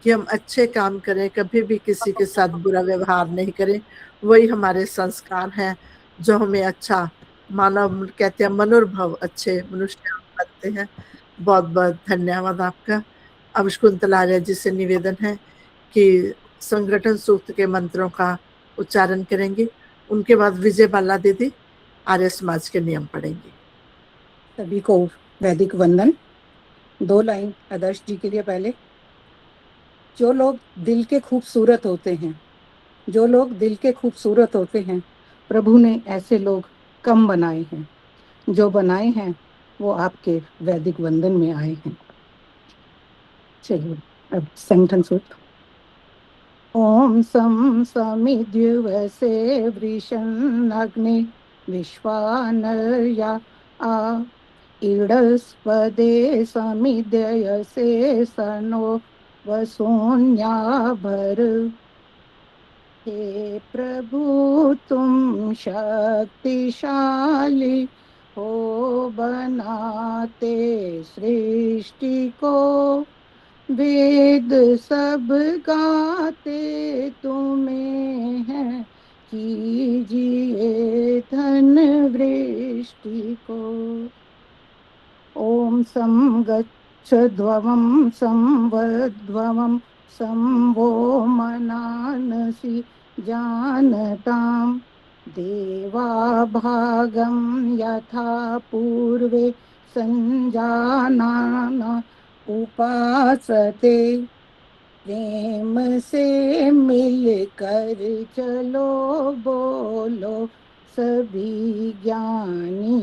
S1: कि हम अच्छे काम करें, कभी भी किसी के साथ बुरा व्यवहार नहीं करें। वही हमारे संस्कार हैं जो हमें अच्छा मानव कहते हैं, मनोभाव अच्छे मनुष्य बनते हैं। बहुत बहुत धन्यवाद आपका। अब शकुंतला आर्य जी से निवेदन है कि संगठन सूक्त के मंत्रों का उच्चारण करेंगे। उनके बाद विजय बाला दीदी आर्य समाज के नियम पढ़ेंगे।
S20: सभी को वैदिक वंदन। 2 लाइन आदर्श जी के लिए। पहले, जो लोग दिल के खूबसूरत होते हैं, जो लोग दिल के खूबसूरत होते हैं, प्रभु ने ऐसे लोग कम बनाए हैं, जो बनाए हैं वो आपके वैदिक वंदन में आए हैं। चलिए अब संगठन सूत्र। ओम सम समिद्युवसे वृषन् अग्नि विश्वानर्या आ ईडस्पदे समिदयसे सनो वसून्याभर। हे प्रभु तुम शक्तिशाली, हो बनाते सृष्टि को, वेद सब गाते तुम्हें हैं, कीजिए धन वृष्टि को। ओम सं गच्छध्वं संवध्वं संवो मनानसि जानताम्, देवा भागं यथा पूर्वे संजानाना उपासते, प्रेम से मिलकर चलो बोलो सभी ज्ञानी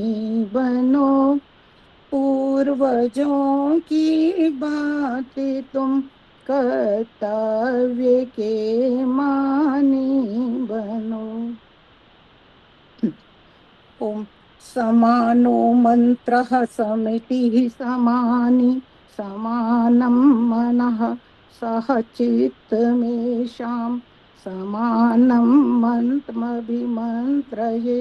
S20: बनो, पूर्वजों की बातें तुम कर्तव्य के मानी बनो। ओम समानो मंत्रः समितिः समानि, समानं मनः सह चित्तमेषां, समानं मन्त्रमभिमन्त्रये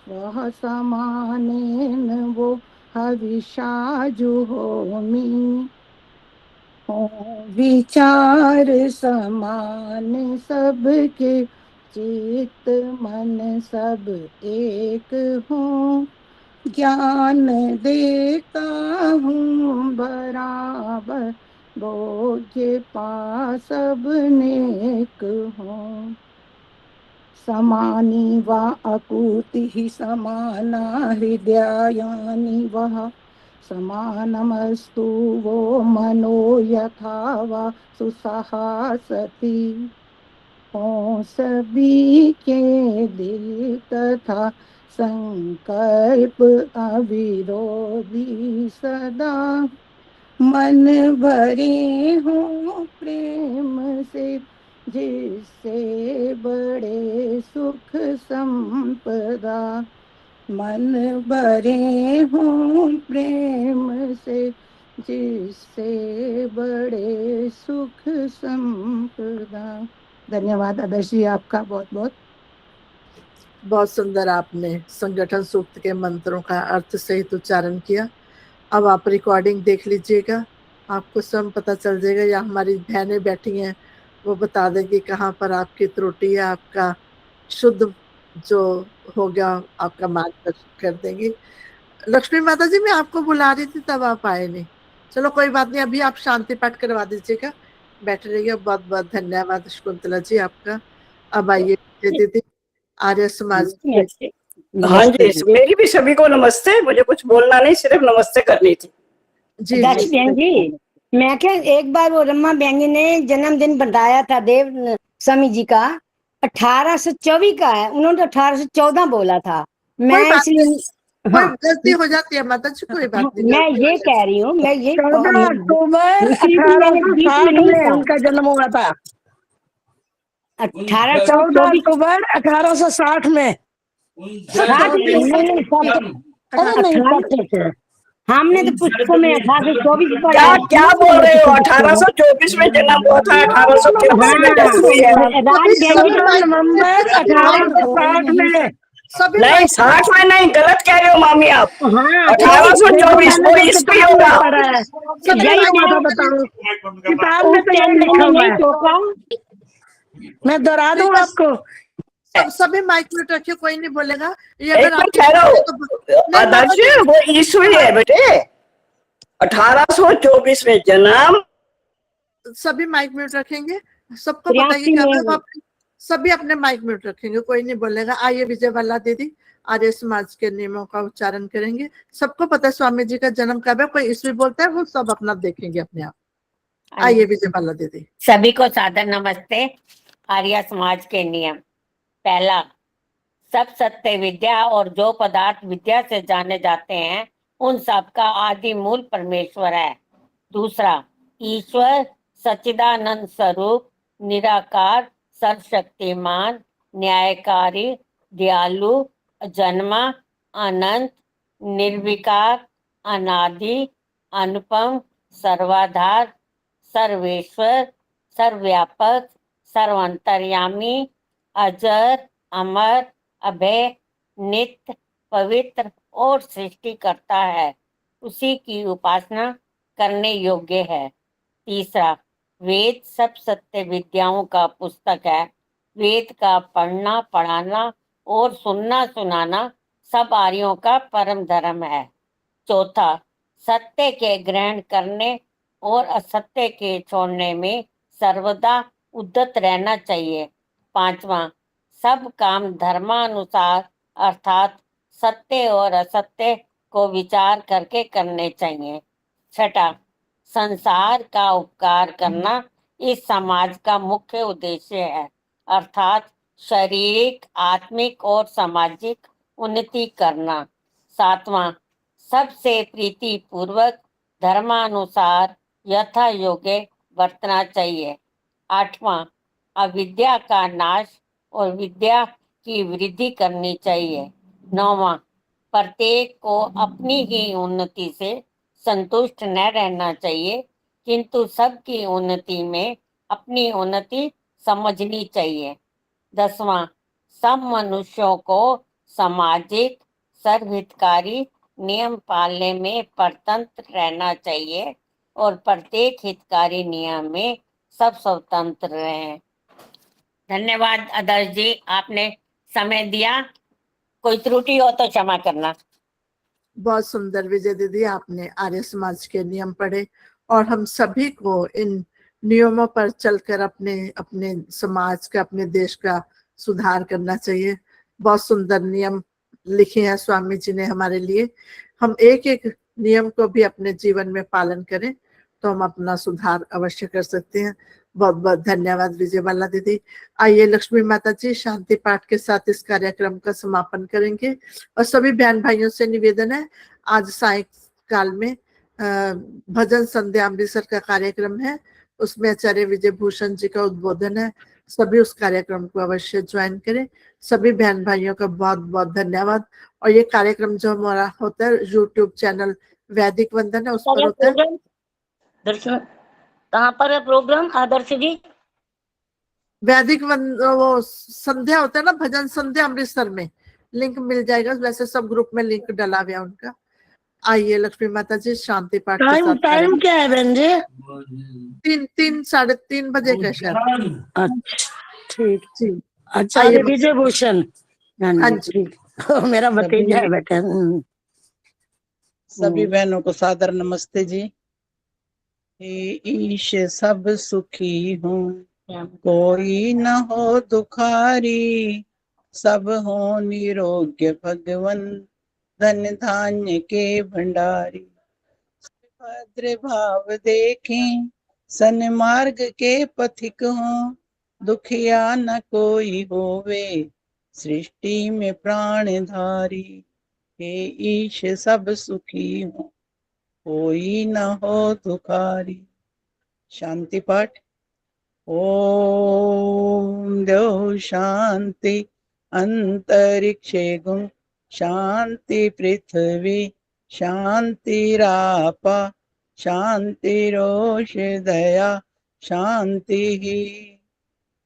S20: स्वः समानेन वो हविषा जुहोमि। विचार समान सबके, चित मन सब एक हूँ, ज्ञान देता हूँ बराबर, बोझ पा सब नेक हूँ। समानी वा अकूतिः समाना हृदयानि वः, समानमस्तु वो मनो यथा वा सुसहासति। हो सभी के दिल तथा संकल्प अविरोधी सदा, मन भरे हो प्रेम से जिससे बड़े सुख संपदा, मन भरे हो प्रेम से जिससे बड़े सुख संपदा। धन्यवाद आदर्श जी, आपका बहुत बहुत।
S1: बहुत सुंदर आपने संगठन सूक्त के मंत्रों का अर्थ सहित उच्चारण किया। अब आप रिकॉर्डिंग देख लीजिएगा, आपको स्वयं पता चल जाएगा, या हमारी बहनें बैठी हैं वो बता देंगी कहाँ पर आपकी त्रुटि है, आपका शुद्ध जो हो गया आपका मार्गदर्शन कर देंगी। लक्ष्मी माता जी, मैं आपको बुला रही थी तब आप आए नहीं। चलो कोई बात नहीं, अभी आप शांति पाठ करवा दीजिएगा, बैठे रहिए। बहुत बहुत धन्यवाद शकुंतला जी आपका। अब आइए दीदी, आर्य समाज के।
S12: हाँ जी, मेरी भी सभी को नमस्ते। मुझे कुछ बोलना नहीं, सिर्फ नमस्ते करनी थी।
S1: जी
S8: दक्ष बहन जी, मैं क्या एक बार वो रमा बहन ने जन्मदिन बताया था देव स्वामी जी का, 1824 का है, उन्होंने 1814 बोला था। मैं इसलिए
S1: कोई गलती हो जाती है माता जी, कोई बात नहीं।
S8: मैं ये कह रही हूँ, मैं ये
S13: 14 अक्टूबर
S8: मैंने बीच में
S13: 1860
S8: नहीं
S13: में
S8: कहा।
S13: उनका जन्म हुआ था। 14
S8: 1824
S13: अक्टूबर 1860 में।
S8: 60 में नहीं,
S13: अरे नहीं,
S8: 18 हमने तो पुस्तकों में 1824 पढ़ा
S12: क्या
S8: है।
S12: क्या बोल रहे हो? 1824 में जन्म हुआ था, 1883 में डेथ हुई है।
S8: राज बहन जी
S13: 14 नवंबर 1860 में।
S12: नहीं, 60 में नहीं, गलत कह रहे हो मामी आप।
S8: हाँ,
S12: 1824 वो ईस्वी होगा।
S13: यही माता बताओ, किताब में
S8: उस
S13: तो
S8: टाइम
S13: यही लिखा
S8: मैंने
S13: हुआ
S8: नहीं
S13: है।
S8: टोका।
S13: मैं दोहरा दूं आपको,
S1: सभी माइक में रखिए, कोई नहीं बोलेगा। ये
S12: एक
S1: अगर
S12: मिनट
S1: आप
S12: ठहरो आदर्श, वो ईस्वी है बेटे। 1824 में जन्म।
S1: सभी माइक म्यूट रखेंगे, सबको बताइए क्या आप सभी अपने माइक म्यूट रखेंगे, कोई नहीं बोलेगा। आइए विजय बाला दीदी, आर्य समाज के नियमों का उच्चारण करेंगे। सबको पता है स्वामी जी का जन्म कब है, कोई ईस्वी बोलता है वो सब अपना देखेंगे अपने आप। आइए विजय बाला दीदी।
S8: सभी को सादर नमस्ते। आर्य समाज के नियम। पहला, सब सत्य विद्या और जो पदार्थ विद्या से जाने जाते हैं उन सब का आदि मूल परमेश्वर है। दूसरा, ईश्वर सच्चिदानंद स्वरूप, निराकार, सर्वशक्तिमान, न्यायकारी, दयालु, जन्मा, अनंत, निर्विकार, अनादि, अनुपम, सर्वाधार, सर्वेश्वर, सर्वव्यापक, सर्वांतर्यामी, अजर, अमर, अभय, नित्य, पवित्र
S21: और सृष्टि करता है उसी की उपासना करने योग्य है। तीसरा, वेद सब सत्य विद्याओं का पुस्तक है। वेद का पढ़ना पढ़ाना और सुनना सुनाना सब आर्यों का परम धर्म है। चौथा, सत्य के ग्रहण करने और असत्य के छोड़ने में सर्वदा उद्यत रहना चाहिए। पांचवा, सब काम धर्मानुसार अर्थात सत्य और असत्य को विचार करके करने चाहिए। छठा, संसार का उपकार करना इस समाज का मुख्य उद्देश्य है, अर्थात शारीरिक, आत्मिक और सामाजिक उन्नति करना। सातवां, सबसे प्रीति पूर्वक धर्मानुसार यथा योग्य बरतना चाहिए। आठवां, अविद्या का नाश और विद्या की वृद्धि करनी चाहिए। नौवां, प्रत्येक को अपनी ही उन्नति से संतुष्ट न रहना चाहिए, किंतु सबकी उन्नति में अपनी उन्नति समझनी चाहिए। 10वां, सब मनुष्यों को सामाजिक सर्वहितकारी नियम पालने में परतंत्र रहना चाहिए और प्रत्येक हितकारी नियम में सब स्वतंत्र रहें। धन्यवाद आदर्श जी, आपने समय दिया। कोई त्रुटि हो तो क्षमा करना।
S1: बहुत सुंदर विजय दीदी, आपने आर्य समाज के नियम पढ़े और हम सभी को इन नियमों पर चलकर अपने अपने समाज का, अपने देश का सुधार करना चाहिए। बहुत सुंदर नियम लिखे हैं स्वामी जी ने हमारे लिए। हम एक एक नियम को भी अपने जीवन में पालन करें तो हम अपना सुधार अवश्य कर सकते हैं। बहुत बहुत धन्यवाद विजयबाला दीदी। आइए लक्ष्मी माता जी शांति पाठ के साथ इस कार्यक्रम का समापन करेंगे और सभी बहन भाइयों से निवेदन है, आज सायंकाल में भजन संध्या अमृतसर का कार्यक्रम है, उसमें आचार्य विजय भूषण जी का उद्बोधन है। सभी उस कार्यक्रम को अवश्य ज्वाइन करें। सभी बहन भाइयों का बहुत बहुत धन्यवाद। और ये कार्यक्रम जो हमारा होता है यूट्यूब चैनल वैदिक वंदन है, उस पर होता है।
S18: दर्शन कहाँ पर है प्रोग्राम आदर्श जी?
S1: वैदिक वो संध्या होता है ना, भजन संध्या अमृतसर में, लिंक मिल जाएगा। वैसे सब ग्रुप में लिंक डला हुआ है उनका। आइए लक्ष्मी माता जी शांति पाठ के साथ।
S13: टाइम क्या है बहन जी?
S1: 3 साढ़े 3 बजे का शायद।
S13: अच्छा ठीक
S1: जी।
S13: आचार्य विजय भूषण। हाँ जी, मेरा भतीजा है बेटा।
S6: सभी बहनों को सादर नमस्ते जी। हे ईश सब सुखी हो, कोई न हो दुखारी, सब हो निरोग्य भगवन, धन धान्य के भंडारी। भद्र भाव देखें सन्मार्ग के पथिक हो, दुखिया न कोई होवे, सृष्टि में प्राणधारी। हे ईश सब सुखी हो, कोई न हो दुखारी। शांति पाठ। ओम देव शांति अंतरिक्षे गुं, शांति पृथ्वी शांतिरापा, शांतिरोषधया शांति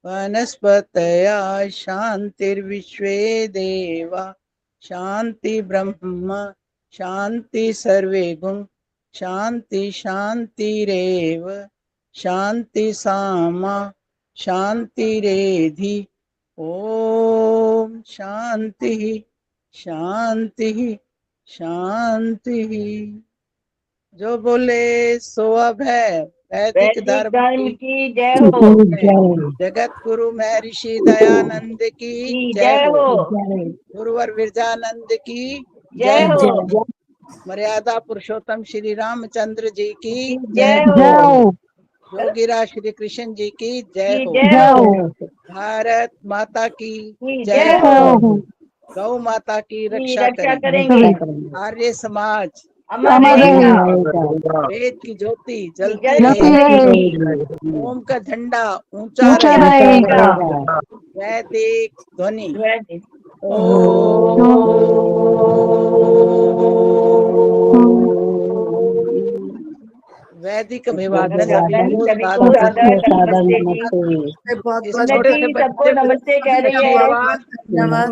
S6: वनस्पतया शांतिर्विश्वे देवा, शांति ब्रह्म शांति सर्वे गुण, शांति शांतिरेव शांति सामा शांतिरेधि। ओम शांति शांति शांति। जो बोले सो अब है। वैदिक धर्म की जय हो। जगत गुरु महर्षि दयानंद की जय हो। गुरुवर विरजानंद की जय हो। मर्यादा पुरुषोत्तम श्री रामचंद्र जी की जय हो। योगीराज श्री कृष्ण जी की जय हो। भारत माता की जय हो। गौ माता की रक्षा करें। आर्य समाज वेद की ज्योति जलती रहेगी। ओम का झंडा ऊंचा रहेगा। वैदिक ध्वनि। वैदिक अभिवादन।
S21: सबको नमस्ते कह रही है।
S1: धन्यवाद।